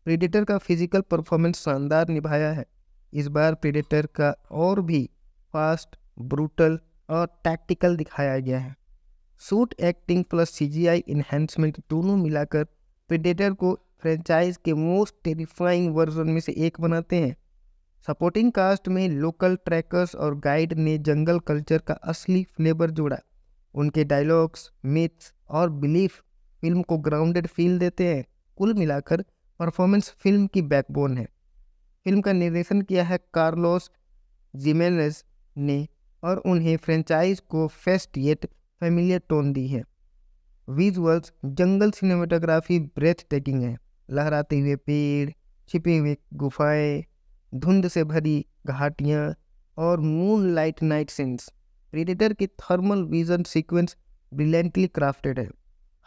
predator का फिजिकल परफॉर्मेंस शानदार निभाया है। इस बार प्रीडेटर का और भी फास्ट, ब्रूटल और टैक्टिकल दिखाया गया है। Suit acting plus CGI enhancement दोनों मिलाकर प्रीडेटर को फ्रेंचाइज के मोस्ट टेरिफाइंग वर्जन में से एक बनाते हैं। सपोर्टिंग कास्ट में लोकल ट्रैकर्स और गाइड ने जंगल कल्चर का असली फ्लेवर जोड़ा। उनके डायलॉग्स, मिथ्स और बिलीफ फिल्म को ग्राउंडेड फील देते हैं। कुल मिलाकर परफॉर्मेंस फिल्म की बैकबोन है। फिल्म का निर्देशन किया है कार्लोस जिमेनेज ने, और उन्हें फ्रेंचाइज को फेस्ट येट फेमिलियर टोन दी है। विजुअल्स जंगल सिनेमेटोग्राफी ब्रेथ टेकिंग है। लहराते हुए पेड़, छिपे हुए गुफाएं, धुंध से भरी घाटियां और moonlight night scenes. Predator की thermal vision sequence brilliantly crafted है।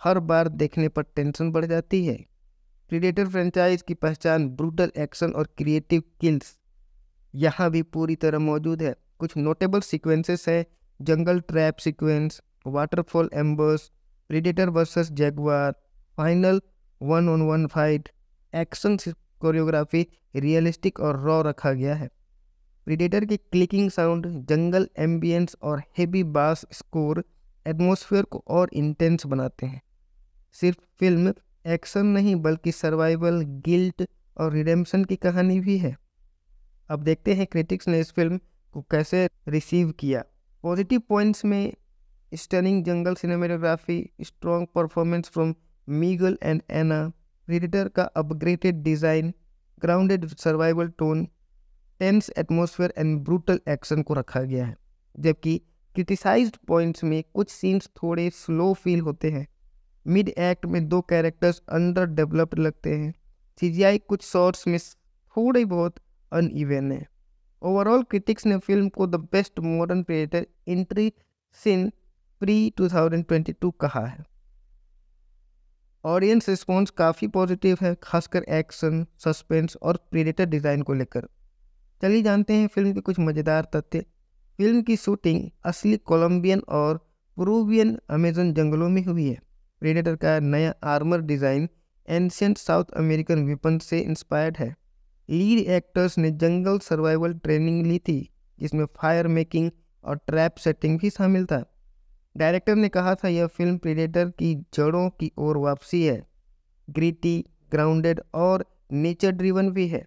हर बार देखने पर टेंशन बढ़ जाती है। प्रीडेटर फ्रेंचाइज की पहचान ब्रूटल एक्शन और क्रिएटिव किल्स यहाँ भी पूरी तरह मौजूद है। कुछ नोटेबल सीक्वेंसेस हैं: jungle trap sequence, waterfall embers, predator versus jaguar, final 1-on-1 fight. Action choreography realistic और रॉ रखा गया है। प्रीडेटर की क्लिकिंग साउंड, जंगल एम्बियंस और हेवी बास स्कोर एटमॉस्फेयर को और इंटेंस बनाते हैं। सिर्फ फिल्म एक्शन नहीं बल्कि सर्वाइवल, गिल्ट और रिडेम्पशन की कहानी भी है। अब देखते हैं क्रिटिक्स ने इस फिल्म को कैसे रिसीव किया। पॉजिटिव पॉइंट्स में stunning jungle cinematography, strong performance from Miguel and Ana, predator का upgraded design, grounded survival tone, tense atmosphere and brutal action को रखा गया है। जबकि क्रिटिसाइज्ड पॉइंट्स में कुछ सीन्स थोड़े स्लो फील होते हैं। मिड एक्ट में 2 कैरेक्टर्स अंडर डेवलप्ड लगते हैं। सीजीआई कुछ शॉट्स में थोड़े बहुत अनइवन है। ओवरऑल क्रिटिक्स ने फिल्म को the best modern Predator entry since Prey 2022 कहा है। ऑडियंस रिस्पॉन्स काफ़ी पॉजिटिव है, खासकर एक्शन, सस्पेंस और प्रीडेटर डिज़ाइन को लेकर। चलिए जानते हैं फिल्म के कुछ मज़ेदार तथ्य। फिल्म की शूटिंग असली कोलंबियन और पेरुवियन अमेजन जंगलों में हुई है। प्रीडेटर का नया armour design ancient south American weapon से इंस्पायर्ड है। लीड एक्टर्स ने जंगल सर्वाइवल ट्रेनिंग ली थी जिसमें फायर मेकिंग और ट्रैप सेटिंग भी शामिल था। डायरेक्टर ने कहा था यह फिल्म प्रीडेटर की जड़ों की ओर वापसी है। ग्रिटी, ग्राउंडेड और नेचर ड्रिवन भी है।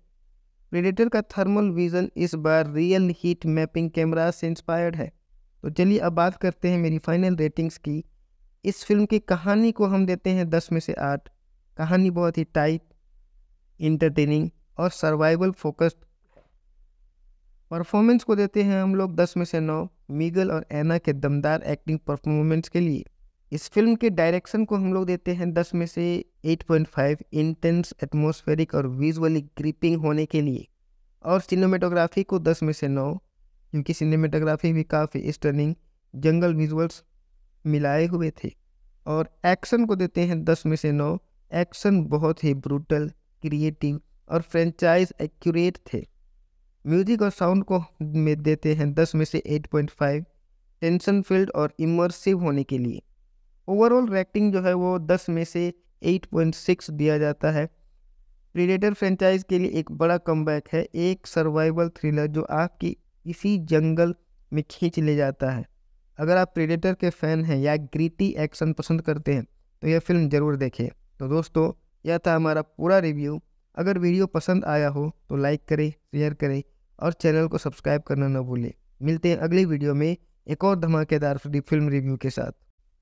प्रीडेटर का थर्मल विजन इस बार रियल हीट मैपिंग कैमरा से इंस्पायर्ड है। तो चलिए अब बात करते हैं मेरी फाइनल रेटिंग्स की। इस फिल्म की कहानी को हम देते हैं 10 में से 8। कहानी बहुत ही टाइट, इंटरटेनिंग और सर्वाइवल फोकस्ड। परफॉर्मेंस को देते हैं हम लोग 10 में से 9 मिगेल और एना के दमदार एक्टिंग परफॉर्मेंस के लिए। इस फिल्म के डायरेक्शन को हम लोग देते हैं 10 में से 8.5 इंटेंस, एटमॉस्फेरिक और विजुअली ग्रिपिंग होने के लिए। और सिनेमेटोग्राफी को 10 में से 9 क्योंकि सिनेमेटोग्राफी भी काफ़ी स्टनिंग जंगल विजुअल्स मिलाए हुए थे। और एक्शन को देते हैं 10 में से 9। एक्शन बहुत ही ब्रूटल, क्रिएटिव और फ्रेंचाइज एक्यूरेट थे। म्यूजिक और साउंड को में देते हैं 10 में से 8.5 टेंशन फील्ड और इमर्सिव होने के लिए। ओवरऑल रेटिंग जो है वो 10 में से 8.6 दिया जाता है। प्रीडेटर फ्रेंचाइज के लिए एक बड़ा कमबैक है, एक सर्वाइवल थ्रिलर जो आपकी इसी जंगल में खींच ले जाता है। अगर आप प्रीडेटर के फैन हैं या ग्रिटी एक्शन पसंद करते हैं तो यह फिल्म ज़रूर देखें। तो दोस्तों यह था हमारा पूरा रिव्यू। अगर वीडियो पसंद आया हो तो लाइक करें, शेयर करें और चैनल को सब्सक्राइब करना न भूलें। मिलते हैं अगली वीडियो में एक और धमाकेदार फिल्म रिव्यू के साथ।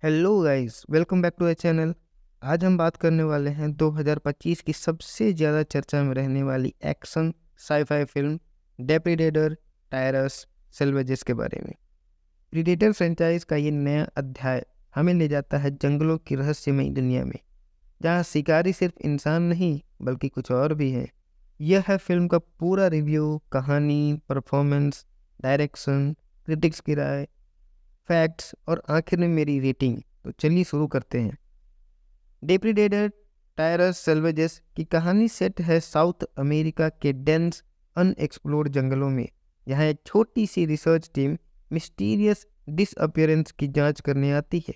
Hello guys, welcome back to the channel. आज हम बात करने वाले हैं 2025 की सबसे ज़्यादा चर्चा में रहने वाली एक्शन साई-फाई फिल्म डेप्रेडेटर टायरस सैल्वेजेस के बारे में। प्रीडेटर फ्रेंचाइज का ये नया अध्याय हमें ले जाता है जंगलों की रहस्यमयी दुनिया में, जहाँ शिकारी सिर्फ इंसान नहीं बल्कि कुछ और भी है। यह है फिल्म का पूरा रिव्यू, कहानी, परफॉर्मेंस, डायरेक्शन, क्रिटिक्स की राय, फैक्ट्स और आखिर में मेरी रेटिंग। तो चलिए शुरू करते हैं। डेप्रेडेटर टायरस सैल्वेजेस की कहानी सेट है साउथ अमेरिका के डेंस अनएक्सप्लोर्ड जंगलों में। यहाँ एक छोटी सी रिसर्च टीम मिस्टीरियस डिसअपियरेंस की जांच करने आती है,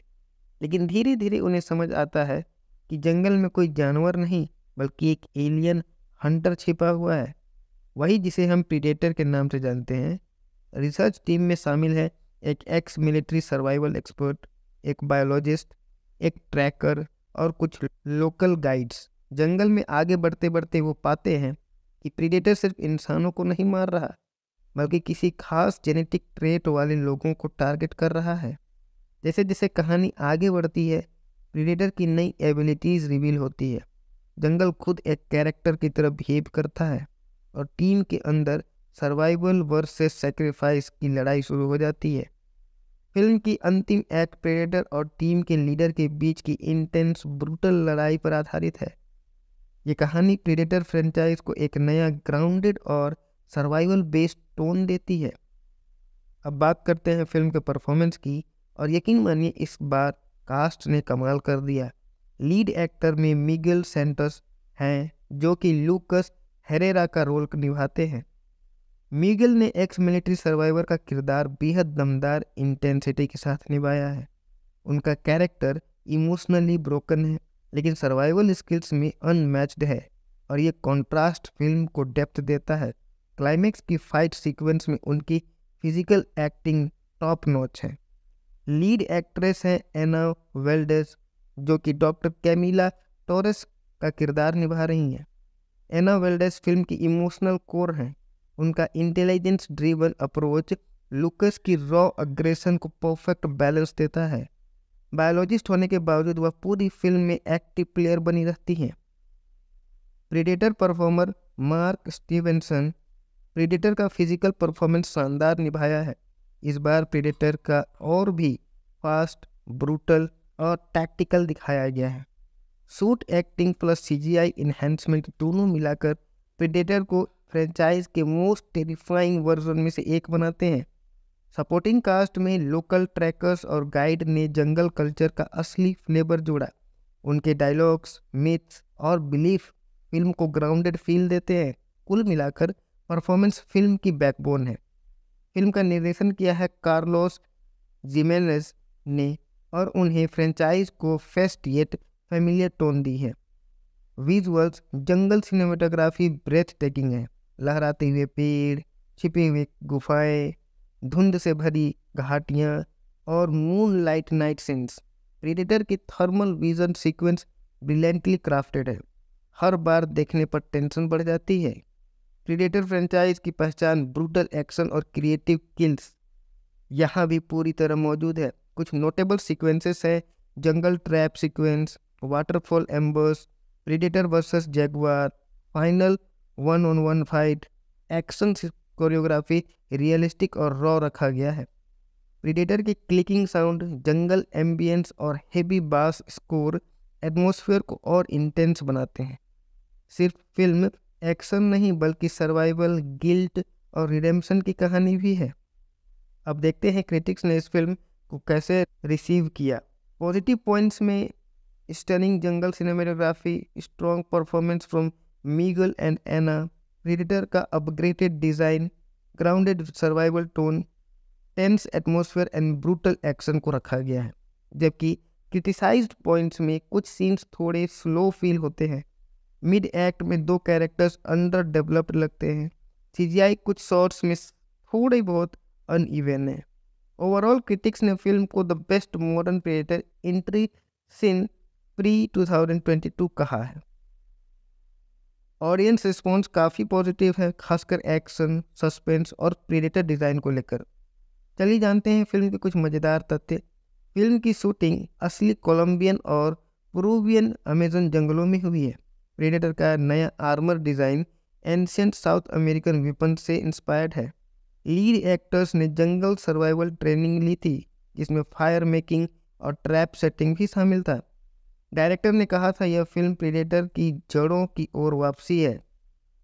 लेकिन धीरे धीरे उन्हें समझ आता है कि जंगल में कोई जानवर नहीं बल्कि एक एलियन हंटर छिपा हुआ है, वही जिसे हम प्रीडेटर के नाम से जानते हैं। रिसर्च टीम में शामिल है एक एक्स मिलिट्री सर्वाइवल एक्सपर्ट, एक बायोलॉजिस्ट, एक ट्रैकर और कुछ लोकल गाइड्स। जंगल में आगे बढ़ते बढ़ते वो पाते हैं कि प्रीडेटर सिर्फ इंसानों को नहीं मार रहा बल्कि किसी खास जेनेटिक ट्रेट वाले लोगों को टारगेट कर रहा है। जैसे जैसे कहानी आगे बढ़ती है, प्रीडेटर की नई एबिलिटीज़ रिवील होती है। जंगल खुद एक कैरेक्टर की तरह बिहेव करता है और टीम के अंदर सर्वाइवल वर्सेस सैक्रिफाइस की लड़ाई शुरू हो जाती है। फिल्म की अंतिम एक्ट प्रेडेटर और टीम के लीडर के बीच की इंटेंस ब्रूटल लड़ाई पर आधारित है। ये कहानी प्रेडेटर फ्रेंचाइज को एक नया ग्राउंडेड और सर्वाइवल बेस्ड टोन देती है। अब बात करते हैं फिल्म के परफॉर्मेंस की, और यकीन मानिए इस बार कास्ट ने कमाल कर दिया। लीड एक्टर में मिगेल सेंटोस हैं, जो कि लूकस हेरेरा का रोल निभाते हैं। मिगेल ने एक्स मिलिट्री सर्वाइवर का किरदार बेहद दमदार इंटेंसिटी के साथ निभाया है। उनका कैरेक्टर इमोशनली ब्रोकन है लेकिन सर्वाइवल स्किल्स में अनमैच्ड है, और ये कॉन्ट्रास्ट फिल्म को डेप्थ देता है। क्लाइमेक्स की फाइट सीक्वेंस में उनकी फिजिकल एक्टिंग टॉप नॉच है। लीड एक्ट्रेस हैं एना वेल्डेस, जो कि डॉक्टर कैमिला टोरेस का किरदार निभा रही हैं। एना वेल्डेस फिल्म की इमोशनल कोर हैं। उनका इंटेलिजेंस ड्रिवन अप्रोच लूकस की रॉ अग्रेशन को परफेक्ट बैलेंस देता है। बायोलॉजिस्ट होने के बावजूद वह पूरी फिल्म में एक्टिव प्लेयर बनी रहती हैं। Predator performer mark Stevenson predator का फिजिकल परफॉर्मेंस शानदार निभाया है। इस बार प्रेडेटर का और भी फास्ट, ब्रूटल और टैक्टिकल दिखाया गया है। Suit acting plus CGI enhancement दोनों मिलाकर प्रेडेटर को फ्रेंचाइज के मोस्ट टेरिफाइंग वर्जन में से एक बनाते हैं। सपोर्टिंग कास्ट में लोकल ट्रैकर्स और गाइड ने जंगल कल्चर का असली फ्लेवर जोड़ा। उनके डायलॉग्स, मिथ्स और बिलीफ फिल्म को ग्राउंडेड फील देते हैं। कुल मिलाकर परफॉर्मेंस फिल्म की बैकबोन है। फिल्म का निर्देशन किया है कार्लोस जिमेनेज ने, और उन्हें फ्रेंचाइज को फेस्ट येट फेमिलियर टोन दी है। विजुअल्स जंगल सिनेमेटोग्राफी ब्रेथ टेकिंग है। लहराते हुए पेड़, छिपे हुए गुफाएं, धुंध से भरी घाटियाँ और moonlight night scenes. Predator की thermal vision sequence brilliantly crafted है। हर बार देखने पर टेंशन बढ़ जाती है। प्रेडेटर फ्रेंचाइज की पहचान ब्रूटल एक्शन और क्रिएटिव किल्स यहाँ भी पूरी तरह मौजूद है। कुछ नोटेबल सीक्वेंसेस हैं: jungle trap sequence, waterfall embers, predator versus jaguar, final 1-on-1 fight. Action choreography realistic और रॉ रखा गया है। प्रेडेटर की क्लिकिंग साउंड, जंगल एम्बियंस और हेवी बास स्कोर एटमॉस्फेयर को और इंटेंस बनाते हैं। सिर्फ फिल्म एक्शन नहीं बल्कि सर्वाइवल, गिल्ट और रिडेम्पशन की कहानी भी है। अब देखते हैं क्रिटिक्स ने इस फिल्म को कैसे रिसीव किया। पॉजिटिव पॉइंट्स में stunning jungle cinematography, strong performance from Miguel and Ana, predator का upgraded design, grounded survival tone, tense atmosphere and brutal action को रखा गया है। जबकि क्रिटिसाइज्ड पॉइंट्स में कुछ सीन्स थोड़े स्लो फील होते हैं। मिड एक्ट में दो कैरेक्टर्स अंडर डेवलप्ड लगते हैं। सीजीआई कुछ शॉट्स में थोड़े बहुत अनइवन है। ओवरऑल क्रिटिक्स ने फिल्म को the best modern Predator entry since Prey 2022 कहा है। ऑडियंस रिस्पॉन्स काफ़ी पॉजिटिव है, खासकर एक्शन, सस्पेंस और प्रेडेटर डिज़ाइन को लेकर। चलिए जानते हैं फिल्म के कुछ मज़ेदार तथ्य। फिल्म की शूटिंग असली कोलंबियन और पेरुवियन अमेजन जंगलों में हुई है। प्रेडेटर का नया armour design ancient south American weapon से इंस्पायर्ड है। लीड एक्टर्स ने जंगल सर्वाइवल ट्रेनिंग ली थी, जिसमें फायर मेकिंग और ट्रैप सेटिंग भी शामिल था। डायरेक्टर ने कहा था यह फिल्म प्रेडेटर की जड़ों की ओर वापसी है,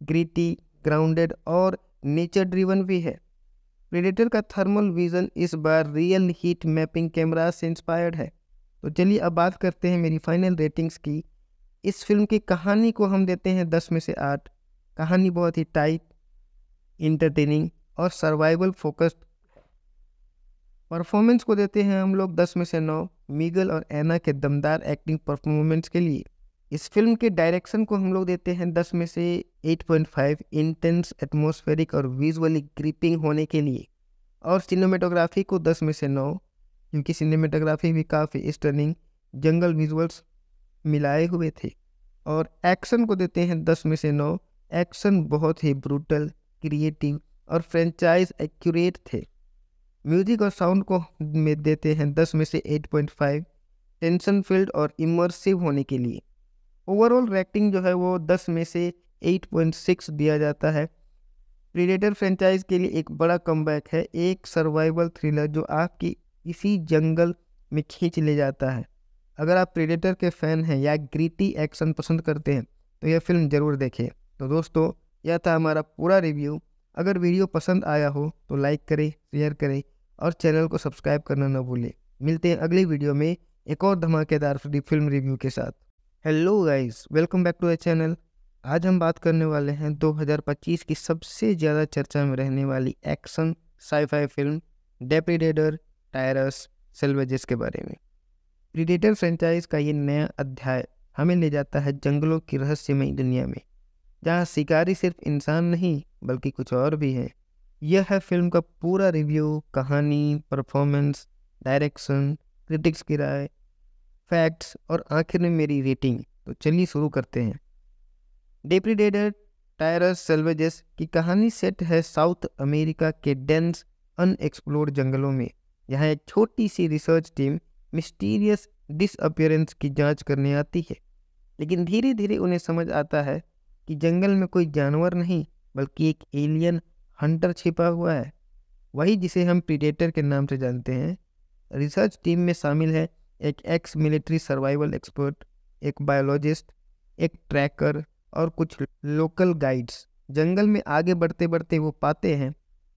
ग्रिटी, ग्राउंडेड और नेचर ड्रिवन भी है। प्रेडेटर का थर्मल विजन इस बार रियल हीट मैपिंग कैमरा से इंस्पायर्ड है। तो चलिए अब बात करते हैं मेरी फाइनल रेटिंग्स की। इस फिल्म की कहानी को हम देते हैं 10 में से 8। कहानी बहुत ही टाइट, इंटरटेनिंग और सर्वाइवल फोकस्ड। परफॉर्मेंस को देते हैं हम लोग 10 में से 9, मिगेल और एना के दमदार एक्टिंग परफॉर्मेंस के लिए। इस फिल्म के डायरेक्शन को हम लोग देते हैं 10 में से 8.5, इंटेंस, एटमॉस्फेरिक और विजुअली ग्रिपिंग होने के लिए। और सिनेमेटोग्राफी को 10 में से 9, क्योंकि सिनेमेटोग्राफी भी काफ़ी स्टनिंग जंगल विजुअल्स मिलाए हुए थे। और एक्शन को देते हैं 10 में से 9, एक्शन बहुत ही ब्रूटल, क्रिएटिव और फ्रेंचाइज एक्यूरेट थे। म्यूजिक और साउंड को में देते हैं 10 में से 8.5, टेंशन फील्ड और इमर्सिव होने के लिए। ओवरऑल रेटिंग जो है वो 10 में से 8.6 दिया जाता है। प्रेडेटर फ्रेंचाइज के लिए एक बड़ा कमबैक है, एक सर्वाइवल थ्रिलर जो आपकी इसी जंगल में खींच ले जाता है। अगर आप प्रेडेटर के फैन हैं या ग्रिटी एक्शन पसंद करते हैं तो यह फिल्म ज़रूर देखें। तो दोस्तों, यह था हमारा पूरा रिव्यू। अगर वीडियो पसंद आया हो तो लाइक करें, शेयर करें और चैनल को सब्सक्राइब करना न भूलें। मिलते हैं अगली वीडियो में एक और धमाकेदार फिल्म रिव्यू के साथ। Hello guys, welcome back to the channel. आज हम बात करने वाले हैं 2025 की सबसे ज़्यादा चर्चा में रहने वाली एक्शन साई-फाई फिल्म डेप्रेडेटर टायरस सैल्वेजेस के बारे में। प्रेडेटर फ्रेंचाइज का ये नया अध्याय हमें ले जाता है जंगलों की रहस्यमयी दुनिया में, जहाँ शिकारी सिर्फ इंसान नहीं बल्कि कुछ और भी है। यह है फिल्म का पूरा रिव्यू, कहानी, परफॉर्मेंस, डायरेक्शन, क्रिटिक्स की राय, फैक्ट्स और आखिर में मेरी रेटिंग। तो चलिए शुरू करते हैं। डेप्रेडेटर टायरस सैल्वेजेस की कहानी सेट है साउथ अमेरिका के डेंस अनएक्सप्लोर्ड जंगलों में। यहाँ एक छोटी सी रिसर्च टीम मिस्टीरियस डिसअपियरेंस की जांच करने आती है, लेकिन धीरे धीरे उन्हें समझ आता है कि जंगल में कोई जानवर नहीं बल्कि एक एलियन हंटर छिपा हुआ है, वही जिसे हम प्रेडेटर के नाम से जानते हैं। रिसर्च टीम में शामिल है एक एक्स मिलिट्री सर्वाइवल एक्सपर्ट, एक बायोलॉजिस्ट, एक ट्रैकर और कुछ लोकल गाइड्स। जंगल में आगे बढ़ते बढ़ते वो पाते हैं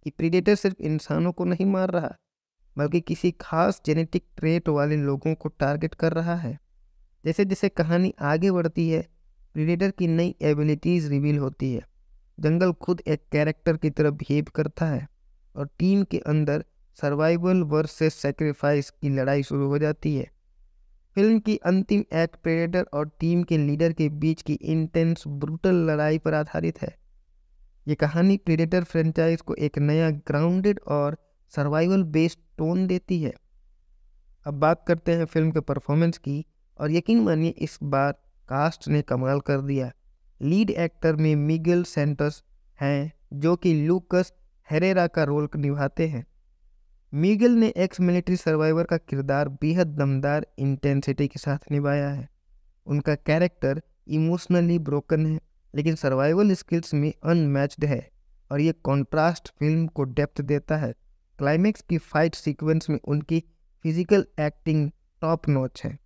कि प्रेडेटर सिर्फ इंसानों को नहीं मार रहा बल्कि किसी खास जेनेटिक ट्रेट वाले लोगों को टारगेट कर रहा है। जैसे जैसे कहानी आगे बढ़ती है, प्रेडेटर की नई एबिलिटीज़ रिवील होती है। जंगल खुद एक कैरेक्टर की तरह बिहेव करता है और टीम के अंदर सर्वाइवल वर्सेस सैक्रिफाइस की लड़ाई शुरू हो जाती है। फिल्म की अंतिम एक्ट प्रेडेटर और टीम के लीडर के बीच की इंटेंस ब्रूटल लड़ाई पर आधारित है। ये कहानी प्रेडेटर फ्रेंचाइज को एक नया ग्राउंडेड और सर्वाइवल बेस्ड टोन देती है। अब बात करते हैं फिल्म के परफॉर्मेंस की, और यकीन मानिए इस बार कास्ट ने कमाल कर दिया। लीड एक्टर में मिगेल सेंटोस हैं जो कि लूकस हेरेरा का रोल निभाते हैं। मिगेल ने एक्स मिलिट्री सर्वाइवर का किरदार बेहद दमदार इंटेंसिटी के साथ निभाया है। उनका कैरेक्टर इमोशनली ब्रोकन है लेकिन सर्वाइवल स्किल्स में अनमैच्ड है, और ये कॉन्ट्रास्ट फिल्म को डेप्थ देता है। क्लाइमेक्स की फाइट सीक्वेंस में उनकी फिजिकल एक्टिंग टॉप नॉच है।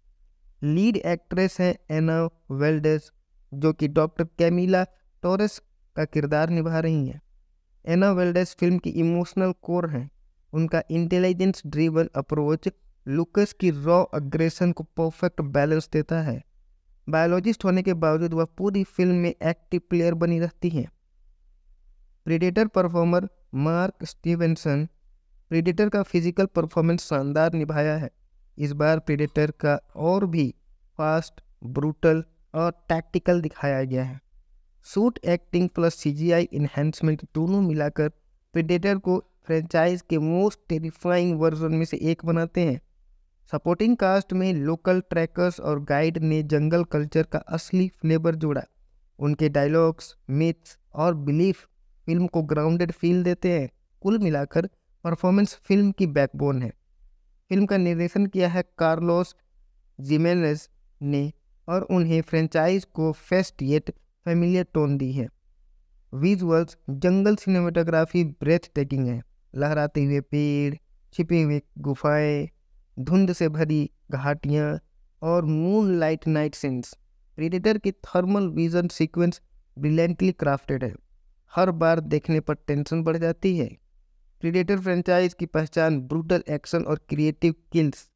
लीड एक्ट्रेस हैं एना वेल्डेस, जो कि डॉक्टर कैमिला टोरेस का किरदार निभा रही हैं। एना वेल्डेस फिल्म की इमोशनल कोर हैं। उनका इंटेलिजेंस ड्रिवन अप्रोच लूकस की रॉ अग्रेशन को परफेक्ट बैलेंस देता है। बायोलॉजिस्ट होने के बावजूद वह पूरी फिल्म में एक्टिव प्लेयर बनी रहती हैं। Predator performer mark Stevenson predator का फिजिकल परफॉर्मेंस शानदार निभाया है। इस बार प्रेडेटर का और भी फास्ट, ब्रूटल और टैक्टिकल दिखाया गया है। Suit acting plus CGI enhancement दोनों मिलाकर प्रेडेटर को फ्रेंचाइज के मोस्ट टेरिफाइंग वर्जन में से एक बनाते हैं। सपोर्टिंग कास्ट में लोकल ट्रैकर्स और गाइड ने जंगल कल्चर का असली फ्लेवर जोड़ा। उनके डायलॉग्स, मिथ्स और बिलीफ फिल्म को ग्राउंडेड फील देते हैं। कुल मिलाकर परफॉर्मेंस फिल्म की बैकबोन है। फिल्म का निर्देशन किया है कार्लोस जिमेनेज ने और उन्हें फ्रेंचाइज को फेस्ट येट फेमिलियर टोन दी है। विजुअल्स, जंगल सिनेमेटोग्राफी ब्रेथ टेकिंग है। लहराते हुए पेड़, छिपी हुई गुफाएं, धुंध से भरी घाटियां और moonlight night scenes. Predator की thermal vision sequence brilliantly crafted है। हर बार देखने पर टेंशन बढ़ जाती है। प्रीडेटर फ्रेंचाइज की पहचान ब्रूटल एक्शन और क्रिएटिव किल्स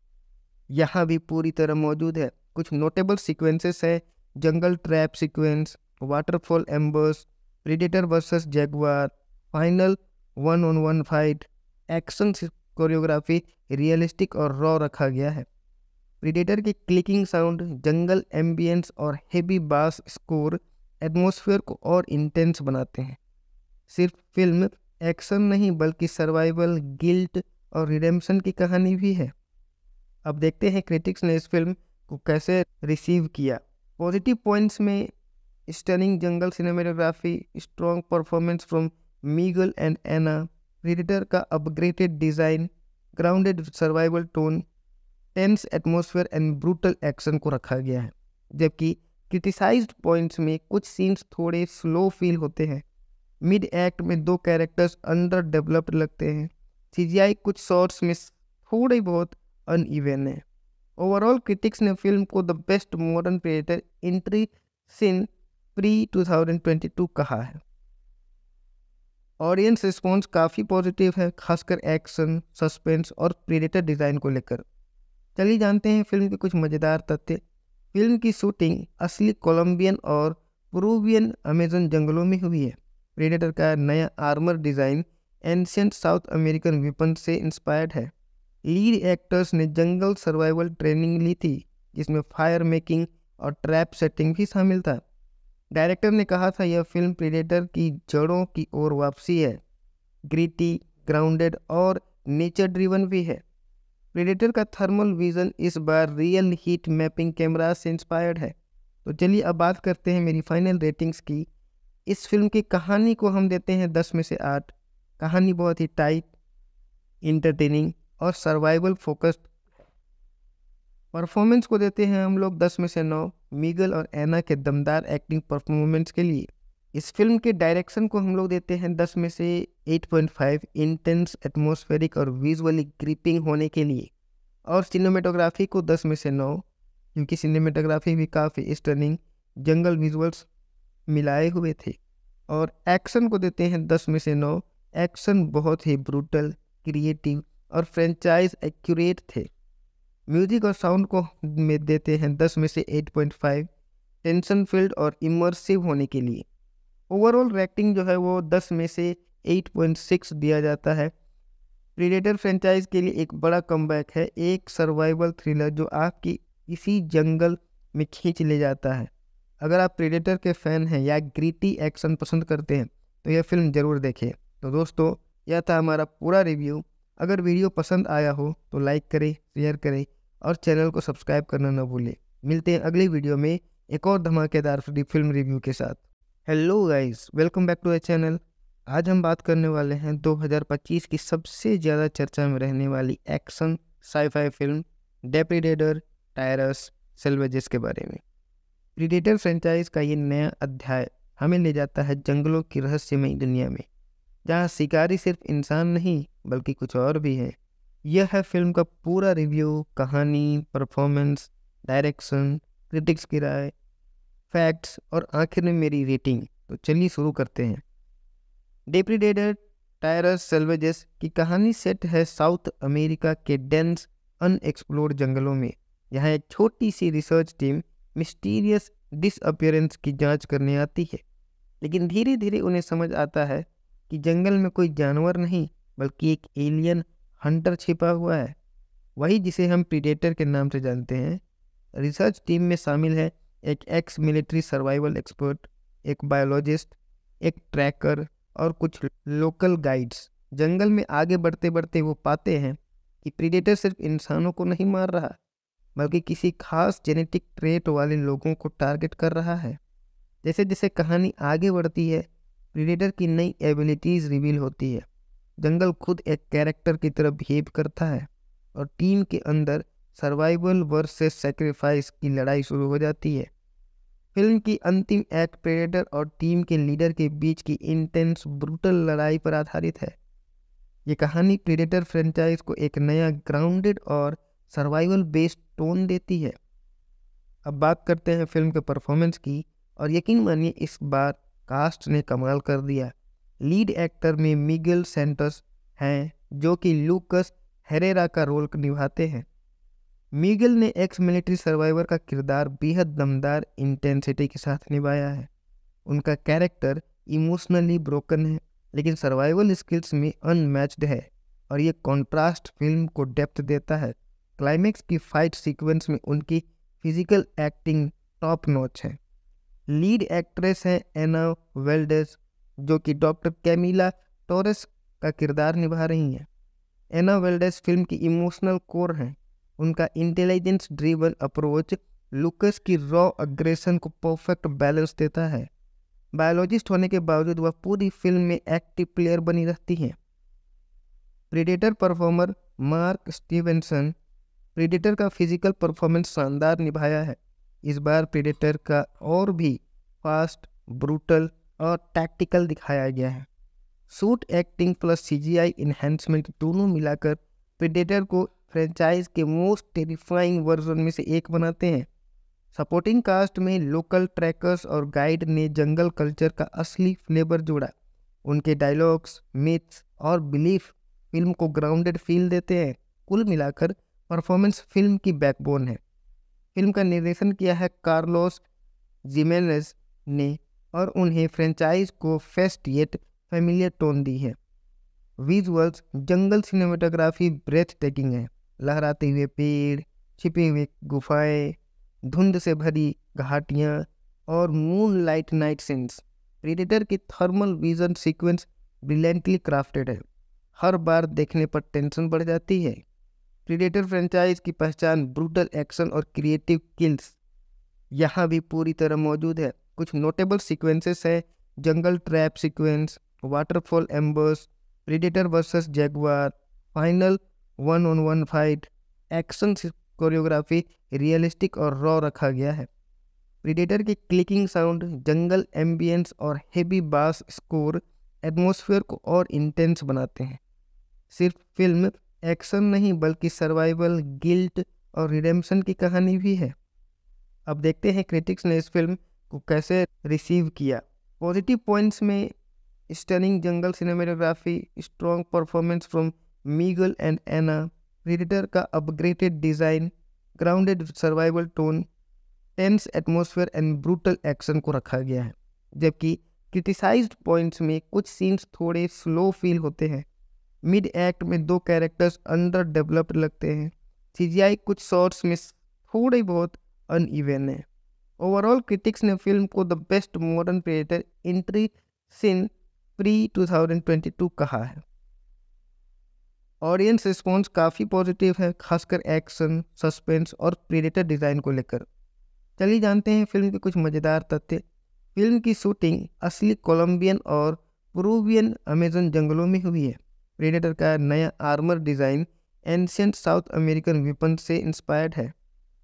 यहाँ भी पूरी तरह मौजूद है। कुछ नोटेबल सीक्वेंसेस है: jungle trap sequence, waterfall embers, predator versus jaguar, final 1-on-1 fight. Action choreography realistic और रॉ रखा गया है। प्रीडेटर की क्लिकिंग साउंड, जंगल एम्बियंस और हेवी बास स्कोर एटमॉस्फेयर को और इंटेंस बनाते हैं। सिर्फ फिल्म एक्शन नहीं बल्कि सर्वाइवल, गिल्ट और रिडेम्पशन की कहानी भी है। अब देखते हैं क्रिटिक्स ने इस फिल्म को कैसे रिसीव किया। पॉजिटिव पॉइंट्स में stunning jungle cinematography, strong performance from Miguel and Ana, predator का upgraded design, grounded survival tone, tense atmosphere and brutal action को रखा गया है। जबकि क्रिटिसाइज्ड पॉइंट्स में कुछ सीन्स थोड़े स्लो फील होते हैं। मिड एक्ट में 2 कैरेक्टर्स अंडर डेवलप्ड लगते हैं। सीजीआई कुछ शॉट्स में थोड़े बहुत अनइवन है। ओवरऑल क्रिटिक्स ने फिल्म को the best modern Predator entry since Prey 2022 कहा है। ऑडियंस रिस्पॉन्स काफ़ी पॉजिटिव है, खासकर एक्शन, सस्पेंस और प्रेडेटर डिज़ाइन को लेकर। चलिए जानते हैं फिल्म के कुछ मज़ेदार तथ्य। फिल्म की शूटिंग असली कोलंबियन और पेरुवियन अमेजन जंगलों में हुई है। प्रेडेटर का नया armour design ancient south American weapon से इंस्पायर्ड है। लीड एक्टर्स ने जंगल सर्वाइवल ट्रेनिंग ली थी, जिसमें फायर मेकिंग और ट्रैप सेटिंग भी शामिल था। डायरेक्टर ने कहा था यह फिल्म प्रेडेटर की जड़ों की ओर वापसी है। ग्रिटी, ग्राउंडेड और नेचर ड्रिवन भी है। प्रेडेटर का थर्मल विजन इस बार रियल हीट मैपिंग कैमरा से इंस्पायर्ड है। तो चलिए अब बात करते हैं मेरी फाइनल रेटिंग्स की। इस फिल्म की कहानी को हम देते हैं 10 में से 8। कहानी बहुत ही टाइट, इंटरटेनिंग और सर्वाइवल फोकस्ड। परफॉर्मेंस को देते हैं हम लोग 10 में से 9, मीगल और एना के दमदार एक्टिंग परफॉर्मेंस के लिए। इस फिल्म के डायरेक्शन को हम लोग देते हैं 10 में से 8.5, इंटेंस, एटमॉस्फेरिक और विजुअली ग्रिपिंग होने के लिए। और सिनेमेटोग्राफी को 10 में से 9, क्योंकि सिनेमेटोग्राफी भी काफ़ी स्टनिंग जंगल विजुअल्स मिलाए हुए थे। और एक्शन को देते हैं 10 में से 9। एक्शन बहुत ही ब्रूटल, क्रिएटिव और फ्रेंचाइज एक्यूरेट थे। म्यूजिक और साउंड को में देते हैं 10 में से 8.5, टेंशन फील्ड और इमर्सिव होने के लिए। ओवरऑल रेटिंग जो है वो 10 में से 8.6 दिया जाता है। प्रीडेटर फ्रेंचाइज के लिए एक बड़ा कमबैक है, एक सर्वाइवल थ्रिलर जो आपकी इसी जंगल में खींच ले जाता है। अगर आप प्रीडेटर के फैन हैं या ग्रिटी एक्शन पसंद करते हैं तो यह फिल्म ज़रूर देखें। तो दोस्तों, यह था हमारा पूरा रिव्यू। अगर वीडियो पसंद आया हो तो लाइक करें, शेयर करें और चैनल को सब्सक्राइब करना न भूलें। मिलते हैं अगली वीडियो में एक और धमाकेदार फिल्म रिव्यू के साथ। Hello guys, welcome back to the channel. आज हम बात करने वाले हैं 2025 की सबसे ज़्यादा चर्चा में रहने वाली एक्शन साई-फाई फिल्म डेप्रेडेटर टायरस सैल्वेजेस के बारे में। प्रीडेटर फ्रेंचाइज का ये नया अध्याय हमें ले जाता है जंगलों की रहस्यमयी दुनिया में, जहाँ शिकारी सिर्फ इंसान नहीं बल्कि कुछ और भी है। यह है फिल्म का पूरा रिव्यू, कहानी, परफॉर्मेंस, डायरेक्शन, क्रिटिक्स की राय, फैक्ट्स और आखिर में मेरी रेटिंग। तो चलिए शुरू करते हैं। डेप्रेडेटर टायरस सैल्वेजेस की कहानी सेट है साउथ अमेरिका के डेंस अनएक्सप्लोर्ड जंगलों में। यहाँ एक छोटी सी रिसर्च टीम मिस्टीरियस डिसअपियरेंस की जांच करने आती है, लेकिन धीरे धीरे उन्हें समझ आता है कि जंगल में कोई जानवर नहीं बल्कि एक एलियन हंटर छिपा हुआ है, वही जिसे हम प्रीडेटर के नाम से जानते हैं। रिसर्च टीम में शामिल है एक एक्स मिलिट्री सर्वाइवल एक्सपर्ट, एक बायोलॉजिस्ट, एक ट्रैकर और कुछ लोकल गाइड्स। जंगल में आगे बढ़ते बढ़ते वो पाते हैं कि प्रीडेटर सिर्फ इंसानों को नहीं मार रहा बल्कि किसी खास जेनेटिक ट्रेट वाले लोगों को टारगेट कर रहा है। जैसे जैसे कहानी आगे बढ़ती है, प्रीडेटर की नई एबिलिटीज रिवील होती है। जंगल खुद एक कैरेक्टर की तरह बिहेव करता है और टीम के अंदर सर्वाइवल वर्सेस सैक्रिफाइस की लड़ाई शुरू हो जाती है। फिल्म की अंतिम एक्ट प्रेडेटर और टीम के लीडर के बीच की इंटेंस ब्रूटल लड़ाई पर आधारित है। ये कहानी प्रेडेटर फ्रेंचाइज को एक नया ग्राउंडेड और सर्वाइवल बेस्ड टोन देती है। अब बात करते हैं फिल्म के परफॉर्मेंस की, और यकीन मानिए इस बार कास्ट ने कमाल कर दिया। लीड एक्टर में मिगेल सेंटोस हैं जो कि लूकस हेरेरा का रोल निभाते हैं। मिगेल ने एक्स मिलिट्री सर्वाइवर का किरदार बेहद दमदार इंटेंसिटी के साथ निभाया है। उनका कैरेक्टर इमोशनली ब्रोकन है लेकिन सर्वाइवल स्किल्स में अनमैच्ड है, और ये कॉन्ट्रास्ट फिल्म को डेप्थ देता है। क्लाइमेक्स की फाइट सीक्वेंस में उनकी फिजिकल एक्टिंग टॉप नॉच है। लीड एक्ट्रेस है एना वेल्डेस जो कि डॉक्टर कैमिला टोरेस का किरदार निभा रही हैं। एना वेल्डेस फिल्म की इमोशनल कोर हैं। उनका इंटेलिजेंस ड्रिवन अप्रोच लूकस की रॉ अग्रेशन को परफेक्ट बैलेंस देता है। बायोलॉजिस्ट होने के बावजूद वह पूरी फिल्म में एक्टिव प्लेयर बनी रहती हैं। Predator performer mark Stevenson predator का फिजिकल परफॉर्मेंस शानदार निभाया है। इस बार प्रीडेटर का और भी फास्ट, ब्रूटल और टैक्टिकल दिखाया गया है। Suit acting plus CGI enhancement दोनों मिलाकर प्रीडेटर को फ्रेंचाइज के मोस्ट टेरिफाइंग वर्जन में से एक बनाते हैं। सपोर्टिंग कास्ट में लोकल ट्रैकर्स और गाइड ने जंगल कल्चर का असली फ्लेवर जोड़ा। उनके डायलॉग्स, मिथ्स और बिलीफ फिल्म को ग्राउंडेड फील देते हैं। कुल मिलाकर परफॉर्मेंस फिल्म की बैकबोन है। फिल्म का निर्देशन किया है कार्लोस जिमेनेज ने और उन्हें फ्रेंचाइज को फेस्ट येट फेमिलियर टोन दी है। विजुअल्स जंगल सिनेमेटोग्राफी ब्रेथ टेकिंग है। लहराते हुए पेड़, छिपे हुए गुफाएं, धुंध से भरी घाटियां और moonlight night scenes. Predator की thermal vision sequence brilliantly crafted है। हर बार देखने पर टेंशन बढ़ जाती है। प्रीडेटर फ्रेंचाइज की पहचान ब्रूटल एक्शन और क्रिएटिव किल्स यहाँ भी पूरी तरह मौजूद है। कुछ नोटेबल सीक्वेंसेस हैं: jungle trap sequence, waterfall embers, predator versus jaguar, final 1-on-1 fight. Action choreography realistic और रॉ रखा गया है। प्रीडेटर की क्लिकिंग साउंड, जंगल एम्बियंस और हेवी बास स्कोर एटमॉस्फेयर को और इंटेंस बनाते हैं। सिर्फ फिल्म एक्शन नहीं बल्कि सर्वाइवल, गिल्ट और रिडेम्पशन की कहानी भी है। अब देखते हैं क्रिटिक्स ने इस फिल्म को कैसे रिसीव किया। पॉजिटिव पॉइंट्स में stunning jungle cinematography, strong performance from Miguel and Ana, predator का upgraded design, grounded survival tone, tense atmosphere and brutal action को रखा गया है। जबकि क्रिटिसाइज्ड पॉइंट्स में कुछ सीन्स थोड़े स्लो फील होते हैं। मिड एक्ट में 2 कैरेक्टर्स अंडर डेवलप्ड लगते हैं। सीजीआई कुछ शॉट्स में थोड़े बहुत अनइवन है। ओवरऑल क्रिटिक्स ने फिल्म को the best modern Predator entry since Prey 2022 कहा है। ऑडियंस रिस्पॉन्स काफ़ी पॉजिटिव है, खासकर एक्शन, सस्पेंस और प्रेडेटर डिज़ाइन को लेकर। चलिए जानते हैं फिल्म के कुछ मज़ेदार तथ्य। फिल्म की शूटिंग असली कोलंबियन और पेरुवियन अमेजन जंगलों में हुई है। प्रेडेटर का नया armour design ancient south American weapon से इंस्पायर्ड है।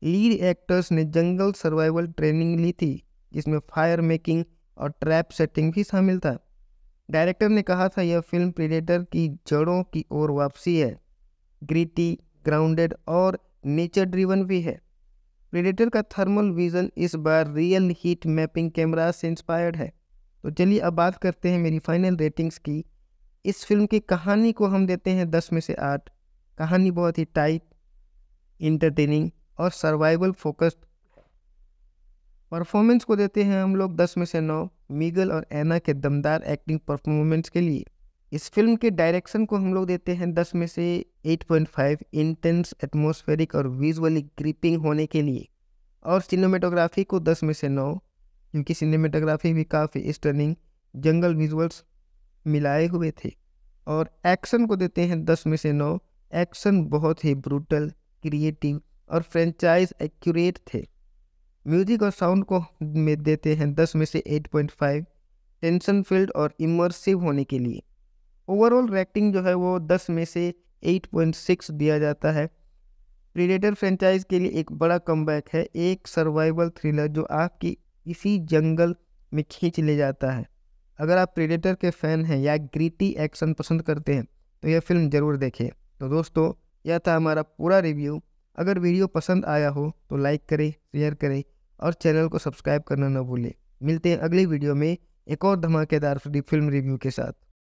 लीड एक्टर्स ने जंगल सर्वाइवल ट्रेनिंग ली थी जिसमें फायर मेकिंग और ट्रैप सेटिंग भी शामिल था। डायरेक्टर ने कहा था यह फिल्म प्रेडेटर की जड़ों की ओर वापसी है। ग्रिटी, ग्राउंडेड और नेचर ड्रिवन भी है। प्रेडेटर का थर्मल विजन इस बार रियल हीट मैपिंग कैमरा से इंस्पायर्ड है। तो चलिए अब बात करते हैं मेरी फाइनल रेटिंग्स की। इस फिल्म की कहानी को हम देते हैं 10 में से 8। कहानी बहुत ही टाइट, इंटरटेनिंग और सर्वाइवल फोकस्ड। परफॉर्मेंस को देते हैं हम लोग 10 में से 9 मिगेल और एना के दमदार एक्टिंग परफॉर्मेंस के लिए। इस फिल्म के डायरेक्शन को हम लोग देते हैं 10 में से 8.5 इंटेंस, एटमॉस्फेरिक और विजुअली ग्रिपिंग होने के लिए। और सिनेमेटोग्राफी को 10 में से 9 क्योंकि सिनेमेटोग्राफी भी काफ़ी स्टनिंग जंगल विजुअल्स मिलाए हुए थे। और एक्शन को देते हैं 10 में से 9। एक्शन बहुत ही ब्रूटल, क्रिएटिव और फ्रेंचाइज एक्यूरेट थे। म्यूजिक और साउंड को में देते हैं 10 में से 8.5 टेंशन फील्ड और इमर्सिव होने के लिए। ओवरऑल रेटिंग जो है वो 10 में से 8.6 दिया जाता है। प्रीडेटर फ्रेंचाइज के लिए एक बड़ा कमबैक है, एक सर्वाइवल थ्रिलर जो आपकी इसी जंगल में खींच ले जाता है। अगर आप प्रीडेटर के फैन हैं या ग्रीटी एक्शन पसंद करते हैं तो यह फिल्म ज़रूर देखें। तो दोस्तों, यह था हमारा पूरा रिव्यू। अगर वीडियो पसंद आया हो तो लाइक करें, शेयर करें और चैनल को सब्सक्राइब करना न भूलें। मिलते हैं अगली वीडियो में एक और धमाकेदार फिल्म रिव्यू के साथ।